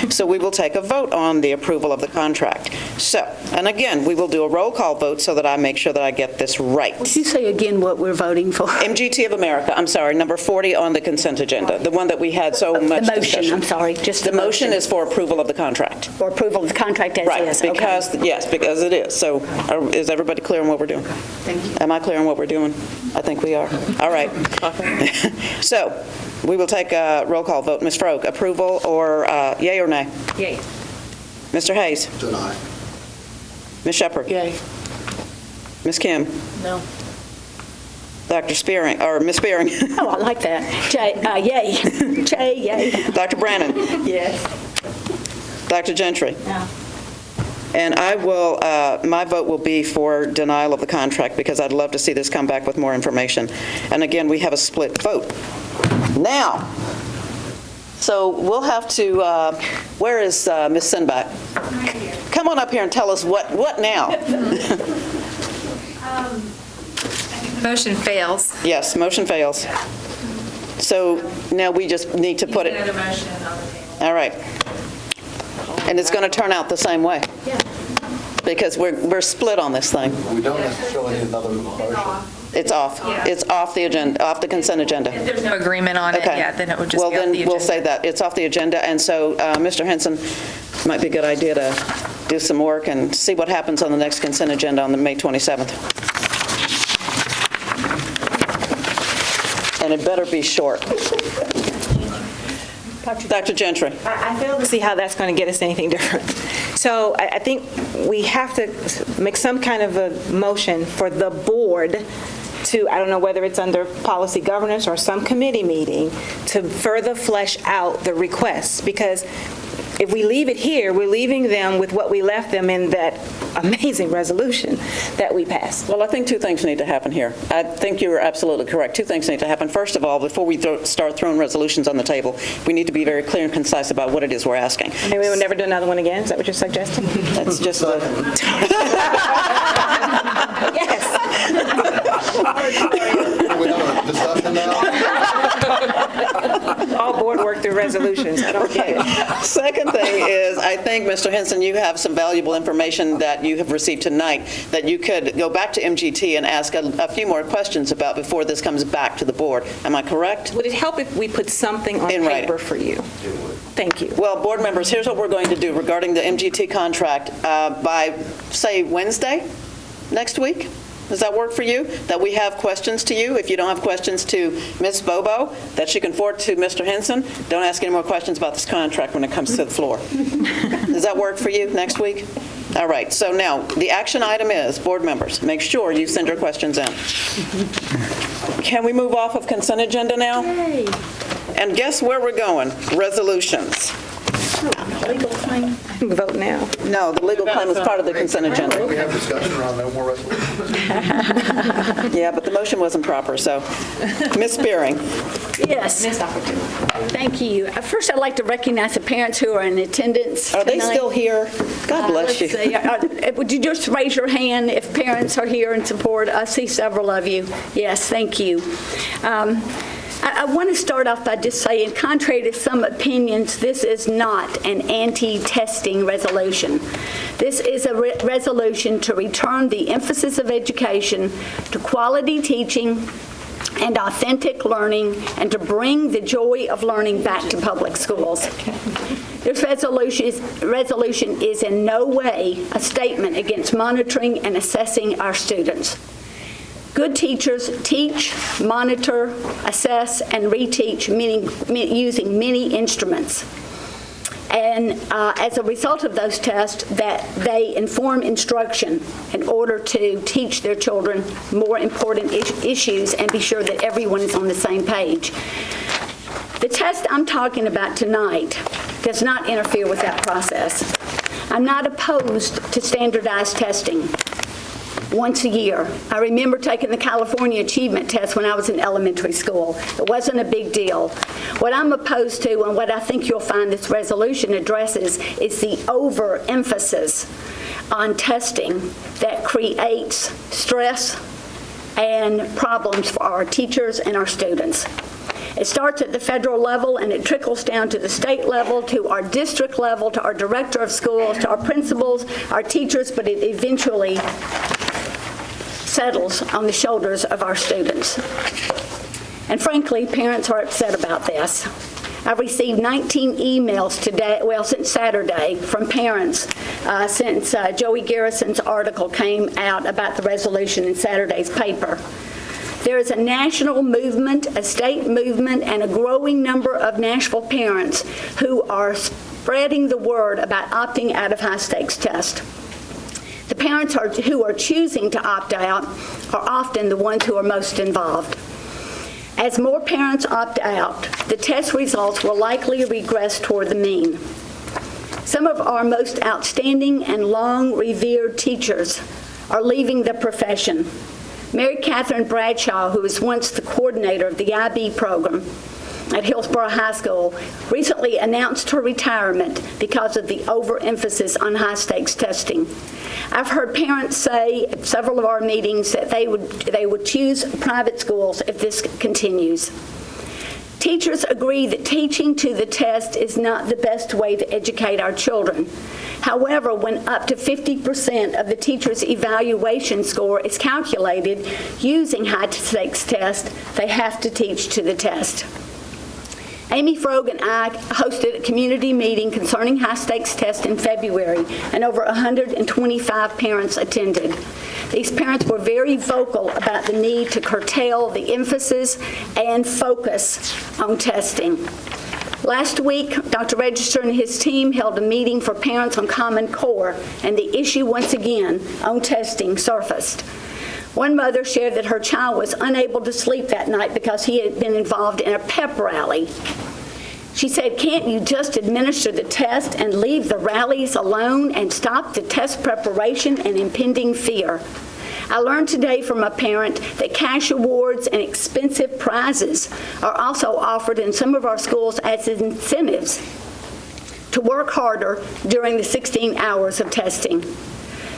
So we will take a vote on the approval of the contract. So, and again, we will do a roll call vote so that I make sure that I get this right. Would you say again what we're voting for? MGT of America, I'm sorry, number 40 on the consent agenda, the one that we had so much The motion, discussion. I'm sorry, just The motion is for approval of the contract. For approval of the contract as Right, is. Okay. because it is. So is everybody clear on what we're doing? Thank you. Am I clear on what we're doing? I think we are. All right. So we will take a roll call vote. Ms. Froak, approval or yay or nay? Yay. Mr. Hayes? Deny. Ms. Shepherd? Yay. Ms. Kim? No. Dr. Spearing, or Ms. Spearing? Oh, I like that. Yay. Jay, yay. Dr. Brannon? Yes. Dr. Gentry? No. And I will, my vote will be for denial of the contract because I'd love to see this come back with more information. And again, we have a split vote. Now, so we'll have to, where is Ms. Sinbach? Right here. Come on up here and tell us what now? Motion fails. Yes, motion fails. So now we just need to put it. Another motion on the table. All right. And it's going to turn out the same way. Yeah. Because we're split on this thing. We don't necessarily need another motion. It's off. Yeah. It's off the agenda, off the consent agenda. If there's no agreement on it, Okay. yeah, then it would just Well, be off the then agenda. we'll say that. It's off the agenda. And so, Mr. Henson, might be a good idea to do some work and see what happens on the next consent agenda on the May 27th. And it better be short. Dr. Gentry. I fail to see how that's going to get us anything different. So I think we have to make some kind of a motion for the board to, I don't know whether it's under policy governance or some committee meeting, to further flesh out the requests, because If we leave it here, we're leaving them with what we left them in that amazing resolution that we passed. Well, I think two things need to happen here. I think you're absolutely correct. Two things need to happen. First of all, before we start throwing resolutions on the table, we need to be very clear and concise about what it is we're asking. And we will never do another one again? Is that what you're suggesting? That's just the... Yes. We have a discussion now? All board work through resolutions. I don't get it. Second thing is, I think, Mr. Henson, you have some valuable information that you have received tonight that you could go back to MGT and ask a few more questions about before this comes back to the board. Am I correct? Would it help if we put something on paper for you? Thank you. Well, board members, here's what we're going to do regarding the MGT contract. By, say, Wednesday next week? Does that work for you? That we have questions to you? If you don't have questions to Ms. Bobo, that she can forward to Mr. Henson, don't ask any more questions about this contract when it comes to the floor. Does that work for you next week? All right, so now, the action item is, board members, make sure you send your questions in. Can we move off of consent agenda now? Yay. And guess where we're going? Resolutions. Legal claim. Vote now. No, the legal claim is part of the consent agenda. We have discussion around no more resolutions. Yeah, but the motion wasn't proper, so. Ms. Spearing. Yes. Thank you. First, I'd like to recognize the parents who are in attendance Are they tonight. still here? God bless you. Let's see. Would you just raise your hand if parents are here in support? I see several of you. Yes, thank you. I want to start off by just saying, contrary to some opinions, this is not an anti-testing resolution. This is a resolution to return the emphasis of education to quality teaching and authentic learning, and to bring the joy of learning back to public schools. This resolution is in no way a statement against monitoring and assessing our students. Good teachers teach, monitor, assess, and reteach using many instruments. And as a result of those tests, that they inform instruction in order to teach their children more important issues and be sure that everyone is on the same page. The test I'm talking about tonight does not interfere with that process. I'm not opposed to standardized testing once a year. I remember taking the California Achievement Test when I was in elementary school. It wasn't a big deal. What I'm opposed to, and what I think you'll find this resolution addresses, is the overemphasis on testing that creates stress and problems for our teachers and our students. It starts at the federal level and it trickles down to the state level, to our district level, to our director of schools, to our principals, our teachers, but it eventually settles on the shoulders of our students. And frankly, parents are upset about this. I've received 19 emails today, well, since Saturday, from parents since Joey Garrison's article came out about the resolution in Saturday's paper. There is a national movement, a state movement, and a growing number of Nashville parents who are spreading the word about opting out of high-stakes tests. The parents who are choosing to opt out are often the ones who are most involved. As more parents opt out, the test results will likely regress toward the mean. Some of our most outstanding and long-revered teachers are leaving the profession. Mary Catherine Bradshaw, who was once the coordinator of the IB program at Hillsborough High School, recently announced her retirement because of the overemphasis on high-stakes testing. I've heard parents say at several of our meetings that they would choose private schools if this continues. Teachers agree that teaching to the test is not the best way to educate our children. However, when up to 50% of the teacher's evaluation score is calculated using high-stakes tests, they have to teach to the test. Amy Frog and I hosted a community meeting concerning high-stakes tests in February, and over 125 parents attended. These parents were very vocal about the need to curtail the emphasis and focus on testing. Last week, Dr. Register and his team held a meeting for parents on Common Core, and the issue once again on testing surfaced. One mother shared that her child was unable to sleep that night because he had been involved in a pep rally. She said, "Can't you just administer the test and leave the rallies alone and stop the test preparation and impending fear?" I learned today from a parent that cash awards and expensive prizes are also offered in some of our schools as incentives to work harder during the 16 hours of testing.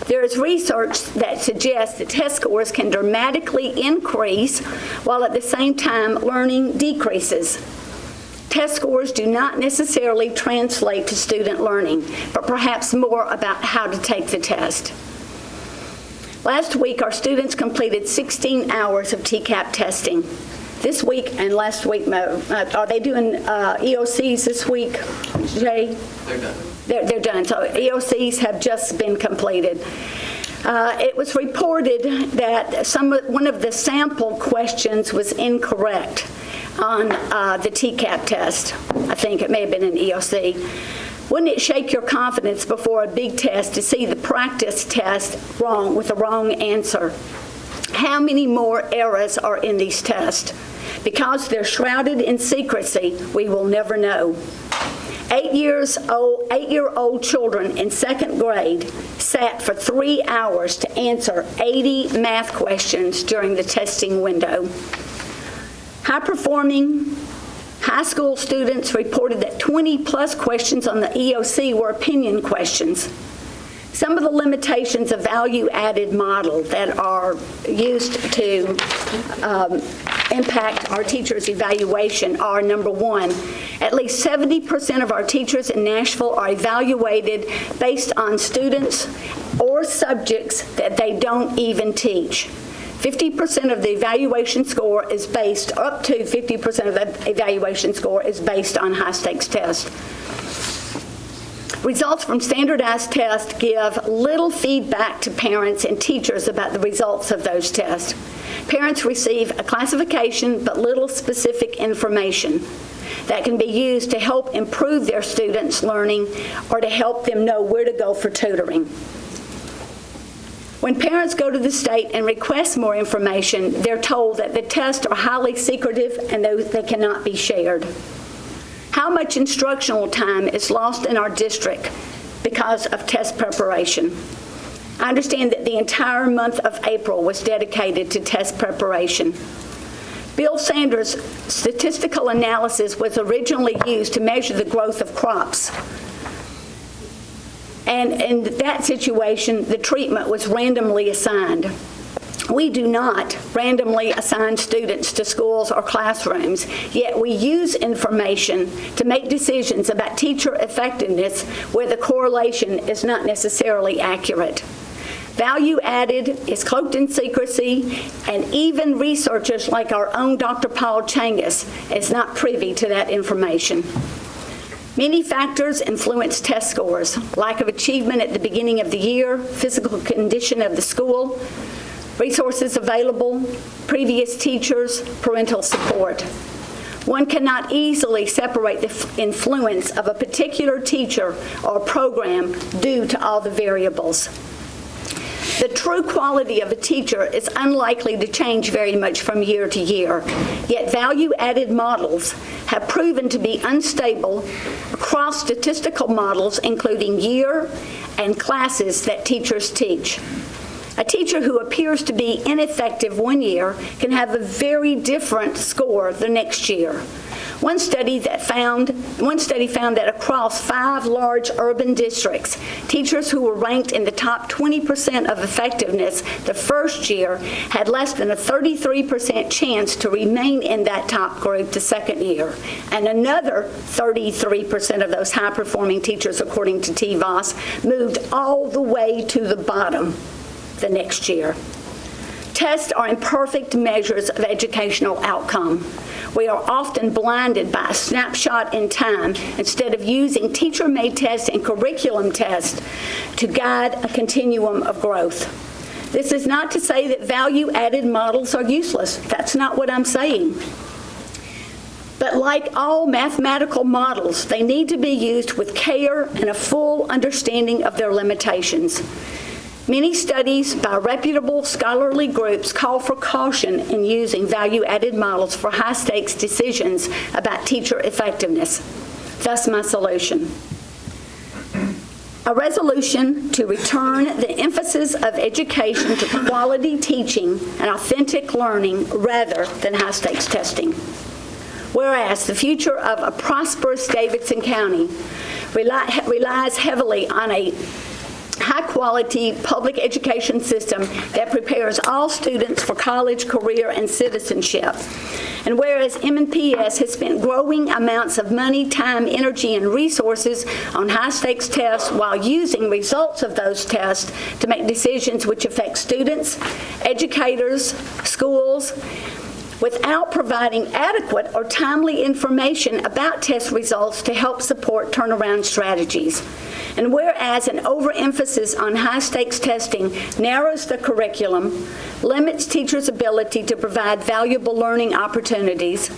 There is research that suggests that test scores can dramatically increase while at the same time learning decreases. Test scores do not necessarily translate to student learning, but perhaps more about how to take the test. Last week, our students completed 16 hours of TCAP testing. This week and last week, are they doing EOCs this week, Jay? They're done. They're done. So EOCs have just been completed. It was reported that one of the sample questions was incorrect on the TCAP test. I think it may have been an EOC. Wouldn't it shake your confidence before a big test to see the practice test wrong with the wrong answer? How many more errors are in these tests? Because they're shrouded in secrecy, we will never know. 8-year-old children in second grade sat for 3 hours to answer 80 math questions during the testing window. High-performing high school students reported that 20-plus questions on the EOC were opinion questions. Some of the limitations of value-added model that are used to impact our teachers' evaluation are, number one, at least 70% of our teachers in Nashville are evaluated based on students or subjects that they don't even teach. 50% of the evaluation score is based, up to 50% of the evaluation score is based on high-stakes tests. Results from standardized tests give little feedback to parents and teachers about the results of those tests. Parents receive a classification but little specific information that can be used to help improve their students' learning or to help them know where to go for tutoring. When parents go to the state and request more information, they're told that the tests are highly secretive and they cannot be shared. How much instructional time is lost in our district because of test preparation? I understand that the entire month of April was dedicated to test preparation. Bill Sanders' statistical analysis was originally used to measure the growth of crops. And in that situation, the treatment was randomly assigned. We do not randomly assign students to schools or classrooms, yet we use information to make decisions about teacher effectiveness where the correlation is not necessarily accurate. Value added is cloaked in secrecy, and even researchers like our own Dr. Paul Changus is not privy to that information. Many factors influence test scores: lack of achievement at the beginning of the year, physical condition of the school, resources available, previous teachers, parental support. One cannot easily separate the influence of a particular teacher or program due to all the variables. The true quality of a teacher is unlikely to change very much from year to year, yet value-added models have proven to be unstable across statistical models, including year and classes that teachers teach. A teacher who appears to be ineffective one year can have a very different score the next year. One study found that across 5 large urban districts, teachers who were ranked in the top 20% of effectiveness the first year had less than a 33% chance to remain in that top group the second year. And another 33% of those high-performing teachers, according to TVOS, moved all the way to the bottom the next year. Tests are imperfect measures of educational outcome. We are often blinded by a snapshot in time instead of using teacher-made tests and curriculum tests to guide a continuum of growth. This is not to say that value-added models are useless. That's not what I'm saying. But like all mathematical models, they need to be used with care and a full understanding of their limitations. Many studies by reputable scholarly groups call for caution in using value-added models for high-stakes decisions about teacher effectiveness. Thus, my solution. A resolution to return the emphasis of education to quality teaching and authentic learning rather than high-stakes testing. Whereas the future of a prosperous Davidson County relies heavily on a high-quality public education system that prepares all students for college, career, and citizenship. And whereas MNPS has spent growing amounts of money, time, energy, and resources on high-stakes tests while using results of those tests to make decisions which affect students, educators, schools, without providing adequate or timely information about test results to help support turnaround strategies. And whereas an overemphasis on high-stakes testing narrows the curriculum, limits teachers' ability to provide valuable learning opportunities,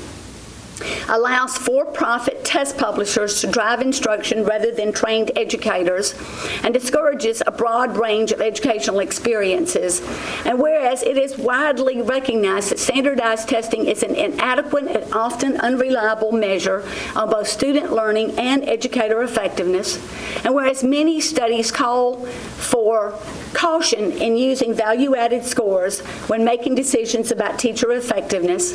allows for-profit test publishers to drive instruction rather than trained educators, and discourages a broad range of educational experiences. And whereas it is widely recognized that standardized testing is an inadequate and often unreliable measure of both student learning and educator effectiveness, and whereas many studies call for caution in using value-added scores when making decisions about teacher effectiveness,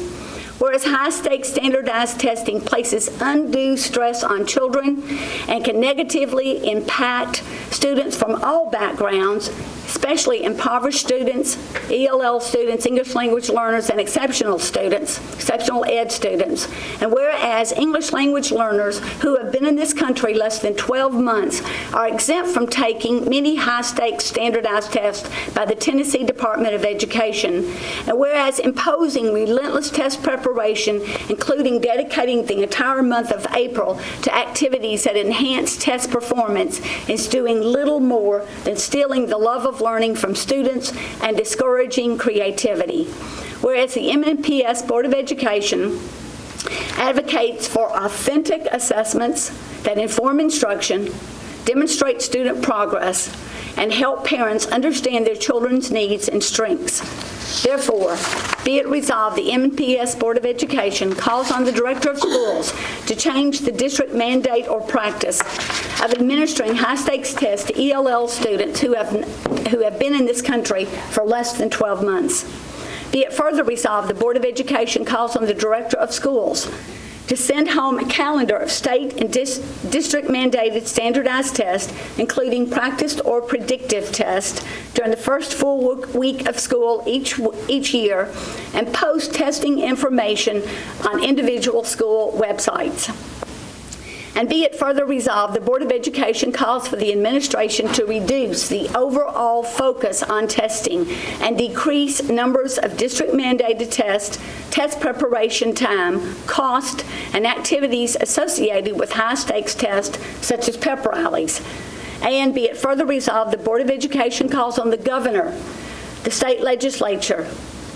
whereas high-stakes standardized testing places undue stress on children and can negatively impact students from all backgrounds, especially impoverished students, ELL students, English language learners, and exceptional students, exceptional ed students. And whereas English language learners who have been in this country less than 12 months are exempt from taking many high-stakes standardized tests by the Tennessee Department of Education, and whereas imposing relentless test preparation, including dedicating the entire month of April to activities that enhance test performance, is doing little more than stealing the love of learning from students and discouraging creativity. Whereas the MNPS Board of Education advocates for authentic assessments that inform instruction, demonstrate student progress, and help parents understand their children's needs and strengths. Therefore, be it resolved, the MNPS Board of Education calls on the Director of Schools to change the district mandate or practice of administering high-stakes tests to ELL students who have been in this country for less than 12 months. Be it further resolved, the Board of Education calls on the Director of Schools to send home a calendar of state and district-mandated standardized tests, including practiced or predictive tests, during the first full week of school each year, and post testing information on individual school websites. And be it further resolved, the Board of Education calls for the administration to reduce the overall focus on testing and decrease numbers of district-mandated tests, test preparation time, cost, and activities associated with high-stakes tests, such as pep rallies. And be it further resolved, the Board of Education calls on the governor, the state legislature,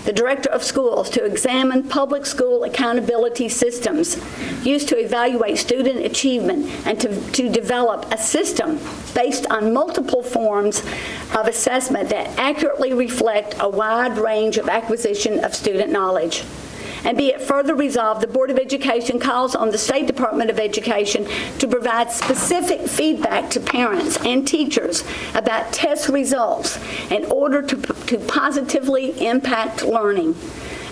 the Director of Schools to examine public school accountability systems used to evaluate student achievement and to develop a system based on multiple forms of assessment that accurately reflect a wide range of acquisition of student knowledge. And be it further resolved, the Board of Education calls on the State Department of Education to provide specific feedback to parents and teachers about test results in order to positively impact learning.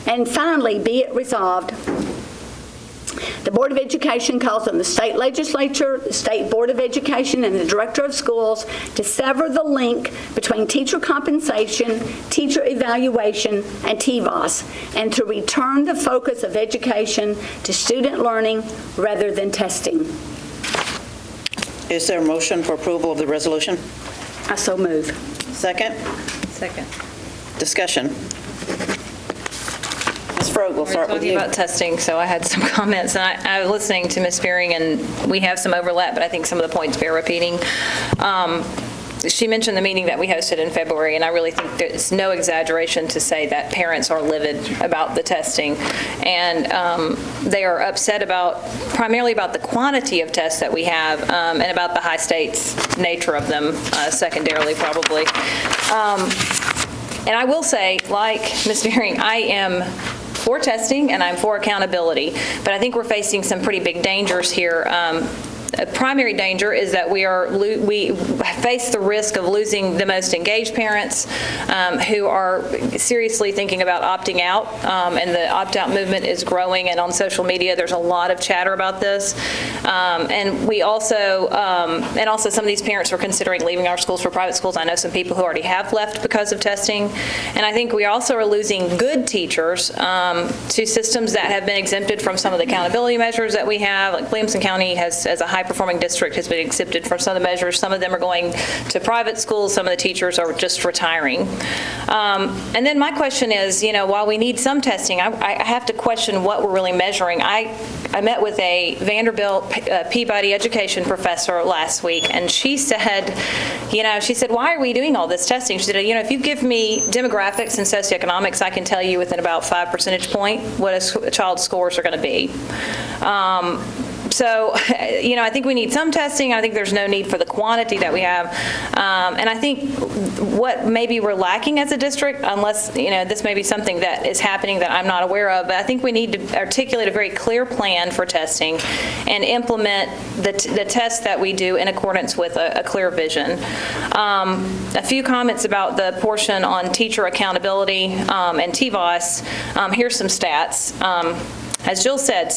And finally, be it resolved, the Board of Education calls on the state legislature, the State Board of Education, and the Director of Schools to sever the link between teacher compensation, teacher evaluation, and TVOS, and to return the focus of education to student learning rather than testing. Is there a motion for approval of the resolution? I so move. Second? Second. Discussion. Ms. Frogue, we'll start with talking you. about testing, so I had some comments, and I was listening to Ms. Spearing, and we have some overlap, but I think some of the points bear repeating. She mentioned the meeting that we hosted in February, and I really think there's no exaggeration to say that parents are livid about the testing, and they are upset primarily about the quantity of tests that we have, and about the high stakes nature of them, secondarily probably. And I will say, like Ms. Spearing, I am for testing and I'm for accountability, but I think we're facing some pretty big dangers here. a primary danger is that we face the risk of losing the most engaged parents who are seriously thinking about opting out, and the opt-out movement is growing, and on social media there's a lot of chatter about this. And we also, and also some of these parents are considering leaving our schools for private schools. I know some people who already have left because of testing. And I think we also are losing good teachers to systems that have been exempted from some of the accountability measures that we have. Like Williamson County has, as a high-performing district, has been exempted from some of the measures. Some of them are going to private schools. Some of the teachers are just retiring. And then my question is, while we need some testing, I have to question what we're really measuring. I met with a Vanderbilt Peabody education professor last week, and she said, why are we doing all this testing? She said, if you give me demographics and socioeconomics, I can tell you within about 5 percentage point what a child's scores are going to be. So, I think we need some testing. I think there's no need for the quantity that we have. And I think what maybe we're lacking as a district, unless, this may be something that is happening that I'm not aware of, but I think we need to articulate a very clear plan for testing and implement the tests that we do in accordance with a clear vision. A few comments about the portion on teacher accountability and TVOS. Here's some stats. As Jill said,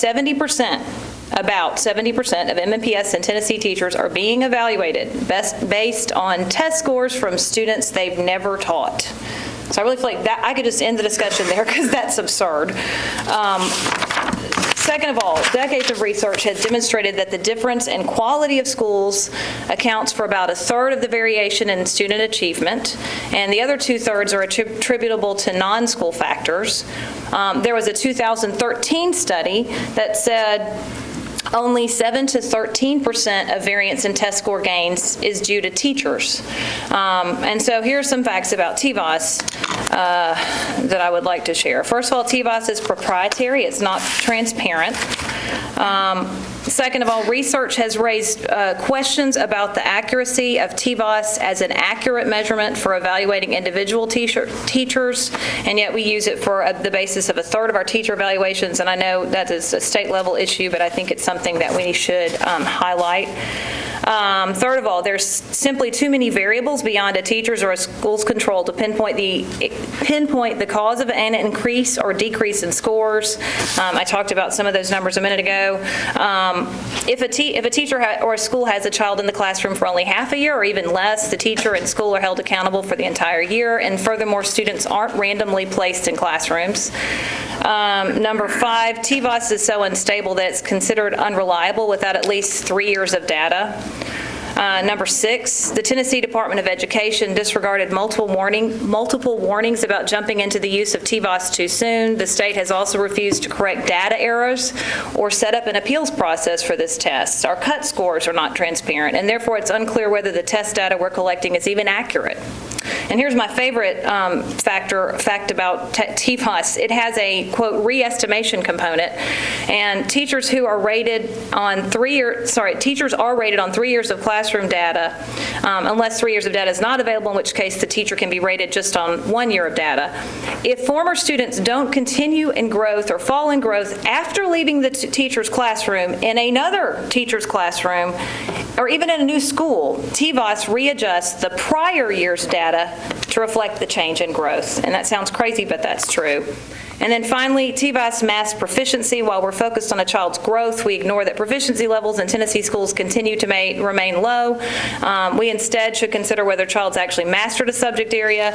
about 70% of MNPS and Tennessee teachers are being evaluated based on test scores from students they've never taught. So I really feel like that I could just end the discussion there because that's absurd. Second of all, decades of research has demonstrated that the difference in quality of schools accounts for about 1/3 of the variation in student achievement, and the other 2/3 are attributable to non-school factors. There was a 2013 study that said only 7 to 13% of variance in test score gains is due to teachers. And so here are some facts about TVOS that I would like to share. First of all, TVOS is proprietary. It's not transparent. Second of all, research has raised questions about the accuracy of TVOS as an accurate measurement for evaluating individual teachers, and yet we use it for the basis of 1/3 of our teacher evaluations, and I know that is a state-level issue, but I think it's something that we should highlight. Third of all, there's simply too many variables beyond a teacher's or a school's control to pinpoint the cause of an increase or decrease in scores. I talked about some of those numbers a minute ago. If a teacher or a school has a child in the classroom for only half a year or even less, the teacher and school are held accountable for the entire year, and furthermore, students aren't randomly placed in classrooms. Number 5, TVOS is so unstable that it's considered unreliable without at least 3 years of data. Number 6, the Tennessee Department of Education disregarded multiple warnings about jumping into the use of TVOS too soon. The state has also refused to correct data errors or set up an appeals process for this test. Our cut scores are not transparent, and therefore it's unclear whether the test data we're collecting is even accurate. And here's my favorite fact about TVOS. It has a, quote, re-estimation component, and teachers are rated on 3 years of classroom data, unless 3 years of data is not available, in which case the teacher can be rated just on 1 year of data. If former students don't continue in growth or fall in growth after leaving the teacher's classroom in another teacher's classroom, or even in a new school, TVOS readjusts the prior year's data to reflect the change in growth. And that sounds crazy, but that's true. And then finally, TVOS masks proficiency. While we're focused on a child's growth, we ignore that proficiency levels in Tennessee schools continue to remain low. We instead should consider whether a child's actually mastered a subject area.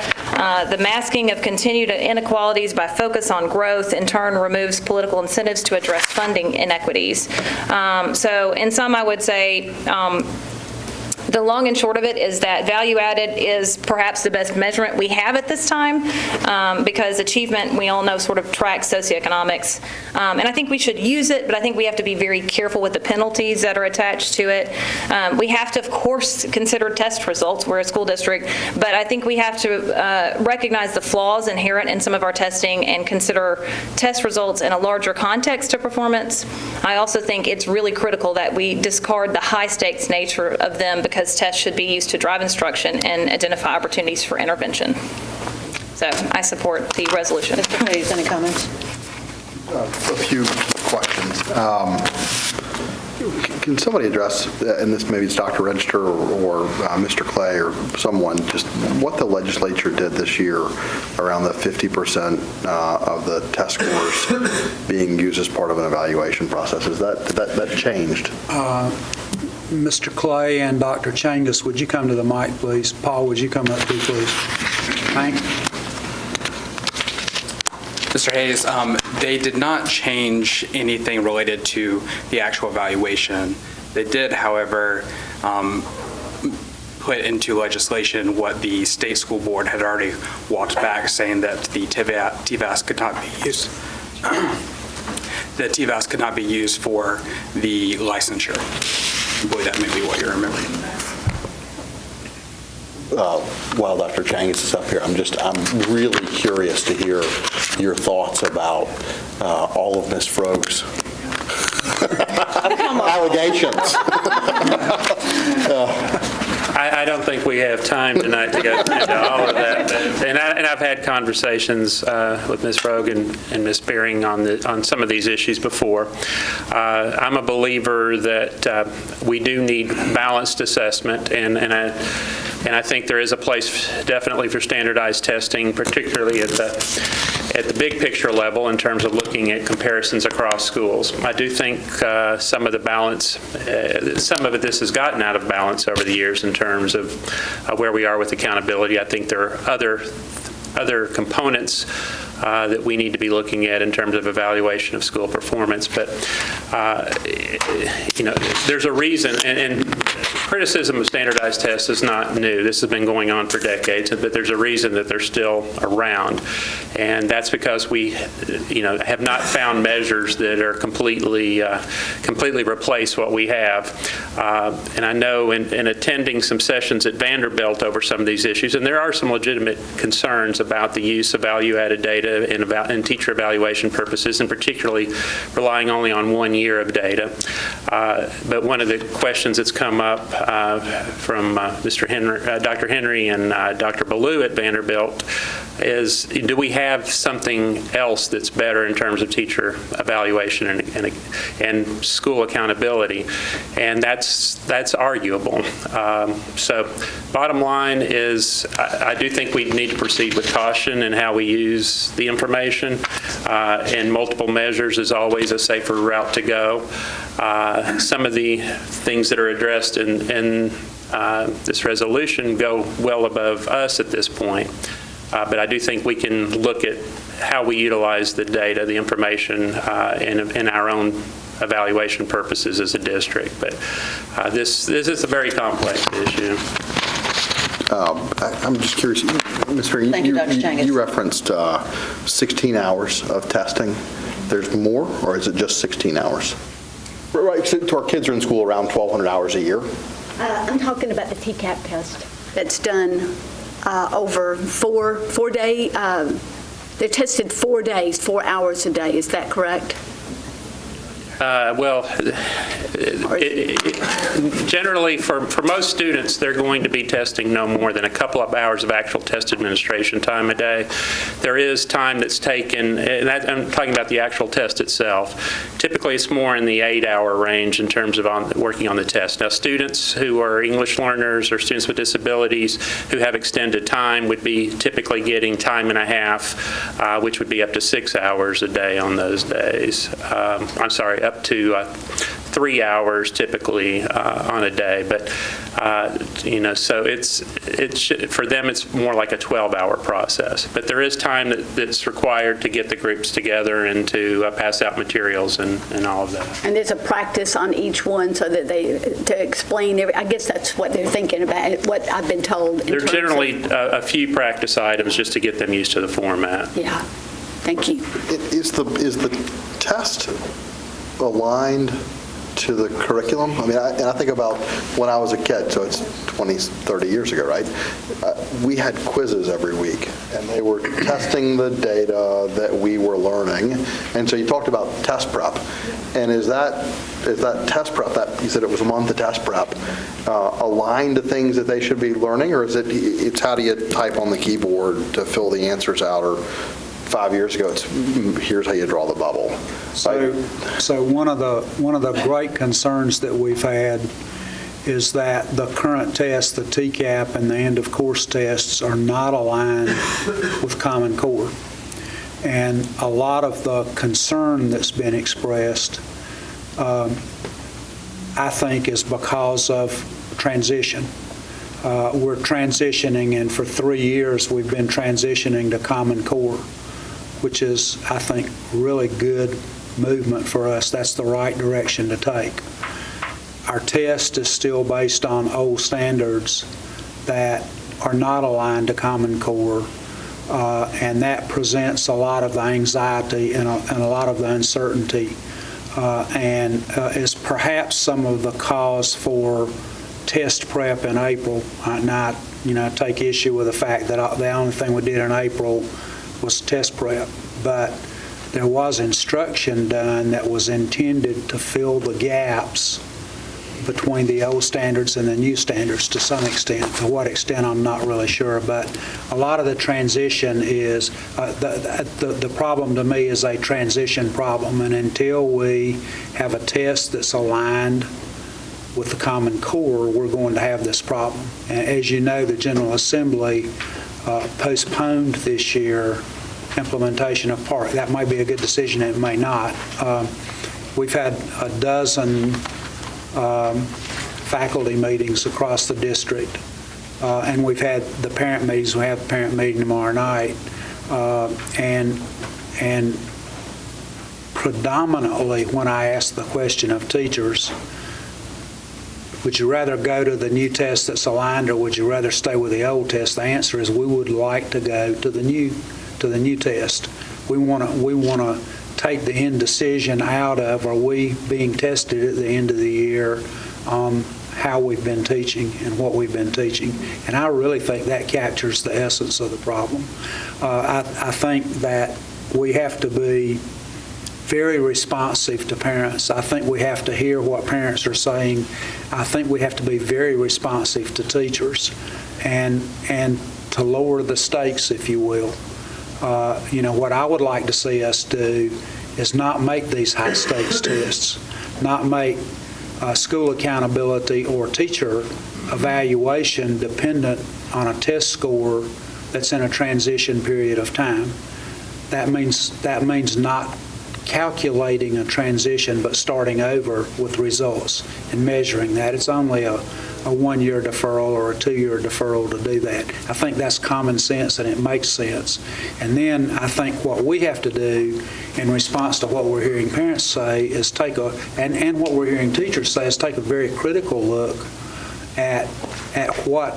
The masking of continued inequalities by focus on growth in turn removes political incentives to address funding inequities. So in sum, I would say the long and short of it is that value added is perhaps the best measurement we have at this time, because achievement, we all know, sort of tracks socioeconomics. And I think we should use it, but I think we have to be very careful with the penalties that are attached to it. We have to, of course, consider test results. We're a school district, but I think we have to recognize the flaws inherent in some of our testing and consider test results in a larger context of performance. I also think it's really critical that we discard the high-stakes nature of them, because tests should be used to drive instruction and identify opportunities for intervention. So I support the resolution. Mr. Hayes, any comments? A few questions. Can somebody address, and this maybe it's Dr. Register or Mr. Clay or someone, just what the legislature did this year around the 50% of the test scores being used as part of an evaluation process? Is that changed? Mr. Clay and Dr. Changus, would you come to the mic, please? Paul, would you come up too, please? Hank? Mr. Hayes, they did not change anything related to the actual evaluation. They did, however, put into legislation what the state school board had already walked back, saying that the TVAS could not be used. That TVAS could not be used for the licensure. I believe that may be what you're remembering. While Dr. Changus is up here, I'm really curious to hear your thoughts about all of Ms. Froge's allegations. I don't think we have time tonight to go into all of that. And I've had conversations with Ms. Froge and Ms. Beering on some of these issues before. I'm a believer that we do need balanced assessment, and I think there is a place definitely for standardized testing, particularly at the big picture level in terms of looking at comparisons across schools. I do think some of the balance, some of this has gotten out of balance over the years in terms of where we are with accountability. I think there are other components that we need to be looking at in terms of evaluation of school performance. But, there's a reason, and criticism of standardized tests is not new. This has been going on for decades, but there's a reason that they're still around. And that's because we, have not found measures that are completely replace what we have. And I know in attending some sessions at Vanderbilt over some of these issues, and there are some legitimate concerns about the use of value-added data in teacher evaluation purposes, and particularly relying only on 1 year of data. But one of the questions that's come up from Dr. Henry and Dr. Ballou at Vanderbilt is, do we have something else that's better in terms of teacher evaluation and school accountability? And that's arguable. So bottom line is, I do think we need to proceed with caution in how we use the information, and multiple measures is always a safer route to go. Some of the things that are addressed in this resolution go well above us at this point. But I do think we can look at how we utilize the data, the information, in our own evaluation purposes as a district. But this is a very complex issue. I'm just curious, Ms. Beering, Thank you, Dr. Changus. You referenced 16 hours of testing. There's more, or is it just 16 hours? Right, so our kids are in school around 1,200 hours a year. I'm talking about the TCAP test that's done over 4 days. They're tested 4 days, 4 hours a day. Is that correct? Generally, for most students, they're going to be testing no more than a couple of hours of actual test administration time a day. There is time that's taken, and I'm talking about the actual test itself. Typically, it's more in the 8-hour range in terms of working on the test. Now, students who are English learners or students with disabilities who have extended time would be typically getting time and a half, which would be up to 6 hours a day on those days. I'm sorry, up to 3 hours typically on a day, but so for them it's more like a 12-hour process. But there is time that's required to get the groups together and to pass out materials and all of that. And there's a practice on each one so that to explain I guess that's what they're thinking about, what I've been told. There are generally a few practice items just to get them used to the format. Yeah, thank you. Is the test aligned to the curriculum? I mean, I think about when I was a kid, so it's 20, 30 years ago, right? We had quizzes every week, and they were testing the data that we were learning. And so you talked about test prep. And is that test prep, that you said it was a month of test prep, aligned to things that they should be learning, or is it's how do you type on the keyboard to fill the answers out, or 5 years ago, it's here's how you draw the bubble. So one of the great concerns that we've had is that the current tests, the TCAP and the end of course tests, are not aligned with Common Core. And a lot of the concern that's been expressed, I think, is because of transition. We're transitioning, and for 3 years we've been transitioning to Common Core, which is, I think, really good movement for us. That's the right direction to take. Our test is still based on old standards that are not aligned to Common Core, and that presents a lot of the anxiety and a lot of the uncertainty, and is perhaps some of the cause for test prep in April. Not, take issue with the fact that the only thing we did in April was test prep, but there was instruction done that was intended to fill the gaps between the old standards and the new standards to some extent. To what extent, I'm not really sure, but a lot of the transition is, the problem to me is a transition problem, and until we have a test that's aligned with the Common Core, we're going to have this problem. And as you know, the General Assembly postponed this year implementation of PARC. That might be a good decision, it may not. We've had a dozen faculty meetings across the district, and we've had the parent meetings. We have the parent meeting tomorrow night, and predominantly when I ask the question of teachers, would you rather go to the new test that's aligned, or would you rather stay with the old test? The answer is we would like to go to the new test. We want to take the indecision out of, are we being tested at the end of the year on how we've been teaching and what we've been teaching. And I really think that captures the essence of the problem. I think that we have to be very responsive to parents. I think we have to hear what parents are saying. I think we have to be very responsive to teachers and to lower the stakes, if you will. What I would like to see us do is not make these high-stakes tests, not make school accountability or teacher evaluation dependent on a test score that's in a transition period of time. That means not calculating a transition, but starting over with results and measuring that. It's only a 1-year deferral or a 2-year deferral to do that. I think that's common sense and it makes sense. And then I think what we have to do in response to what we're hearing parents say is and what we're hearing teachers say is take a very critical look at what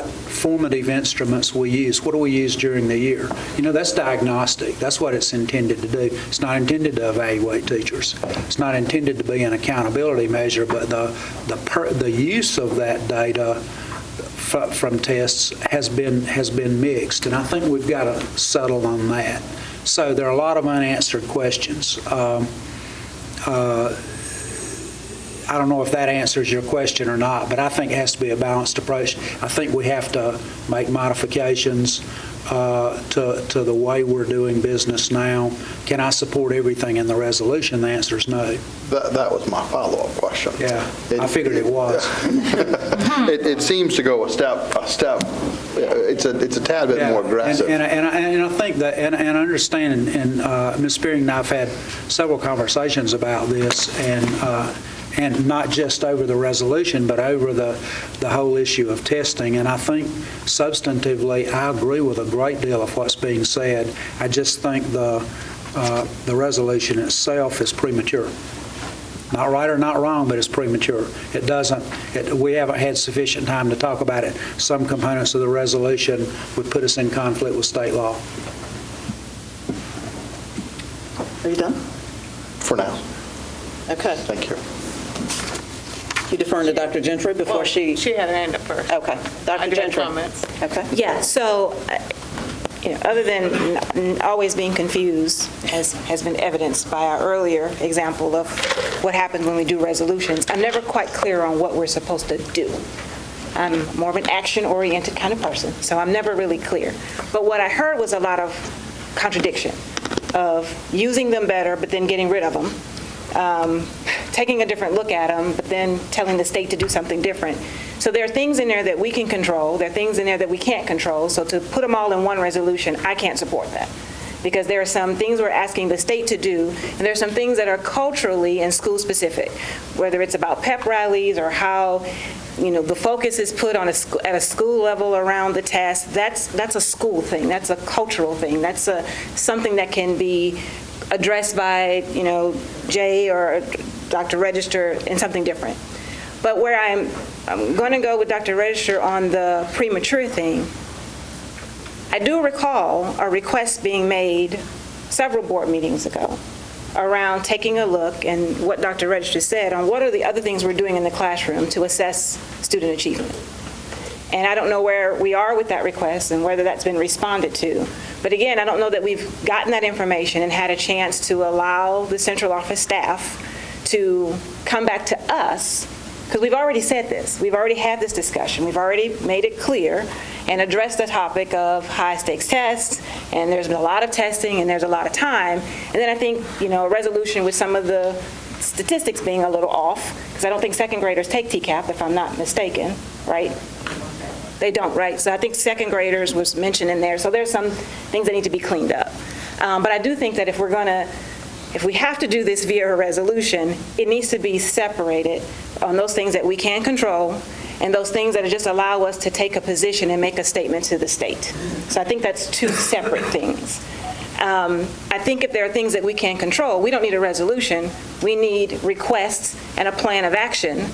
formative instruments we use. What do we use during the year? That's diagnostic. That's what it's intended to do. It's not intended to evaluate teachers. It's not intended to be an accountability measure, but the use of that data from tests has been mixed, and I think we've got to settle on that. So there are a lot of unanswered questions. I don't know if that answers your question or not, but I think it has to be a balanced approach. I think we have to make modifications to the way we're doing business now. Can I support everything in the resolution? The answer is no. That was my follow-up question. Yeah, I figured it was. It seems to go a step. It's a tad bit more aggressive. And I think that, and I understand, and Ms. Spearing and I have had several conversations about this, and not just over the resolution, but over the whole issue of testing. And I think substantively, I agree with a great deal of what's being said. I just think the resolution itself is premature. Not right or not wrong, but it's premature. We haven't had sufficient time to talk about it. Some components of the resolution would put us in conflict with state law. Are you done? For now. Okay. Thank you. You deferring to Dr. Gentry before she had an hand up first. Okay. Dr. Gentry. Comments. Okay. Yeah, so, other than always being confused, as has been evidenced by our earlier example of what happens when we do resolutions, I'm never quite clear on what we're supposed to do. I'm more of an action-oriented kind of person, so I'm never really clear. But what I heard was a lot of contradiction of using them better, but then getting rid of them, taking a different look at them, but then telling the state to do something different. So there are things in there that we can control. There are things in there that we can't control. So to put them all in one resolution, I can't support that. Because there are some things we're asking the state to do, and there are some things that are culturally and school-specific, whether it's about pep rallies or how, the focus is put on at a school level around the test. That's a school thing. That's a cultural thing. That's something that can be addressed by, Jay or Dr. Register in something different. But where I'm going to go with Dr. Register on the premature thing, I do recall a request being made several board meetings ago around taking a look, and what Dr. Register said, on what are the other things we're doing in the classroom to assess student achievement. And I don't know where we are with that request and whether that's been responded to. But again, I don't know that we've gotten that information and had a chance to allow the central office staff to come back to us, because we've already said this. We've already had this discussion. We've already made it clear and addressed the topic of high-stakes tests, and there's been a lot of testing, and there's a lot of time. And then I think, a resolution with some of the statistics being a little off, because I don't think second graders take TCAP, if I'm not mistaken, right? They don't, right? So I think second graders was mentioned in there. So there's some things that need to be cleaned up. But I do think that if we have to do this via a resolution, it needs to be separated on those things that we can control and those things that just allow us to take a position and make a statement to the state. So I think that's two separate things. I think if there are things that we can't control, we don't need a resolution. We need requests and a plan of action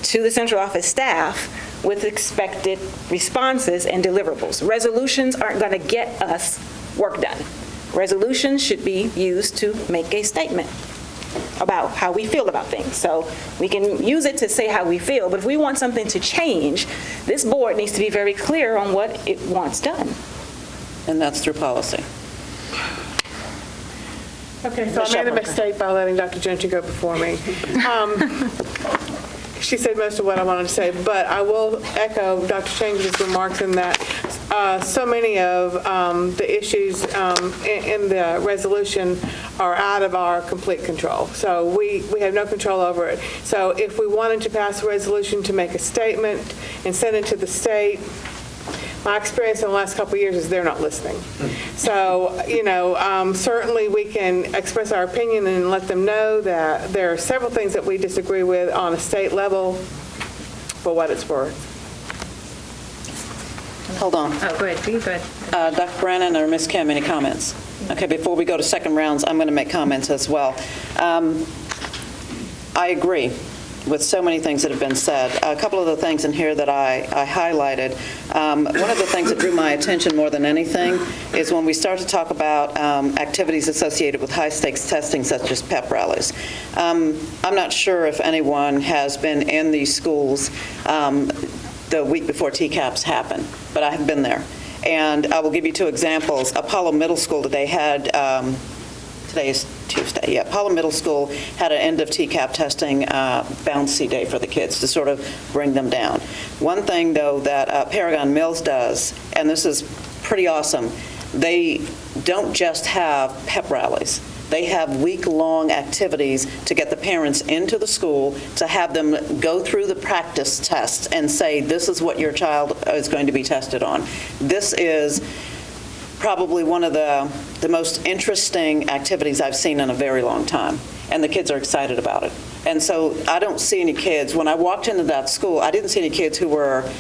to the central office staff with expected responses and deliverables. Resolutions aren't going to get us work done. Resolutions should be used to make a statement about how we feel about things. So we can use it to say how we feel, but if we want something to change, this board needs to be very clear on what it wants done. And that's through policy. Okay, so I made a mistake by letting Dr. Gentry go before me. She said most of what I wanted to say, but I will echo Dr. Chambers' remarks in that so many of the issues in the resolution are out of our complete control. So we have no control over it. So if we wanted to pass a resolution to make a statement and send it to the state, my experience in the last couple of years is they're not listening. So, certainly we can express our opinion and let them know that there are several things that we disagree with on a state level, for what it's worth. Hold on. Oh, go ahead. Dr. Brannon or Ms. Kim, any comments? Okay, before we go to second rounds, I'm going to make comments as well. I agree with so many things that have been said. A couple of the things in here that I highlighted. One of the things that drew my attention more than anything is when we start to talk about activities associated with high-stakes testing, such as pep rallies. I'm not sure if anyone has been in these schools the week before TCAPs happen, but I have been there. And I will give you two examples. Apollo Middle School today had, today is Tuesday, yeah, Apollo Middle School had an end of TCAP testing bouncy day for the kids to sort of bring them down. One thing, though, that Paragon Mills does, and this is pretty awesome, they don't just have pep rallies. They have week-long activities to get the parents into the school, to have them go through the practice tests and say, this is what your child is going to be tested on. This is probably one of the most interesting activities I've seen in a very long time, and the kids are excited about it. And so I don't see any kids, when I walked into that school, I didn't see any kids who were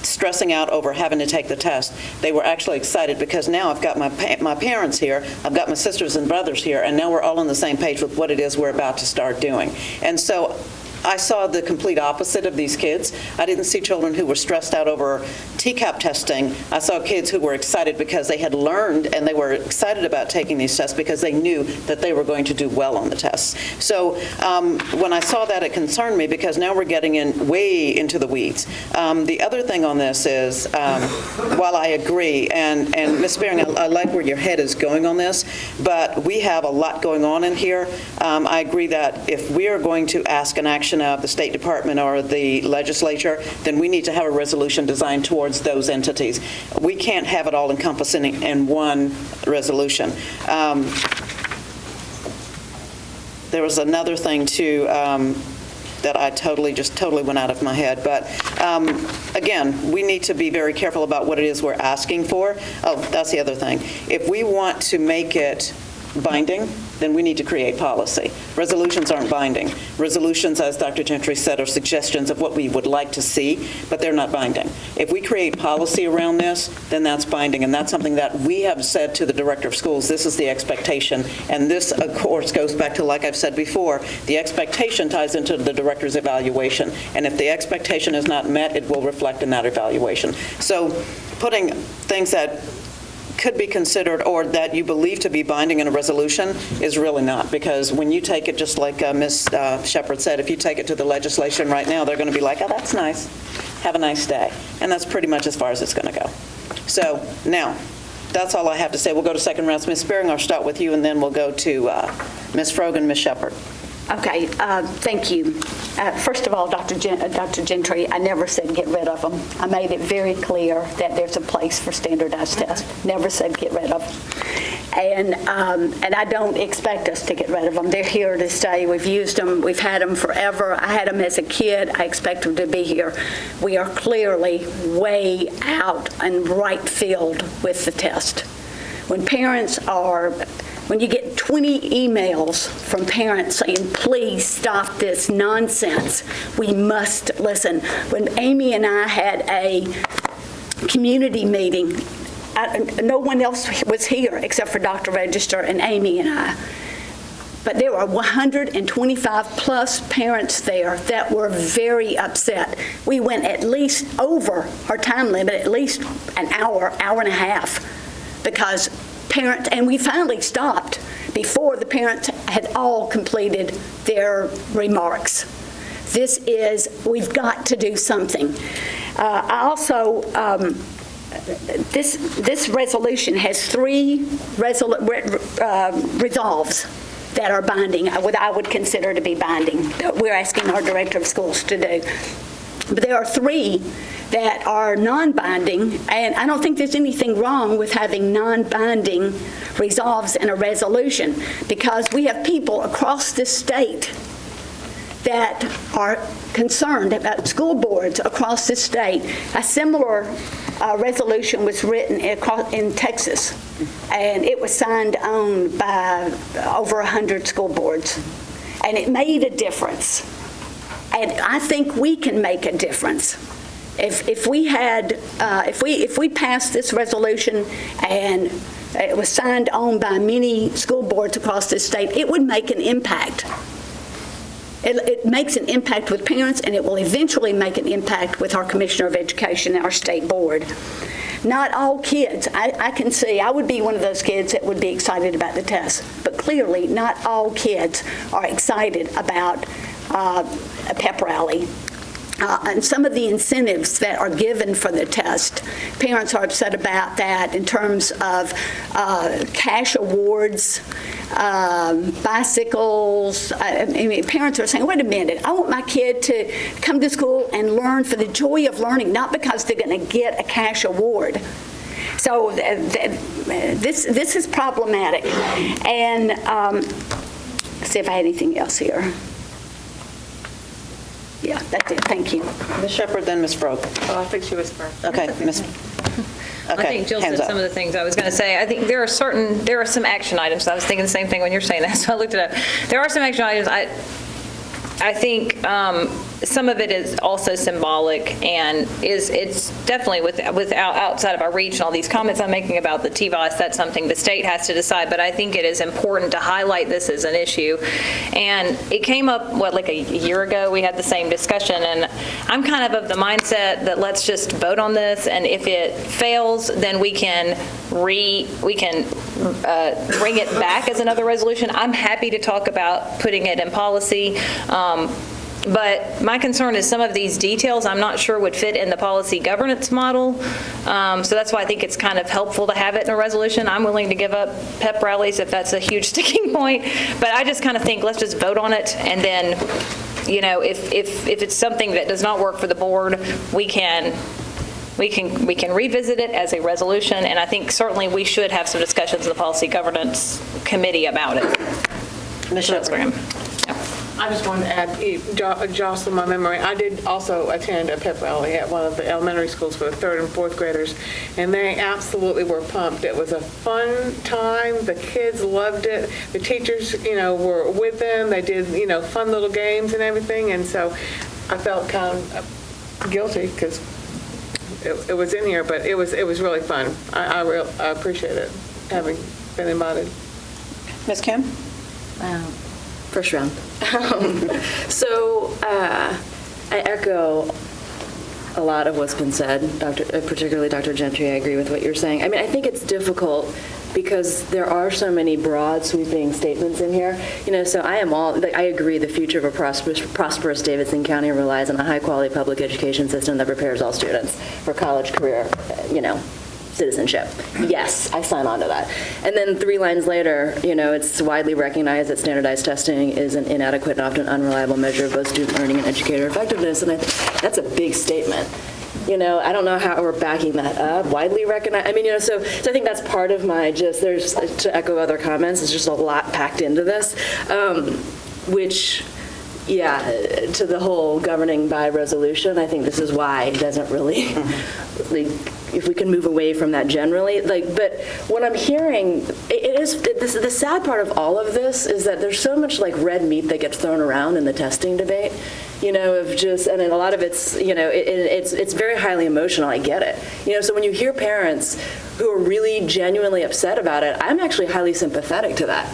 stressing out over having to take the test. They were actually excited because now I've got my parents here, I've got my sisters and brothers here, and now we're all on the same page with what it is we're about to start doing. And so I saw the complete opposite of these kids. I didn't see children who were stressed out over TCAP testing. I saw kids who were excited because they had learned and they were excited about taking these tests because they knew that they were going to do well on the tests. So when I saw that, it concerned me because now we're getting in way into the weeds. The other thing on this is, while I agree, and Ms. Spearing, I like where your head is going on this, but we have a lot going on in here. I agree that if we are going to ask an action function of the State Department or the legislature, then we need to have a resolution designed towards those entities. We can't have it all encompassing in one resolution. There was another thing, too, that I totally went out of my head. But again, we need to be very careful about what it is we're asking for. Oh, that's the other thing. If we want to make it binding, then we need to create policy. Resolutions aren't binding. Resolutions, as Dr. Gentry said, are suggestions of what we would like to see, but they're not binding. If we create policy around this, then that's binding, and that's something that we have said to the director of schools, this is the expectation, and this, of course, goes back to, like I've said before, the expectation ties into the director's evaluation, and if the expectation is not met, it will reflect in that evaluation. So putting things that could be considered or that you believe to be binding in a resolution is really not, because when you take it, just like Ms. Shepherd said, if you take it to the legislation right now, they're going to be like, oh, that's nice. Have a nice day. And that's pretty much as far as it's going to go. So now, that's all I have to say. We'll go to second rounds. Ms. Spearing, I'll start with you, and then we'll go to Ms. Frogan, Ms. Shepherd. Okay, thank you. First of all, Dr. Gentry, I never said get rid of them. I made it very clear that there's a place for standardized tests. Never said get rid of them. And I don't expect us to get rid of them. They're here to stay. We've used them. We've had them forever. I had them as a kid. I expect them to be here. We are clearly way out in right field with the test. When you get 20 emails from parents saying, please stop this nonsense, we must listen. When Amy and I had a community meeting, no one else was here except for Dr. Register and Amy and I. But there were 125 plus parents there that were very upset. We went at least over our time limit, at least an hour, hour and a half, because parents, and we finally stopped before the parents had all completed their remarks. We've got to do something. I also, this resolution has 3 resolves that are binding, what I would consider to be binding, that we're asking our director of schools to do. But there are 3 that are non-binding, and I don't think there's anything wrong with having non-binding resolves in a resolution, because we have people across this state that are concerned about school boards across this state. A similar resolution was written in Texas, and it was signed on by over 100 school boards, and it made a difference. And I think we can make a difference. If we passed this resolution and it was signed on by many school boards across this state, it would make an impact. It makes an impact with parents, and it will eventually make an impact with our Commissioner of Education and our state board. Not all kids, I can see, I would be one of those kids that would be excited about the test, but clearly not all kids are excited about a pep rally. And some of the incentives that are given for the test, parents are upset about that in terms of cash awards, bicycles. I mean, parents are saying, wait a minute, I want my kid to come to school and learn for the joy of learning, not because they're going to get a cash award. So this is problematic. And let's see if I had anything else here. Yeah, that's it. Thank you. Ms. Shepherd, then Ms. Frogan. Oh, I think she was first. Okay, Ms. I think Jill said some of the things I was going to say. I think there are some action items. I was thinking the same thing when you're saying that, so I looked it up. There are some action items. I think some of it is also symbolic, and it's definitely without outside of our reach, and all these comments I'm making about the TVOS, that's something the state has to decide, but I think it is important to highlight this as an issue. And it came up, like a year ago, we had the same discussion, and I'm kind of the mindset that let's just vote on this, and if it fails, then we can bring it back as another resolution. I'm happy to talk about putting it in policy. But my concern is some of these details I'm not sure would fit in the policy governance model. So that's why I think it's kind of helpful to have it in a resolution. I'm willing to give up pep rallies if that's a huge sticking point. But I just kind of think let's just vote on it and then if it's something that does not work for the board, we can revisit it as a resolution, and I think certainly we should have some discussions in the Policy Governance Committee about it. Ms. Graham. I just wanted to add, jostle my memory, I did also attend a pep rally at one of the elementary schools for the 3rd and 4th graders, and they absolutely were pumped. It was a fun time. The kids loved it. The teachers, were with them. They did, fun little games and everything, and so I felt kind of guilty because it was in here, but it was really fun. I appreciate it, having been invited. Ms. Kim? First round. I echo a lot of what's been said, particularly Dr. Gentry. I agree with what you're saying. I mean, I think it's difficult because there are so many broad, sweeping statements in here. So I agree the future of a prosperous Davidson County relies on a high-quality public education system that prepares all students for college, career, citizenship. Yes, I sign on to that. And then 3 lines later, it's widely recognized that standardized testing is an inadequate and often unreliable measure of both student learning and educator effectiveness. And I think that's a big statement. I don't know how we're backing that up. Widely recognized. I mean, so I think that's part of my there's, to echo other comments, there's just a lot packed into this, which, to the whole governing by resolution, I think this is why it doesn't really, if we can move away from that generally, but what I'm hearing, the sad part of all of this is that there's so much red meat that gets thrown around in the testing debate, and a lot of it's, it's very highly emotional, I get it. So when you hear parents who are really genuinely upset about it, I'm actually highly sympathetic to that.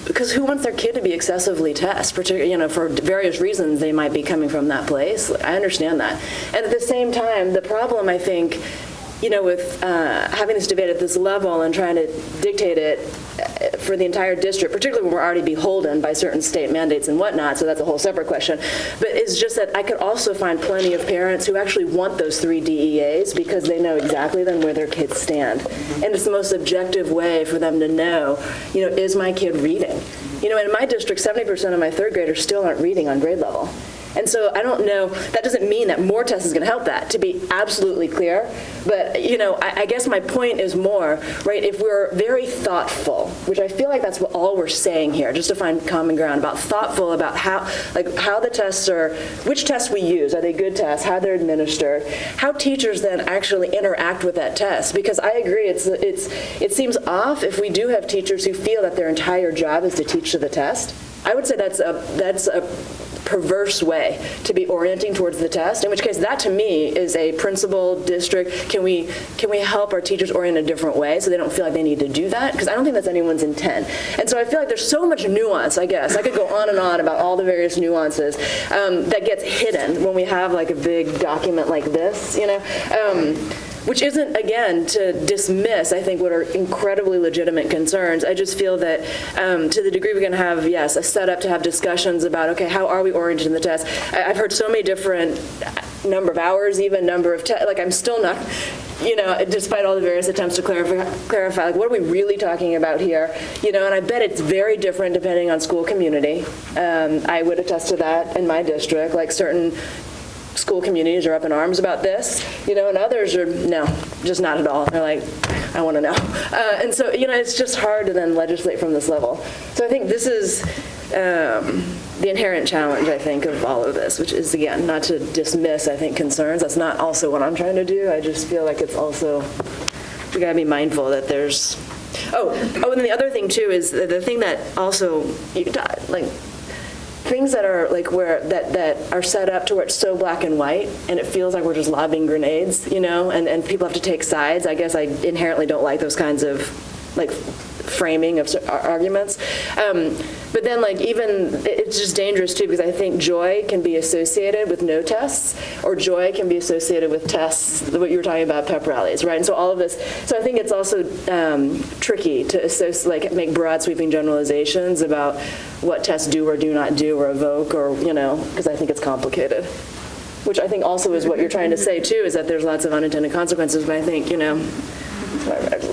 Because who wants their kid to be excessively tested, particularly, for various reasons they might be coming from that place. I understand that. And at the same time, the problem, I think, with having this debate at this level and trying to dictate it for the entire district, particularly when we're already beholden by certain state mandates and whatnot, so that's a whole separate question, but it's just that I could also find plenty of parents who actually want those 3 DEAs because they know exactly then where their kids stand. And it's the most objective way for them to know, is my kid reading? In my district, 70% of my 3rd graders still aren't reading on grade level. And so I don't know, that doesn't mean that more tests is going to help that, to be absolutely clear. But, I guess my point is more, right, if we're very thoughtful, which I feel like that's all we're saying here, just to find common ground, about thoughtful about how the tests are, which tests we use, are they good tests, how they're administered, how teachers then actually interact with that test. Because I agree, it seems off if we do have teachers who feel that their entire job is to teach to the test. I would say that's a perverse way to be orienting towards the test, in which case that to me is a principal district. Can we help our teachers orient in a different way so they don't feel like they need to do that? Because I don't think that's anyone's intent. And so I feel like there's so much nuance, I guess. I could go on and on about all the various nuances that gets hidden when we have a big document like this, which isn't, again, to dismiss, I think, what are incredibly legitimate concerns. I just feel that to the degree we're going to have, yes, a setup to have discussions about, okay, how are we oriented in the test? I've heard so many different number of hours, even number of tests. I'm still not, despite all the various attempts to clarify, what are we really talking about here? And I bet it's very different depending on school community. I would attest to that in my district, certain school communities are up in arms about this, and others are, no, just not at all. They're like, I want to know. And so, it's just hard to then legislate from this level. So I think this is the inherent challenge, I think, of all of this, which is, again, not to dismiss, I think, concerns. That's not also what I'm trying to do. I just feel like it's also, we got to be mindful that there's, and the other thing, too, is the thing that also, things that are that are set up to where it's so black and white and it feels like we're just lobbing grenades, and people have to take sides. I guess I inherently don't like those kinds of framing of arguments. But then even it's just dangerous too, because I think joy can be associated with no tests, or joy can be associated with tests, what you were talking about, pep rallies, right? And so all of this, so I think it's also tricky to associate, make broad sweeping generalizations about what tests do or do not do or evoke, or, because I think it's complicated. Which I think also is what you're trying to say too, is that there's lots of unintended consequences, but I think,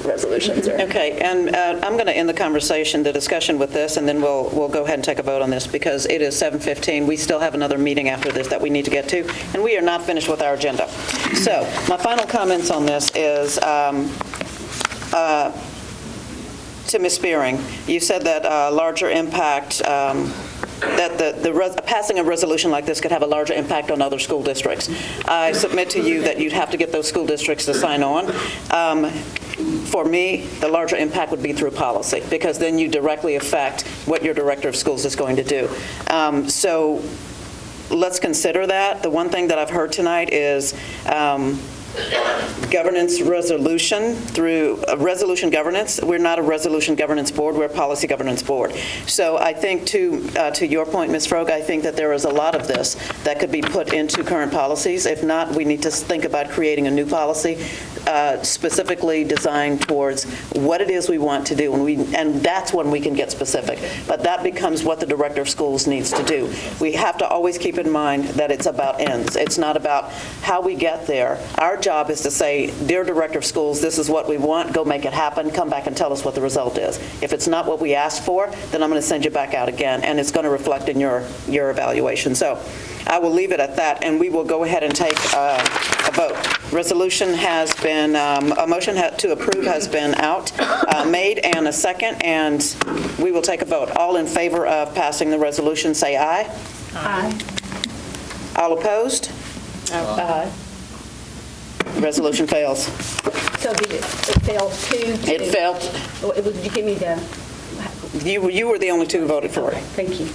resolutions. Okay, and I'm going to end the discussion with this, and then we'll go ahead and take a vote on this, because it is 7:15. We still have another meeting after this that we need to get to, and we are not finished with our agenda. So my final comments on this is to Ms. Spearing. You said that larger impact, that passing a resolution like this could have a larger impact on other school districts. I submit to you that you'd have to get those school districts to sign on. For me, the larger impact would be through policy, because then you directly affect what your director of schools is going to do. So let's consider that. The one thing that I've heard tonight is governance resolution through resolution governance. We're not a resolution governance board, we're a policy governance board. So I think to your point, Ms. Frog, I think that there is a lot of this that could be put into current policies. If not, we need to think about creating a new policy specifically designed towards what it is we want to do, and that's when we can get specific. But that becomes what the director of schools needs to do. We have to always keep in mind that it's about ends. It's not about how we get there. Our job is to say, dear director of schools, this is what we want, go make it happen, come back and tell us what the result is. If it's not what we asked for, then I'm going to send you back out again, and it's going to reflect in your evaluation. So I will leave it at that, and we will go ahead and take a vote. Resolution has been, a motion to approve has been made, and a second, and we will take a vote. All in favor of passing the resolution, say aye. Aye. All opposed? Aye. Resolution fails. So did it fail two? It failed. Did you give me the? You were the only two who voted for it. Thank you.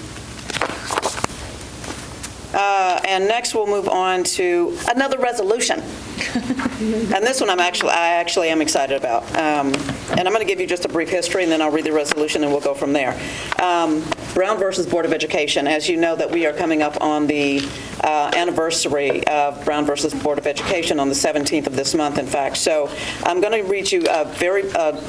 And next, we'll move on to another resolution. And this one I actually am excited about. And I'm going to give you just a brief history, and then I'll read the resolution, and we'll go from there. Brown versus Board of Education. As you know, that we are coming up on the anniversary of Brown versus Board of Education on the 17th of this month, in fact. So I'm going to read you a very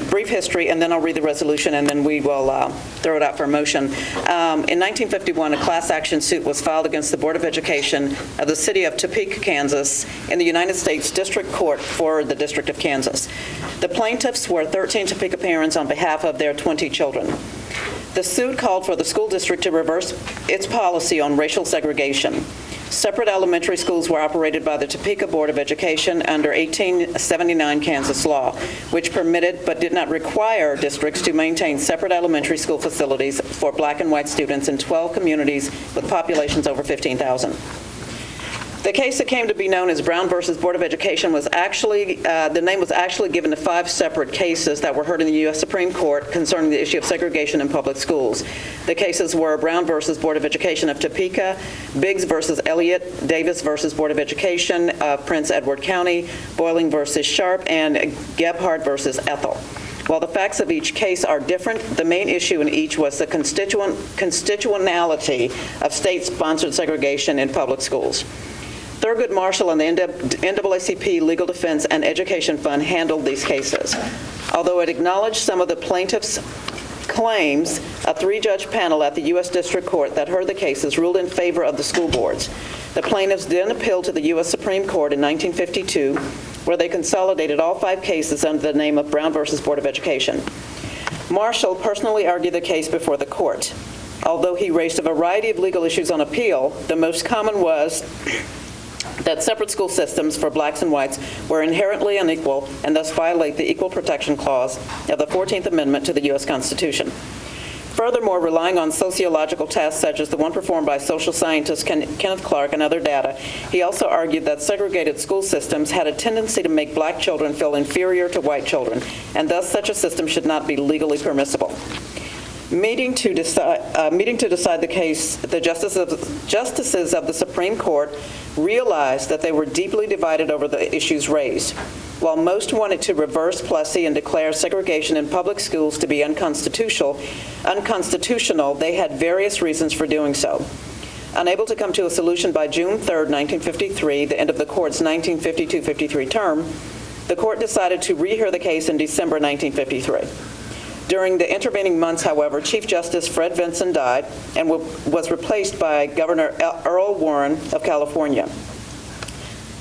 brief history, and then I'll read the resolution, and then we will throw it out for a motion. In 1951, a class action suit was filed against the Board of Education of the city of Topeka, Kansas, in the United States District Court for the District of Kansas. The plaintiffs were 13 Topeka parents on behalf of their 20 children. The suit called for the school district to reverse its policy on racial segregation. Separate elementary schools were operated by the Topeka Board of Education under 1879 Kansas law, which permitted but did not require districts to maintain separate elementary school facilities for black and white students in 12 communities with populations over 15,000. The case that came to be known as Brown versus Board of Education was actually, the name was actually given to 5 separate cases that were heard in the U.S. Supreme Court concerning the issue of segregation in public schools. The cases were Brown versus Board of Education of Topeka, Biggs versus Elliott, Davis versus Board of Education of Prince Edward County, Boiling versus Sharp, and Gebhardt versus Ethel. While the facts of each case are different, the main issue in each was the constitutionality of state-sponsored segregation in public schools. Thurgood Marshall and the NAACP Legal Defense and Education Fund handled these cases. Although it acknowledged some of the plaintiffs' claims, a 3-judge panel at the U.S. District Court that heard the cases ruled in favor of the school boards. The plaintiffs then appealed to the U.S. Supreme Court in 1952, where they consolidated all 5 cases under the name of Brown versus Board of Education. Marshall personally argued the case before the court. Although he raised a variety of legal issues on appeal, the most common was that separate school systems for blacks and whites were inherently unequal and thus violate the Equal Protection Clause of the 14th Amendment to the U.S. Constitution. Furthermore, relying on sociological tests such as the one performed by social scientist Kenneth Clark and other data, he also argued that segregated school systems had a tendency to make black children feel inferior to white children, and thus such a system should not be legally permissible. Meeting to decide the case, the justices of the Supreme Court realized that they were deeply divided over the issues raised. While most wanted to reverse Plessy and declare segregation in public schools to be unconstitutional, they had various reasons for doing so. Unable to come to a solution by June 3, 1953, the end of the court's 1952-53 term, the court decided to rehear the case in December 1953. During the intervening months, however, Chief Justice Fred Vinson died and was replaced by Governor Earl Warren of California.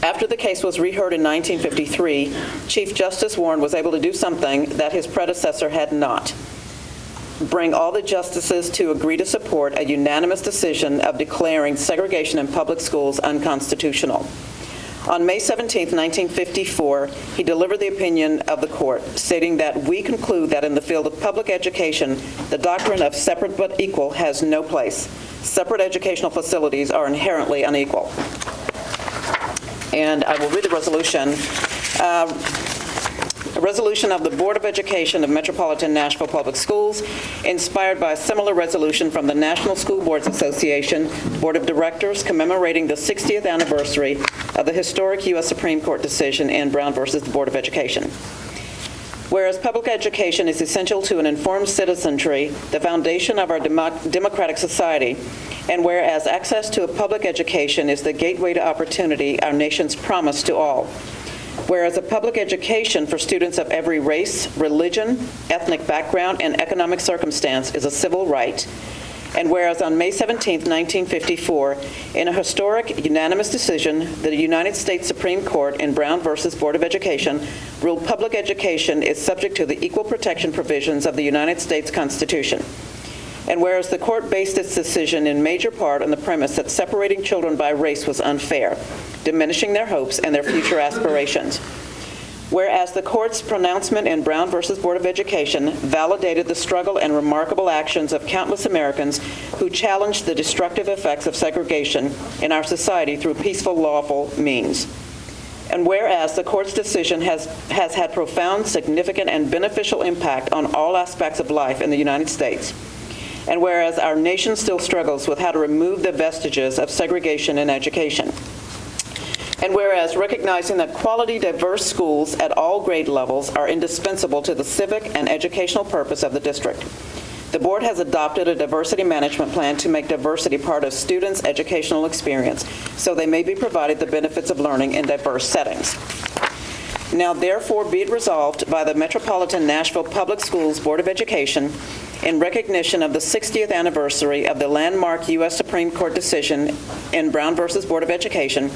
After the case was reheard in 1953, Chief Justice Warren was able to do something that his predecessor had not: bring all the justices to agree to support a unanimous decision of declaring segregation in public schools unconstitutional. On May 17, 1954, he delivered the opinion of the court, stating that we conclude that in the field of public education, the doctrine of separate but equal has no place. Separate educational facilities are inherently unequal. And I will read the resolution. A resolution of the Board of Education of Metropolitan Nashville Public Schools, inspired by a similar resolution from the National School Boards Association Board of Directors, commemorating the 60th anniversary of the historic U.S. Supreme Court decision in Brown versus the Board of Education. Whereas public education is essential to an informed citizenry, the foundation of our democratic society, and whereas access to a public education is the gateway to opportunity our nation's promised to all. Whereas a public education for students of every race, religion, ethnic background, and economic circumstance is a civil right. And whereas on May 17, 1954, in a historic unanimous decision, the United States Supreme Court in Brown versus Board of Education ruled public education is subject to the equal protection provisions of the United States Constitution. And whereas the court based its decision in major part on the premise that separating children by race was unfair, diminishing their hopes and their future aspirations. Whereas the court's pronouncement in Brown versus Board of Education validated the struggle and remarkable actions of countless Americans who challenged the destructive effects of segregation in our society through peaceful, lawful means. And whereas the court's decision has had profound, significant, and beneficial impact on all aspects of life in the United States. And whereas our nation still struggles with how to remove the vestiges of segregation in education. And whereas recognizing that quality, diverse schools at all grade levels are indispensable to the civic and educational purpose of the district, the board has adopted a diversity management plan to make diversity part of students' educational experience, so they may be provided the benefits of learning in diverse settings. Now therefore be it resolved by the Metropolitan Nashville Public Schools Board of Education, in recognition of the 60th anniversary of the landmark U.S. Supreme Court decision in Brown versus Board of Education,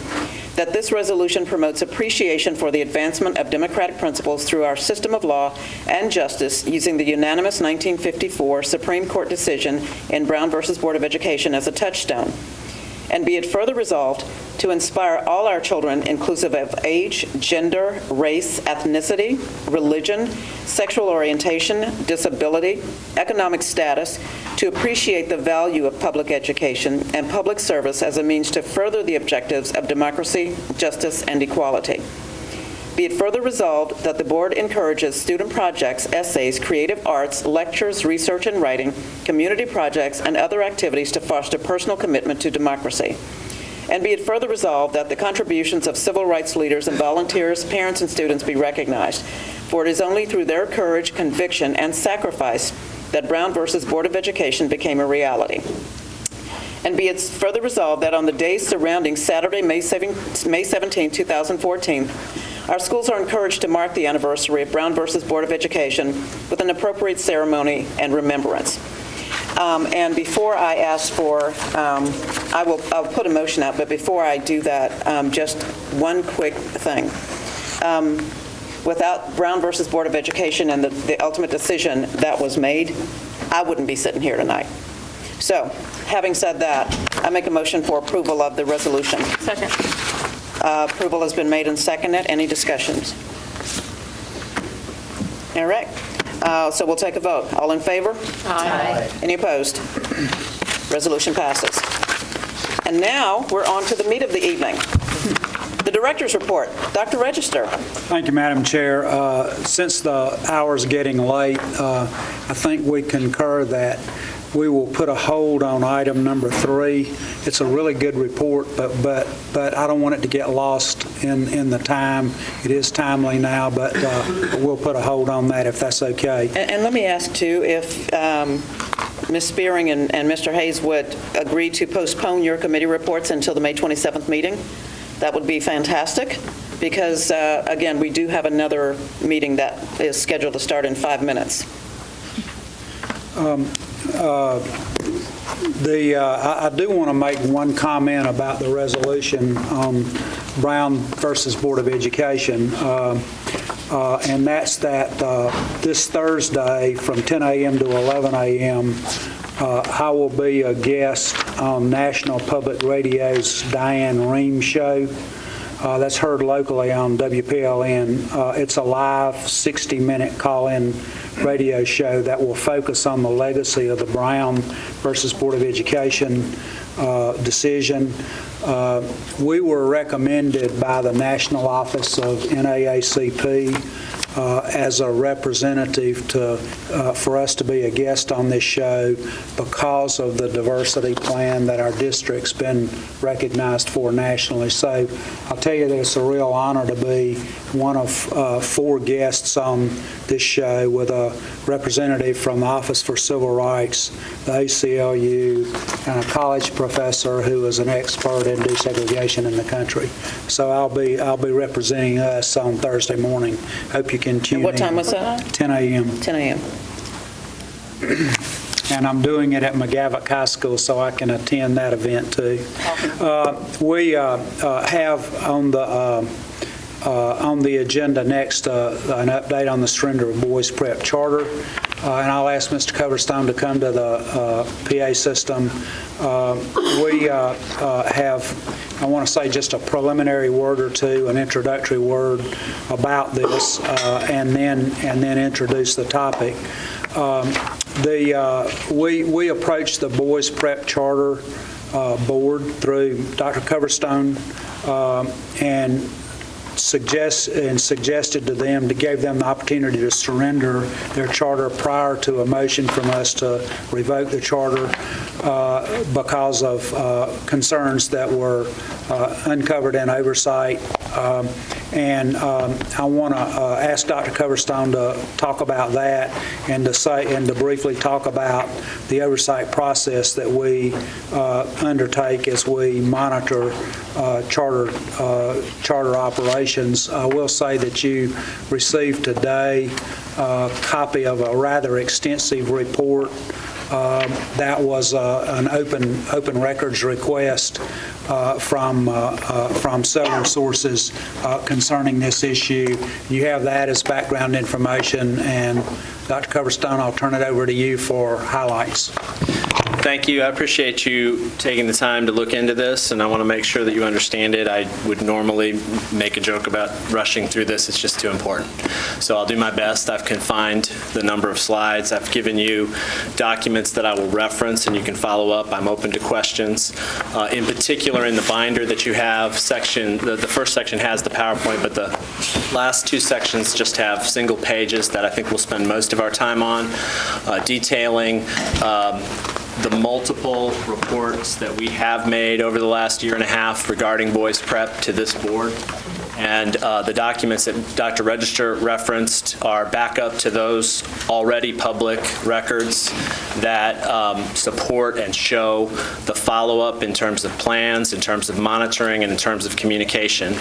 that this resolution promotes appreciation for the advancement of democratic principles through our system of law and justice using the unanimous 1954 Supreme Court decision in Brown versus Board of Education as a touchstone. And be it further resolved to inspire all our children, inclusive of age, gender, race, ethnicity, religion, sexual orientation, disability, economic status, to appreciate the value of public education and public service as a means to further the objectives of democracy, justice, and equality. Be it further resolved that the board encourages student projects, essays, creative arts, lectures, research and writing, community projects, and other activities to foster personal commitment to democracy. And be it further resolved that the contributions of civil rights leaders and volunteers, parents, and students be recognized, for it is only through their courage, conviction, and sacrifice that Brown versus Board of Education became a reality. And be it further resolved that on the days surrounding Saturday, May 17, 2014, our schools are encouraged to mark the anniversary of Brown versus Board of Education with an appropriate ceremony and remembrance. And before I ask for, I'll put a motion out, but before I do that, just one quick thing. Without Brown versus Board of Education and the ultimate decision that was made, I wouldn't be sitting here tonight. So, having said that, I make a motion for approval of the resolution. Second. Approval has been made and seconded. Any discussions? All right. So we'll take a vote. All in favor? Aye. Any opposed? Resolution passes. And now we're on to the meat of the evening. The director's report. Dr. Register. Thank you, Madam Chair. Since the hour's getting late, I think we concur that we will put a hold on item number 3. It's a really good report, but I don't want it to get lost in the time. It is timely now, but we'll put a hold on that if that's okay. And let me ask, too, if Ms. Spearing and Mr. Hayes would agree to postpone your committee reports until the May 27th meeting. That would be fantastic, because, again, we do have another meeting that is scheduled to start in 5 minutes. I do want to make one comment about the resolution. Brown versus Board of Education. And that's that this Thursday from 10 a.m. to 11 a.m., I will be a guest on National Public Radio's Diane Ream show. That's heard locally on WPLN. It's a live 60-minute call-in radio show that will focus on the legacy of the Brown versus Board of Education decision. We were recommended by the National Office of NAACP as a representative for us to be a guest on this show because of the diversity plan that our district's been recognized for nationally. So I'll tell you that it's a real honor to be one of 4 guests on this show with a representative from the Office for Civil Rights, the ACLU, and a college professor who is an expert in desegregation in the country. So I'll be representing us on Thursday morning. Hope you can tune in. What time was that? 10 a.m. 10 a.m. And I'm doing it at McGavock High School so I can attend that event too. We have on the agenda next an update on the surrender of Boys Prep Charter. And I'll ask Mr. Coverstone to come to the PA system. We have, I want to say just a preliminary word or two, an introductory word about this, and then introduce the topic. We approached the Boys Prep Charter Board through Dr. Coverstone and suggested to them, gave them the opportunity to surrender their charter prior to a motion from us to revoke the charter because of concerns that were uncovered in oversight. And I want to ask Dr. Coverstone to talk about that and to briefly talk about the oversight process that we undertake as we monitor charter operations. I will say that you received today a copy of a rather extensive report that was an open records request from several sources concerning this issue. You have that as background information, and Dr. Coverstone, I'll turn it over to you for highlights. Thank you. I appreciate you taking the time to look into this, and I want to make sure that you understand it. I would normally make a joke about rushing through this. It's just too important. So I'll do my best. I've confined the number of slides. I've given you documents that I will reference, and you can follow up. I'm open to questions. In particular, in the binder that you have, the first section has the PowerPoint, but the last 2 sections just have single pages that I think we'll spend most of our time on, detailing the multiple reports that we have made over the last year and a half regarding Boys Prep to this board. And the documents that Dr. Register referenced are backup to those already public records that support and show the follow-up in terms of plans, in terms of monitoring, and in terms of communication.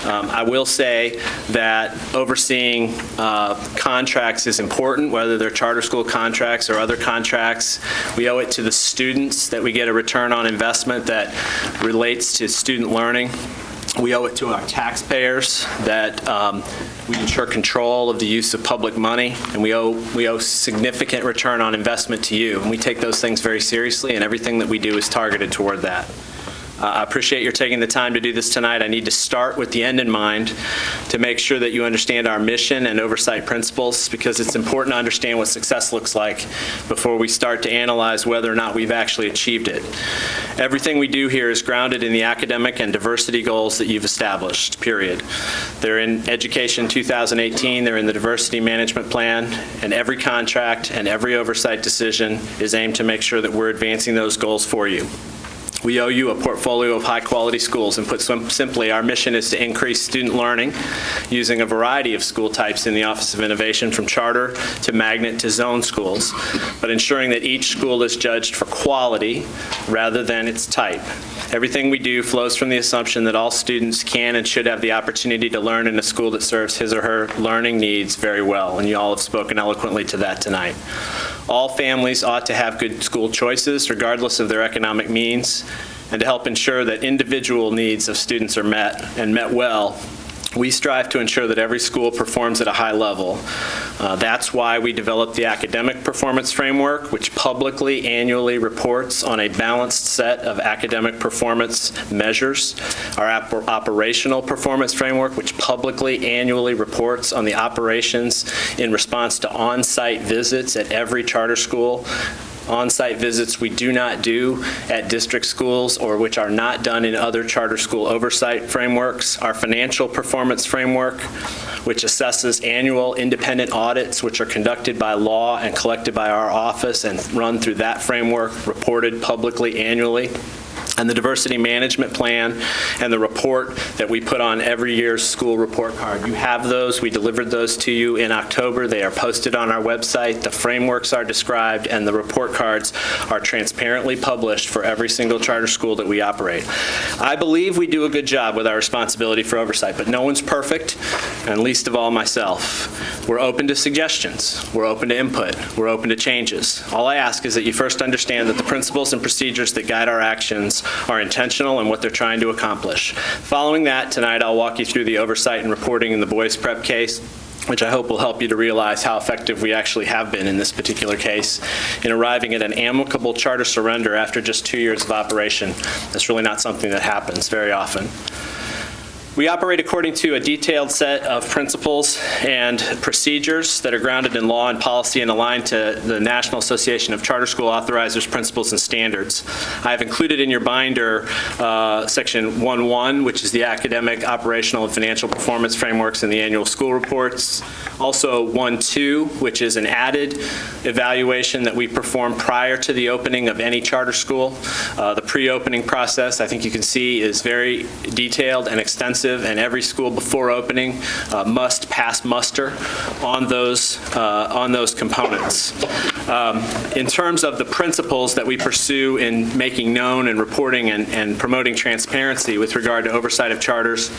I will say that overseeing contracts is important, whether they're charter school contracts or other contracts. We owe it to the students that we get a return on investment that relates to student learning. We owe it to our taxpayers that we ensure control of the use of public money, and we owe significant return on investment to you. And we take those things very seriously, and everything that we do is targeted toward that. I appreciate your taking the time to do this tonight. I need to start with the end in mind to make sure that you understand our mission and oversight principles, because it's important to understand what success looks like before we start to analyze whether or not we've actually achieved it. Everything we do here is grounded in the academic and diversity goals that you've established, period. They're in Education 2018, they're in the Diversity Management Plan, and every contract and every oversight decision is aimed to make sure that we're advancing those goals for you. We owe you a portfolio of high-quality schools, and put simply, our mission is to increase student learning using a variety of school types in the Office of Innovation, from charter to magnet to zone schools, but ensuring that each school is judged for quality rather than its type. Everything we do flows from the assumption that all students can and should have the opportunity to learn in a school that serves his or her learning needs very well, and you all have spoken eloquently to that tonight. All families ought to have good school choices, regardless of their economic means, and to help ensure that individual needs of students are met and met well, we strive to ensure that every school performs at a high level. That's why we developed the Academic Performance Framework, which publicly annually reports on a balanced set of academic performance measures. Our Operational Performance Framework, which publicly annually reports on the operations in response to on-site visits at every charter school. On-site visits we do not do at district schools or which are not done in other charter school oversight frameworks. Our Financial Performance Framework, which assesses annual independent audits which are conducted by law and collected by our office and run through that framework, reported publicly annually. And the Diversity Management Plan and the report that we put on every year's school report card. You have those. We delivered those to you in October. They are posted on our website. The frameworks are described, and the report cards are transparently published for every single charter school that we operate. I believe we do a good job with our responsibility for oversight, but no one's perfect, and least of all myself. We're open to suggestions. We're open to input. We're open to changes. All I ask is that you first understand that the principles and procedures that guide our actions are intentional and what they're trying to accomplish. Following that, tonight I'll walk you through the oversight and reporting in the boys prep case, which I hope will help you to realize how effective we actually have been in this particular case in arriving at an amicable charter surrender after just 2 years of operation. That's really not something that happens very often. We operate according to a detailed set of principles and procedures that are grounded in law and policy and aligned to the National Association of Charter School Authorizers Principles and Standards. I have included in your binder Section 1.1, which is the Academic, Operational, and Financial Performance Frameworks in the annual school reports. Also 1.2, which is an added evaluation that we perform prior to the opening of any charter school. The pre-opening process, I think you can see, is very detailed and extensive, and every school before opening must pass muster on those components. In terms of the principles that we pursue in making known and reporting and promoting transparency with regard to oversight of charters,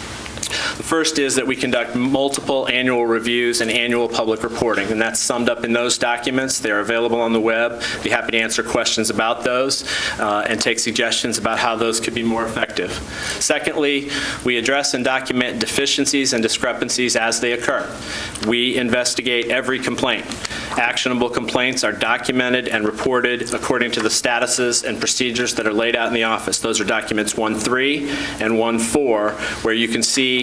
the first is that we conduct multiple annual reviews and annual public reporting, and that's summed up in those documents. They're available on the web. Be happy to answer questions about those and take suggestions about how those could be more effective. Secondly, we address and document deficiencies and discrepancies as they occur. We investigate every complaint. Actionable complaints are documented and reported according to the statuses and procedures that are laid out in the office. Those are documents 1.3 and 1.4, where you can see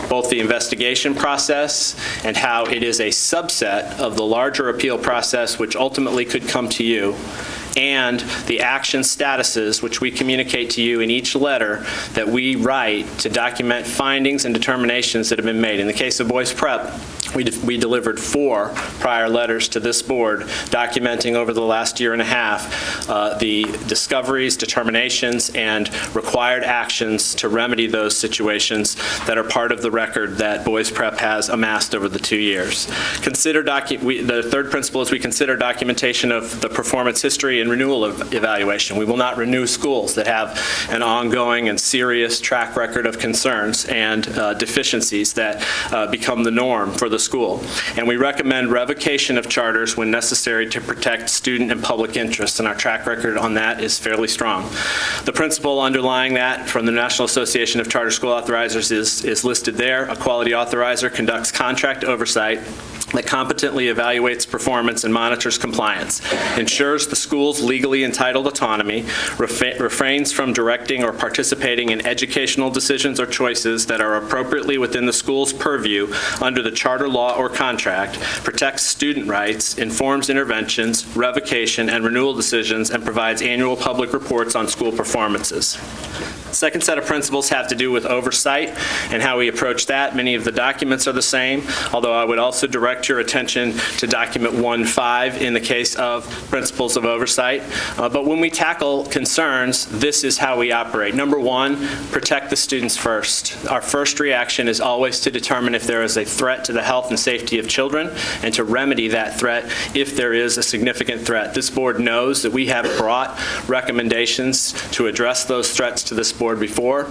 both the investigation process and how it is a subset of the larger appeal process which ultimately could come to you, and the action statuses which we communicate to you in each letter that we write to document findings and determinations that have been made. In the case of Boys Prep, we delivered 4 prior letters to this board documenting over the last year and a half the discoveries, determinations, and required actions to remedy those situations that are part of the record that Boys Prep has amassed over the 2 years. The third principle is we consider documentation of the performance history and renewal of evaluation. We will not renew schools that have an ongoing and serious track record of concerns and deficiencies that become the norm for the school. And we recommend revocation of charters when necessary to protect student and public interests, and our track record on that is fairly strong. The principle underlying that from the National Association of Charter School Authorizers is listed there. A quality authorizer conducts contract oversight that competently evaluates performance and monitors compliance, ensures the school's legally entitled autonomy, refrains from directing or participating in educational decisions or choices that are appropriately within the school's purview under the charter law or contract, protects student rights, informs interventions, revocation, and renewal decisions, and provides annual public reports on school performances. Second set of principles have to do with oversight and how we approach that. Many of the documents are the same, although I would also direct your attention to document 1.5 in the case of principles of oversight. But when we tackle concerns, this is how we operate. Number 1, protect the students first. Our first reaction is always to determine if there is a threat to the health and safety of children and to remedy that threat if there is a significant threat. This board knows that we have brought recommendations to address those threats to this board before,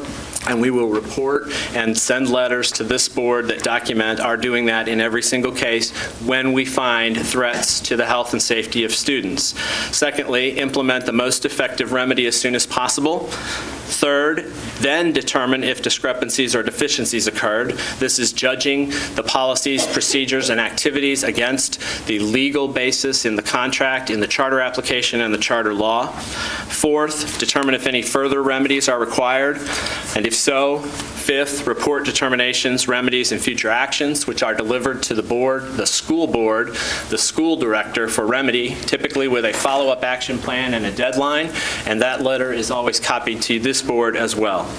and we will report and send letters to this board that document our doing that in every single case when we find threats to the health and safety of students. Secondly, implement the most effective remedy as soon as possible. Third, then determine if discrepancies or deficiencies occurred. This is judging the policies, procedures, and activities against the legal basis in the contract, in the charter application, and the charter law. Fourth, determine if any further remedies are required, and if so, fifth, report determinations, remedies, and future actions, which are delivered to the board, the school director for remedy, typically with a follow-up action plan and a deadline, and that letter is always copied to this board as well.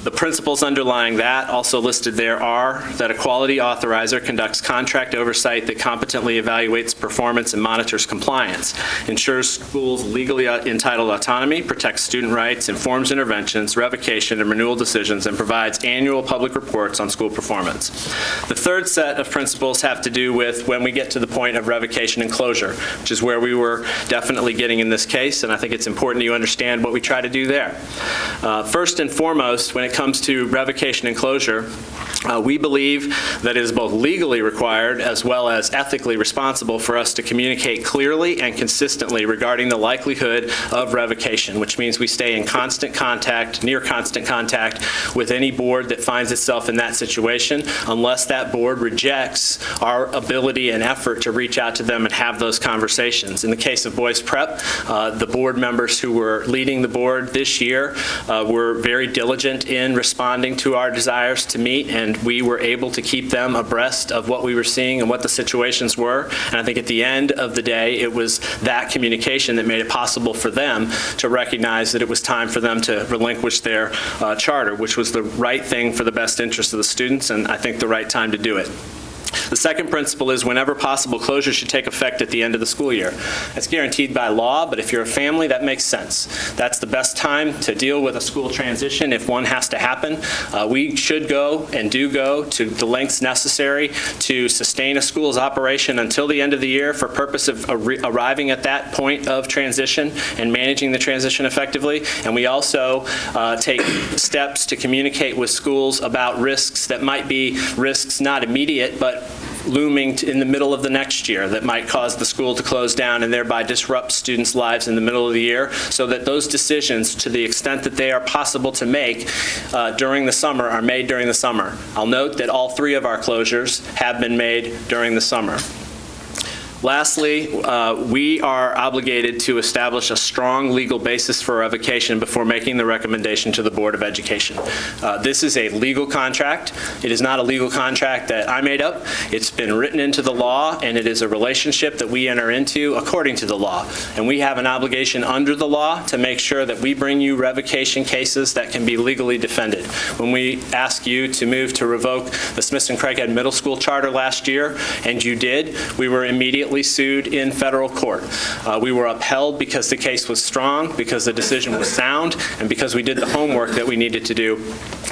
The principles underlying that, also listed there, are that a quality authorizer conducts contract oversight that competently evaluates performance and monitors compliance, ensures schools legally entitled autonomy, protects student rights, informs interventions, revocation, and renewal decisions, and provides annual public reports on school performance. The third set of principles have to do with when we get to the point of revocation and closure, which is where we were definitely getting in this case, and I think it's important you understand what we try to do there. First and foremost, when it comes to revocation and closure, we believe that it is both legally required as well as ethically responsible for us to communicate clearly and consistently regarding the likelihood of revocation, which means we stay in constant contact, near constant contact, with any board that finds itself in that situation, unless that board rejects our ability and effort to reach out to them and have those conversations. In the case of Boys Prep, the board members who were leading the board this year were very diligent in responding to our desires to meet, and we were able to keep them abreast of what we were seeing and what the situations were. And I think at the end of the day, it was that communication that made it possible for them to recognize that it was time for them to relinquish their charter, which was the right thing for the best interest of the students, and I think the right time to do it. The second principle is whenever possible, closure should take effect at the end of the school year. That's guaranteed by law, but if you're a family, that makes sense. That's the best time to deal with a school transition if one has to happen. We should go and do go to the lengths necessary to sustain a school's operation until the end of the year for purpose of arriving at that point of transition and managing the transition effectively. And we also take steps to communicate with schools about risks that might be risks not immediate, but looming in the middle of the next year that might cause the school to close down and thereby disrupt students' lives in the middle of the year, so that those decisions, to the extent that they are possible to make during the summer, are made during the summer. I'll note that all three of our closures have been made during the summer. Lastly, we are obligated to establish a strong legal basis for revocation before making the recommendation to the Board of Education. This is a legal contract. It is not a legal contract that I made up. It's been written into the law, and it is a relationship that we enter into according to the law. And we have an obligation under the law to make sure that we bring you revocation cases that can be legally defended. When we asked you to move to revoke the Smithson Craighead Middle School charter last year, and you did, we were immediately sued in federal court. We were upheld because the case was strong, because the decision was sound, and because we did the homework that we needed to do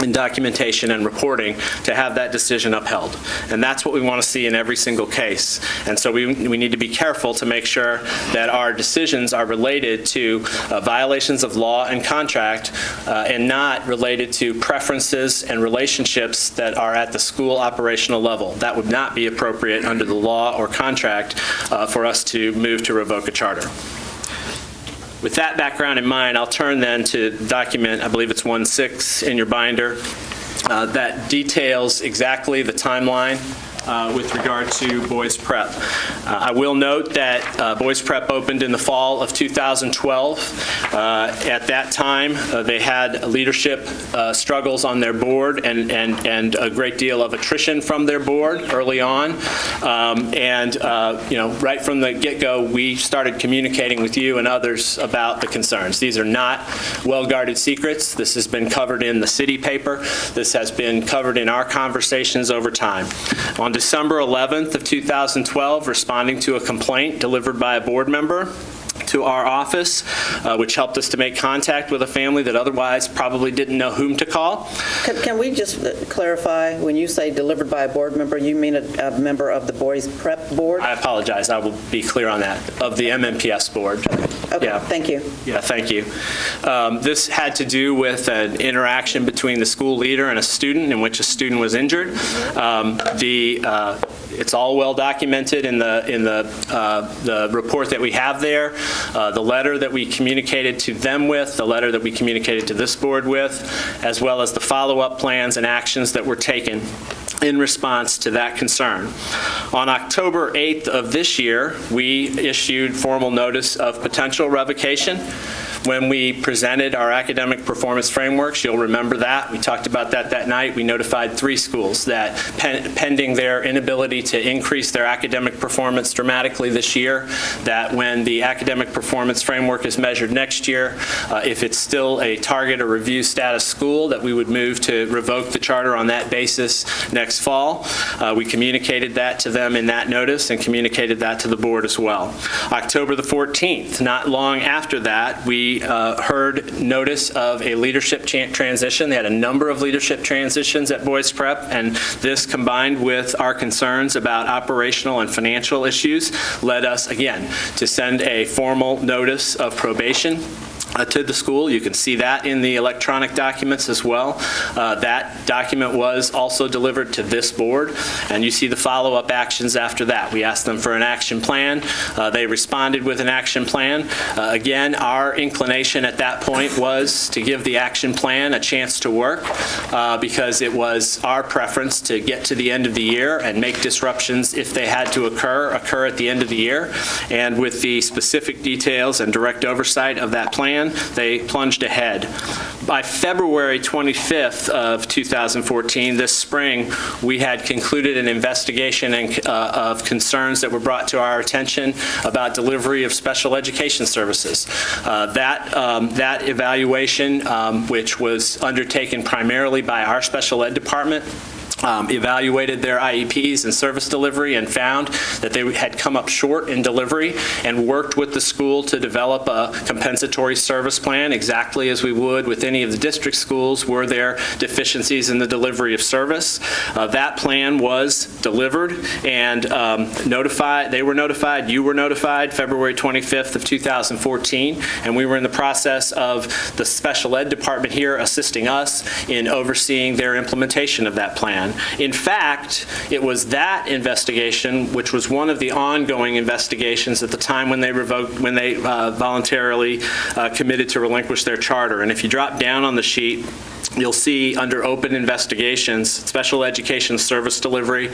in documentation and reporting to have that decision upheld. And that's what we want to see in every single case. And so we need to be careful to make sure that our decisions are related to violations of law and contract and not related to preferences and relationships that are at the school operational level. That would not be appropriate under the law or contract for us to move to revoke a charter. With that background in mind, I'll turn then to document, I believe it's 1-6 in your binder, that details exactly the timeline with regard to Boys Prep. I will note that Boys Prep opened in the fall of 2012. At that time, they had leadership struggles on their board and a great deal of attrition from their board early on. Right from the get-go, we started communicating with you and others about the concerns. These are not well-guarded secrets. This has been covered in the city paper. This has been covered in our conversations over time. On December 11th of 2012, responding to a complaint delivered by a board member to our office, which helped us to make contact with a family that otherwise probably didn't know whom to call. Can we just clarify, when you say delivered by a board member, you mean a member of the Boys Prep Board? I apologize. I will be clear on that. Of the MNPS board. Okay, yeah. Thank you. Yeah, thank you. This had to do with an interaction between the school leader and a student in which a student was injured. It's all well documented in the report that we have there, the letter that we communicated to them with, the letter that we communicated to this board with, as well as the follow-up plans and actions that were taken in response to that concern. On October 8th of this year, we issued formal notice of potential revocation. When we presented our academic performance frameworks, you'll remember that. We talked about that night. We notified 3 schools that pending their inability to increase their academic performance dramatically this year, that when the academic performance framework is measured next year, if it's still a target or review status school, that we would move to revoke the charter on that basis next fall. We communicated that to them in that notice and communicated that to the board as well. October the 14th, not long after that, we heard notice of a leadership transition. They had a number of leadership transitions at Boys Prep, and this combined with our concerns about operational and financial issues led us, again, to send a formal notice of probation to the school. You can see that in the electronic documents as well. That document was also delivered to this board, and you see the follow-up actions after that. We asked them for an action plan. They responded with an action plan. Again, our inclination at that point was to give the action plan a chance to work because it was our preference to get to the end of the year and make disruptions if they had to occur at the end of the year. And with the specific details and direct oversight of that plan, they plunged ahead. By February 25th of 2014, this spring, we had concluded an investigation of concerns that were brought to our attention about delivery of special education services. That evaluation, which was undertaken primarily by our special ed department, evaluated their IEPs and service delivery and found that they had come up short in delivery and worked with the school to develop a compensatory service plan exactly as we would with any of the district schools were there deficiencies in the delivery of service. That plan was delivered and notified. They were notified, you were notified, February 25th of 2014, and we were in the process of the special ed department here assisting us in overseeing their implementation of that plan. In fact, it was that investigation, which was one of the ongoing investigations at the time when they voluntarily committed to relinquish their charter. And if you drop down on the sheet, you'll see under open investigations, special education service delivery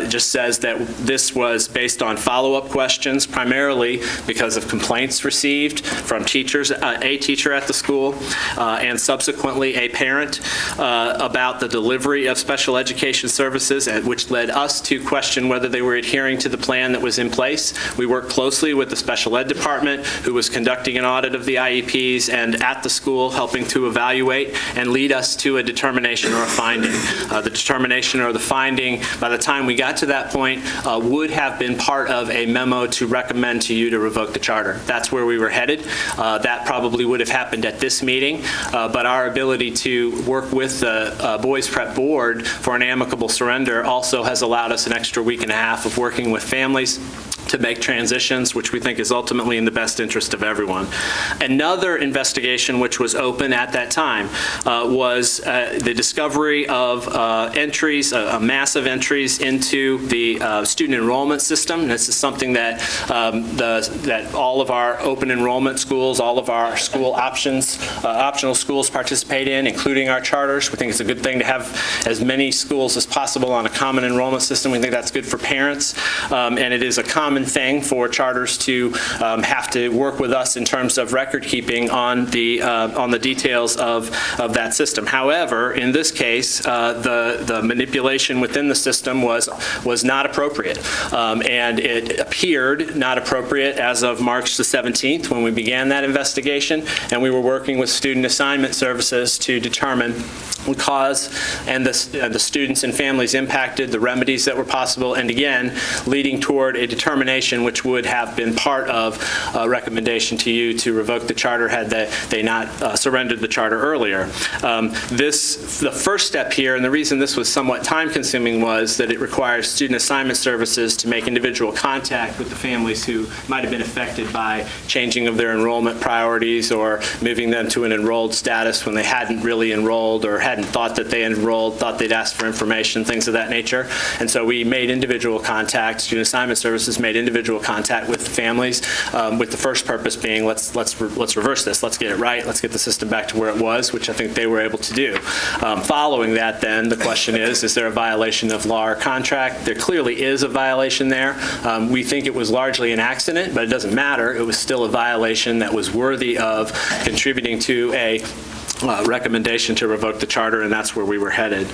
just says that this was based on follow-up questions, primarily because of complaints received from teachers, a teacher at the school, and subsequently a parent about the delivery of special education services, which led us to question whether they were adhering to the plan that was in place. We worked closely with the special ed department, who was conducting an audit of the IEPs and at the school helping to evaluate and lead us to a determination or a finding. The determination or the finding, by the time we got to that point, would have been part of a memo to recommend to you to revoke the charter. That's where we were headed. That probably would have happened at this meeting, but our ability to work with the Boys Prep Board for an amicable surrender also has allowed us an extra week and a half of working with families to make transitions, which we think is ultimately in the best interest of everyone. Another investigation which was open at that time was the discovery of entries, massive entries into the student enrollment system. This is something that that all of our open enrollment schools, all of our school optional schools participate in, including our charters. We think it's a good thing to have as many schools as possible on a common enrollment system. We think that's good for parents, and it is a common thing for charters to have to work with us in terms of record keeping on the details of that system. However, in this case, the manipulation within the system was not appropriate, and it appeared not appropriate as of March the 17th when we began that investigation, and we were working with student assignment services to determine the cause and the students and families impacted, the remedies that were possible, and again, leading toward a determination explanation, which would have been part of a recommendation to you to revoke the charter had they not surrendered the charter earlier. The first step here, and the reason this was somewhat time-consuming, was that it requires student assignment services to make individual contact with the families who might have been affected by changing of their enrollment priorities or moving them to an enrolled status when they hadn't really enrolled or hadn't thought that they enrolled, thought they'd asked for information, things of that nature. And so we made individual contact, student assignment services made individual contact with the families, with the first purpose being let's reverse this, let's get it right, let's get the system back to where it was, which I think they were able to do. Following that, then, the question is there a violation of law or contract? There clearly is a violation there. We think it was largely an accident, but it doesn't matter. It was still a violation that was worthy of contributing to a recommendation to revoke the charter, and that's where we were headed.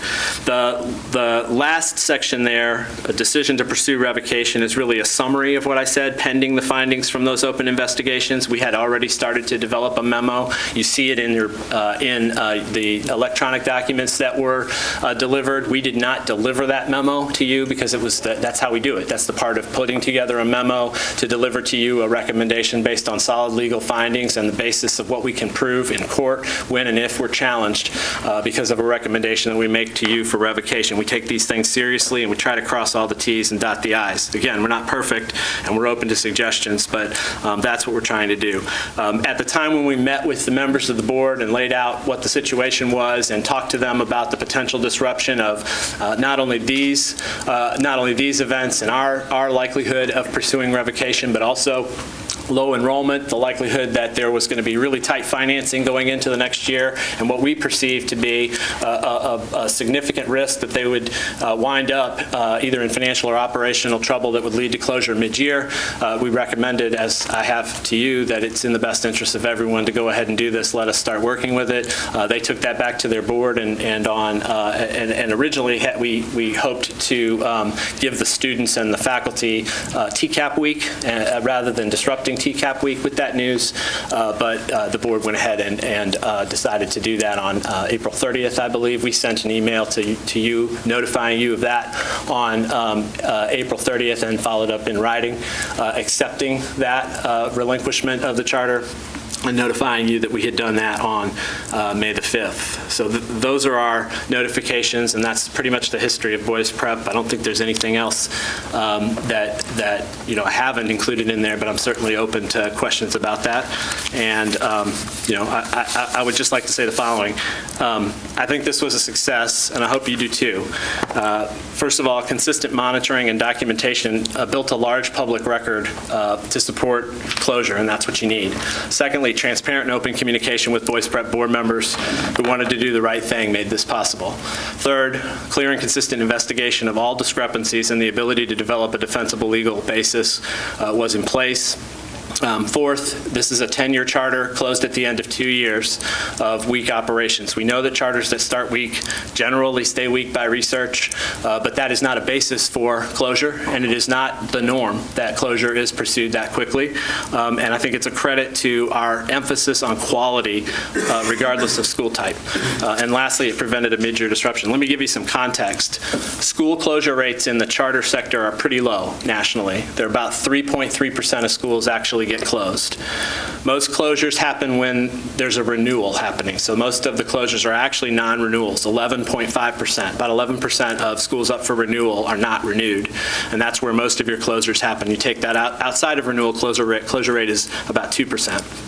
The last section there, a decision to pursue revocation, is really a summary of what I said, pending the findings from those open investigations. We had already started to develop a memo. You see it in the electronic documents that were delivered. We did not deliver that memo to you because that's how we do it. That's the part of putting together a memo to deliver to you a recommendation based on solid legal findings and the basis of what we can prove in court when and if we're challenged because of a recommendation that we make to you for revocation. We take these things seriously and we try to cross all the T's and dot the I's. Again, we're not perfect and we're open to suggestions, but that's what we're trying to do. At the time when we met with the members of the board and laid out what the situation was and talked to them about the potential disruption of not only these events and our likelihood of pursuing revocation, but also low enrollment, the likelihood that there was going to be really tight financing going into the next year, and what we perceived to be a significant risk that they would wind up either in financial or operational trouble that would lead to closure mid-year. We recommended, as I have to you, that it's in the best interest of everyone to go ahead and do this. Let us start working with it. They took that back to their board, and originally we hoped to give the students and the faculty TCAP week rather than disrupting TCAP week with that news, but the board went ahead and decided to do that on April 30th, I believe. We sent an email to you notifying you of that on April 30th and followed up in writing, accepting that relinquishment of the charter and notifying you that we had done that on May the 5th. So those are our notifications, and that's pretty much the history of Boys Prep. I don't think there's anything else that I haven't included in there, but I'm certainly open to questions about that. And I would just like to say the following. I think this was a success, and I hope you do too. First of all, consistent monitoring and documentation built a large public record to support closure, and that's what you need. Secondly, transparent and open communication with Boys Prep board members who wanted to do the right thing made this possible. Third, clear and consistent investigation of all discrepancies and the ability to develop a defensible legal basis was in place. Fourth, this is a 10-year charter closed at the end of 2 years of weak operations. We know that charters that start weak generally stay weak by research, but that is not a basis for closure, and it is not the norm that closure is pursued that quickly. And I think it's a credit to our emphasis on quality regardless of school type. And lastly, it prevented a mid-year disruption. Let me give you some context. School closure rates in the charter sector are pretty low nationally. They're about 3.3% of schools actually get closed. Most closures happen when there's a renewal happening. So most of the closures are actually non-renewals, 11.5%. About 11% of schools up for renewal are not renewed, and that's where most of your closures happen. You take that outside of renewal, closure rate is about 2%.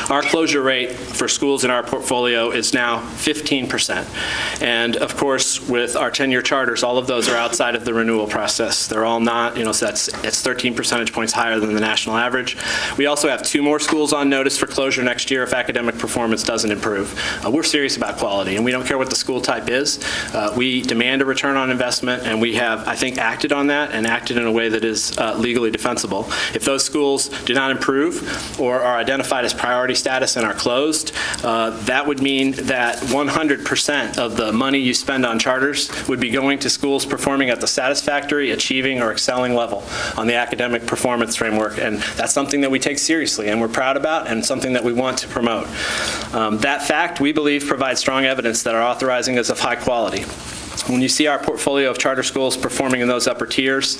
Our closure rate for schools in our portfolio is now 15%. And of course, with our 10-year charters, all of those are outside of the renewal process. They're all not, so it's 13 percentage points higher than the national average. We also have 2 more schools on notice for closure next year if academic performance doesn't improve. We're serious about quality, and we don't care what the school type is. We demand a return on investment, and we have, I think, acted on that and acted in a way that is legally defensible. If those schools do not improve or are identified as priority status and are closed, that would mean that 100% of the money you spend on charters would be going to schools performing at the satisfactory, achieving, or excelling level on the academic performance framework. And that's something that we take seriously and we're proud about and something that we want to promote. That fact, we believe, provides strong evidence that our authorizing is of high quality. When you see our portfolio of charter schools performing in those upper tiers,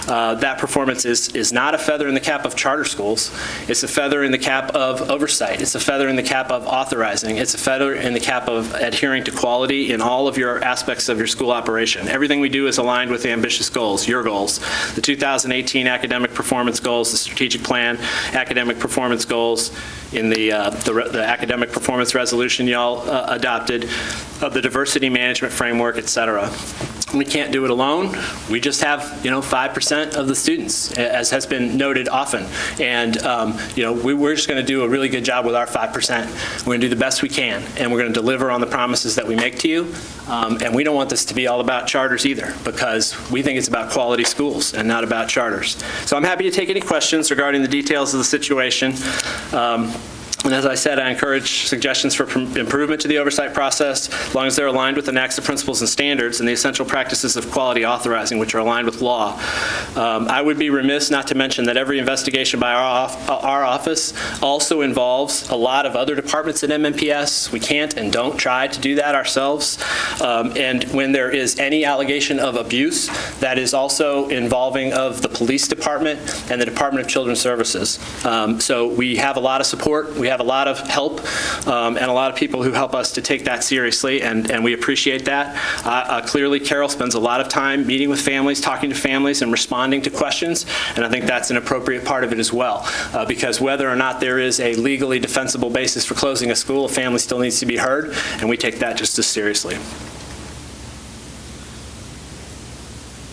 that performance is not a feather in the cap of charter schools. It's a feather in the cap of oversight. It's a feather in the cap of authorizing. It's a feather in the cap of adhering to quality in all of your aspects of your school operation. Everything we do is aligned with ambitious goals, your goals. The 2018 academic performance goals, the strategic plan, academic performance goals, in the academic performance resolution y'all adopted, the diversity management framework, et cetera. We can't do it alone. We just have, 5% of the students, as has been noted often. And, we're just going to do a really good job with our 5%. We're going to do the best we can, and we're going to deliver on the promises that we make to you. And we don't want this to be all about charters either, because we think it's about quality schools and not about charters. So I'm happy to take any questions regarding the details of the situation. And as I said, I encourage suggestions for improvement to the oversight process, as long as they're aligned with the NACSA principles and standards and the essential practices of quality authorizing, which are aligned with law. I would be remiss not to mention that every investigation by our office also involves a lot of other departments at MNPS. We can't and don't try to do that ourselves. And when there is any allegation of abuse, that is also involving of the police department and the Department of Children's Services. So we have a lot of support. We have a lot of help and a lot of people who help us to take that seriously, and we appreciate that. Clearly, Carol spends a lot of time meeting with families, talking to families, and responding to questions, and I think that's an appropriate part of it as well, because whether or not there is a legally defensible basis for closing a school, a family still needs to be heard, and we take that just as seriously.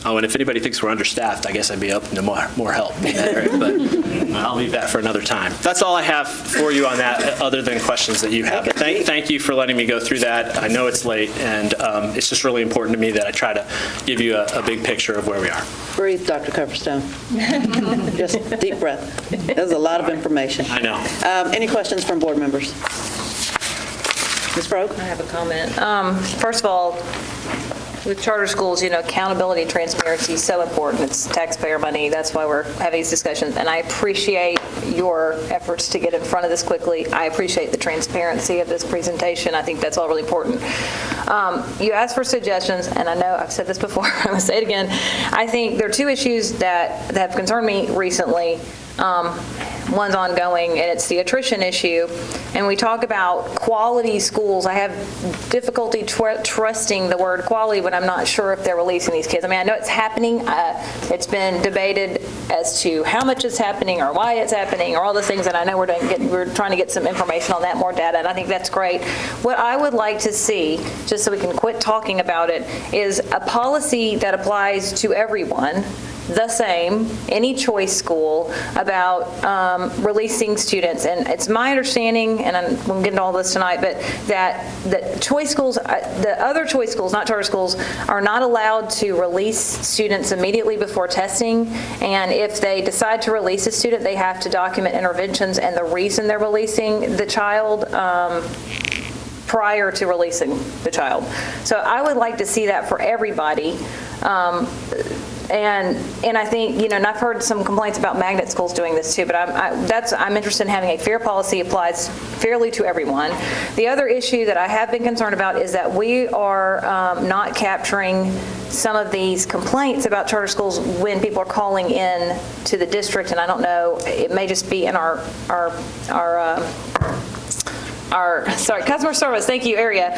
Oh, and if anybody thinks we're understaffed, I guess I'd be open to more help in that area, but I'll leave that for another time. That's all I have for you on that, other than questions that you have. But thank you for letting me go through that. I know it's late, and it's just really important to me that I try to give you a big picture of where we are. Breathe, Dr. Coverstone. Just deep breath. There's a lot of information. I know. Any questions from board members? Ms. Brogue? I have a comment. First of all, with charter schools, accountability and transparency is so important. It's taxpayer money. That's why we're having these discussions. And I appreciate your efforts to get in front of this quickly. I appreciate the transparency of this presentation. I think that's all really important. You asked for suggestions, and I know I've said this before. I'm going to say it again. I think there are two issues that have concerned me recently. One's ongoing, and it's the attrition issue. And we talk about quality schools. I have difficulty trusting the word quality when I'm not sure if they're releasing these kids. I mean, I know it's happening. It's been debated as to how much it's happening or why it's happening or all the things that I know we're trying to get some information on that, more data, and I think that's great. What I would like to see, just so we can quit talking about it, is a policy that applies to everyone, the same, any choice school, about releasing students. And it's my understanding, and I'm going to get into all this tonight, but that choice schools, the other choice schools, not charter schools, are not allowed to release students immediately before testing. And if they decide to release a student, they have to document interventions and the reason they're releasing the child prior to releasing the child. So I would like to see that for everybody. And I think, and I've heard some complaints about magnet schools doing this too, but I'm interested in having a fair policy applies fairly to everyone. The other issue that I have been concerned about is that we are not capturing some of these complaints about charter schools when people are calling in to the district, and I don't know, it may just be in our customer service, thank you, area,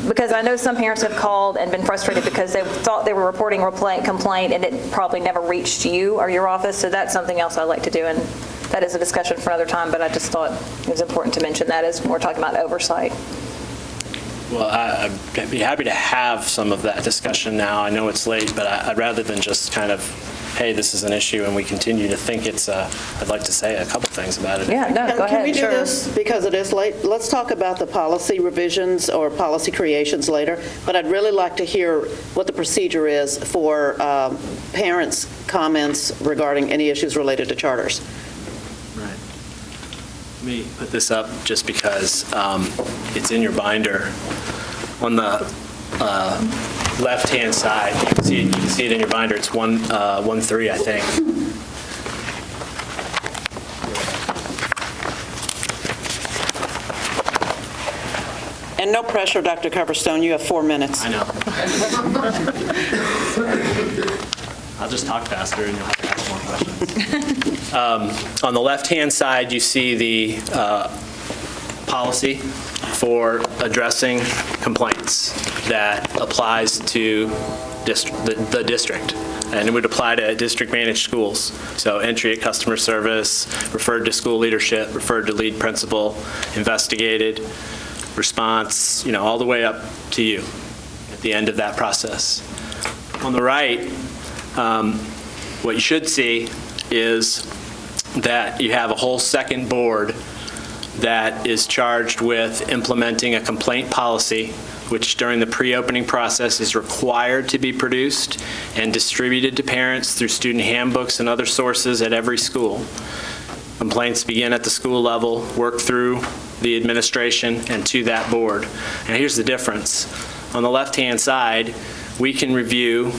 because I know some parents have called and been frustrated because they thought they were reporting a complaint and it probably never reached you or your office, so that's something else I'd like to do, and that is a discussion for another time, but I just thought it was important to mention that as we're talking about oversight. Well, I'd be happy to have some of that discussion now. I know it's late, but I'd rather than just kind of, hey, this is an issue and we continue to think it's, I'd like to say a couple things about it. Yeah, no, go ahead. Can we do this, because it is late? Let's talk about the policy revisions or policy creations later, but I'd really like to hear what the procedure is for parents' comments regarding any issues related to charters. Right. Let me put this up just because it's in your binder. On the left-hand side, you can see it in your binder. It's 1.3, I think. And no pressure, Dr. Coverstone, you have 4 minutes. I know. I'll just talk faster and you'll have to ask more questions. On the left-hand side, you see the policy for addressing complaints that applies to the district. And it would apply to district-managed schools. So entry at customer service, referred to school leadership, referred to lead principal, investigated, response, all the way up to you at the end of that process. On the right, what you should see is that you have a whole second board that is charged with implementing a complaint policy, which during the pre-opening process is required to be produced and distributed to parents through student handbooks and other sources at every school. Complaints begin at the school level, work through the administration and to that board. And here's the difference. On the left-hand side, we can review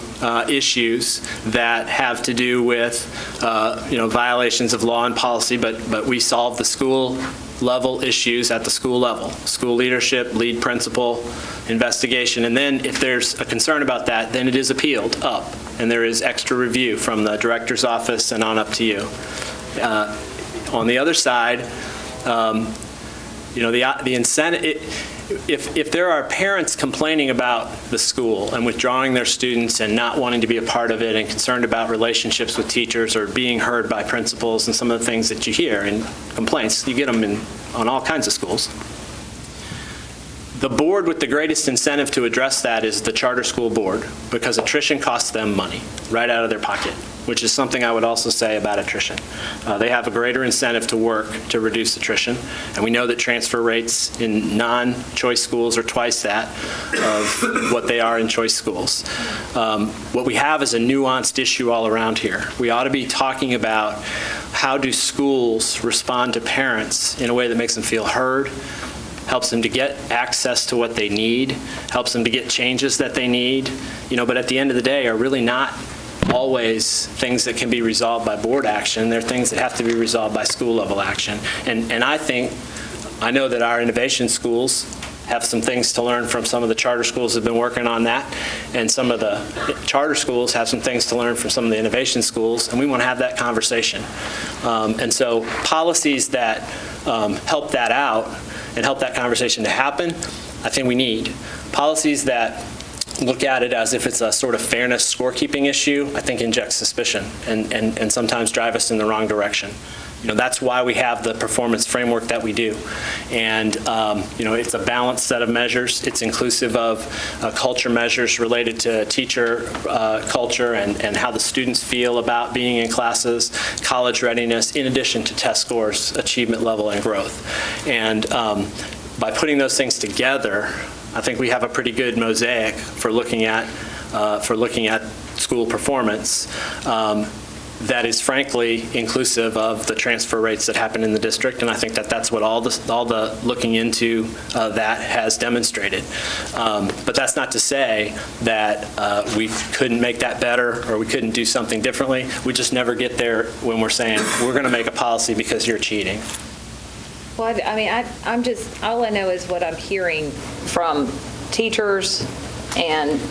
issues that have to do with violations of law and policy, but we solve the school level issues at the school level. School leadership, lead principal, investigation, and then if there's a concern about that, then it is appealed up, and there is extra review from the director's office and on up to you. On the other side, the incentive, if there are parents complaining about the school and withdrawing their students and not wanting to be a part of it and concerned about relationships with teachers or being heard by principals and some of the things that you hear in complaints, you get them on all kinds of schools. The board with the greatest incentive to address that is the charter school board, because attrition costs them money right out of their pocket, which is something I would also say about attrition. They have a greater incentive to work to reduce attrition, and we know that transfer rates in non-choice schools are twice that of what they are in choice schools. What we have is a nuanced issue all around here. We ought to be talking about how do schools respond to parents in a way that makes them feel heard, helps them to get access to what they need, helps them to get changes that they need, but at the end of the day are really not always things that can be resolved by board action. They're things that have to be resolved by school level action. And I know that our innovation schools have some things to learn from some of the charter schools that have been working on that, and some of the charter schools have some things to learn from some of the innovation schools, and we want to have that conversation. And so policies that help that out and help that conversation to happen, I think we need. Policies that look at it as if it's a sort of fairness scorekeeping issue, I think inject suspicion and sometimes drive us in the wrong direction. That's why we have the performance framework that we do. And, it's a balanced set of measures. It's inclusive of culture measures related to teacher culture and how the students feel about being in classes, college readiness, in addition to test scores, achievement level, and growth. And by putting those things together, I think we have a pretty good mosaic for looking at school performance. That is frankly inclusive of the transfer rates that happen in the district, and I think that's what all the looking into that has demonstrated. But that's not to say that we couldn't make that better or we couldn't do something differently. We just never get there when we're saying we're going to make a policy because you're cheating. Well, all I know is what I'm hearing from teachers and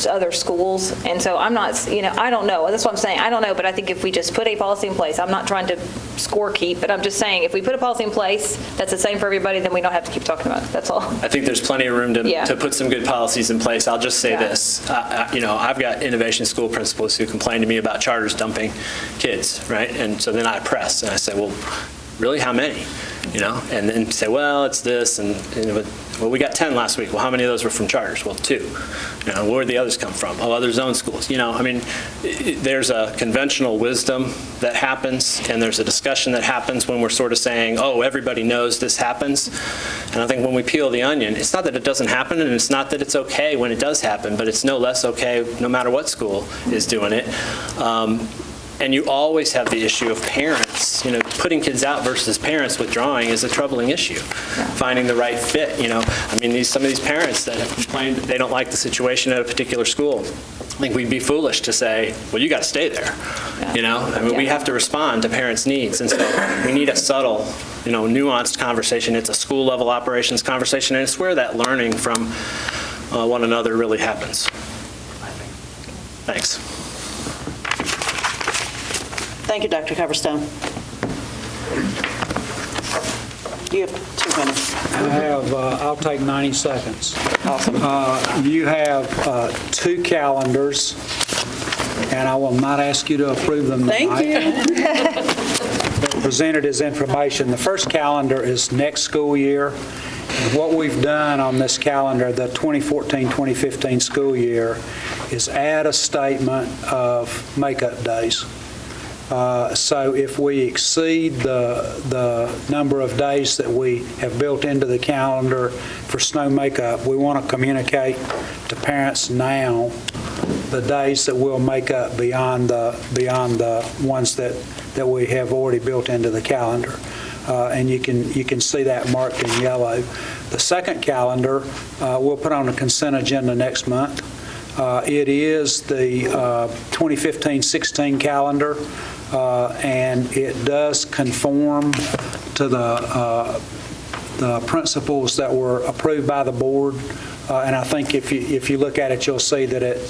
other schools, and so I'm not, I don't know. That's what I'm saying. I don't know, but I think if we just put a policy in place, I'm not trying to score keep, but I'm just saying if we put a policy in place that's the same for everybody, then we don't have to keep talking about it. That's all. I think there's plenty of room to put some good policies in place. I'll just say this. I've got innovation school principals who complain to me about charters dumping kids, right? And so then I press and I say, well, really, how many? And then say, well, it's this, and we got 10 last week. Well, how many of those were from charters? Well, 2. Where did the others come from? Oh, other zone schools. There's a conventional wisdom that happens, and there's a discussion that happens when we're sort of saying, oh, everybody knows this happens. And I think when we peel the onion, it's not that it doesn't happen, and it's not that it's okay when it does happen, but it's no less okay no matter what school is doing it. And you always have the issue of parents. Putting kids out versus parents withdrawing is a troubling issue. Finding the right fit. Some of these parents that have complained that they don't like the situation at a particular school, I think we'd be foolish to say, well, you got to stay there. We have to respond to parents' needs, and so we need a subtle nuanced conversation. It's a school-level operations conversation, and it's where that learning from one another really happens, I think. Thanks. Thank you, Dr. Coverstone. You have 2 minutes. I'll take 90 seconds. Awesome. You have 2 calendars, and I will not ask you to approve them tonight. Thank you. They're presented as information. The first calendar is next school year. And what we've done on this calendar, the 2014-2015 school year, is add a statement of makeup days. So if we exceed the number of days that we have built into the calendar for snow makeup, we want to communicate to parents now the days that we'll make up beyond the ones that we have already built into the calendar. And you can see that marked in yellow. The second calendar we'll put on a consent agenda next month. It is the 2015-16 calendar. And it does conform to the principles that were approved by the board. And I think if you look at it, you'll see that it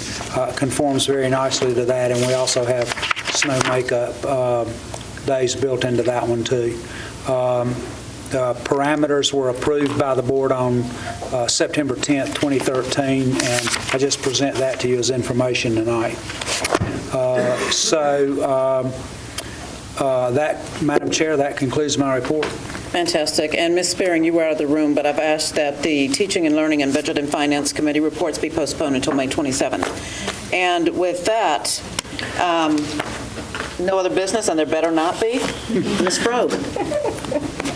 conforms very nicely to that. And we also have snow makeup days built into that one too. The parameters were approved by the board on September 10th, 2013, and I just present that to you as information tonight. Madam Chair, that concludes my report. Fantastic. And Ms. Spearing, you were out of the room, but I've asked that the Teaching and Learning and Budget and Finance Committee reports be postponed until May 27th. And with that, no other business, and there better not be. Ms. Frobe.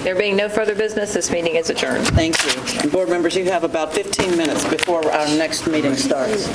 There being no further business, this meeting is adjourned. Thank you. And board members, you have about 15 minutes before our next meeting starts.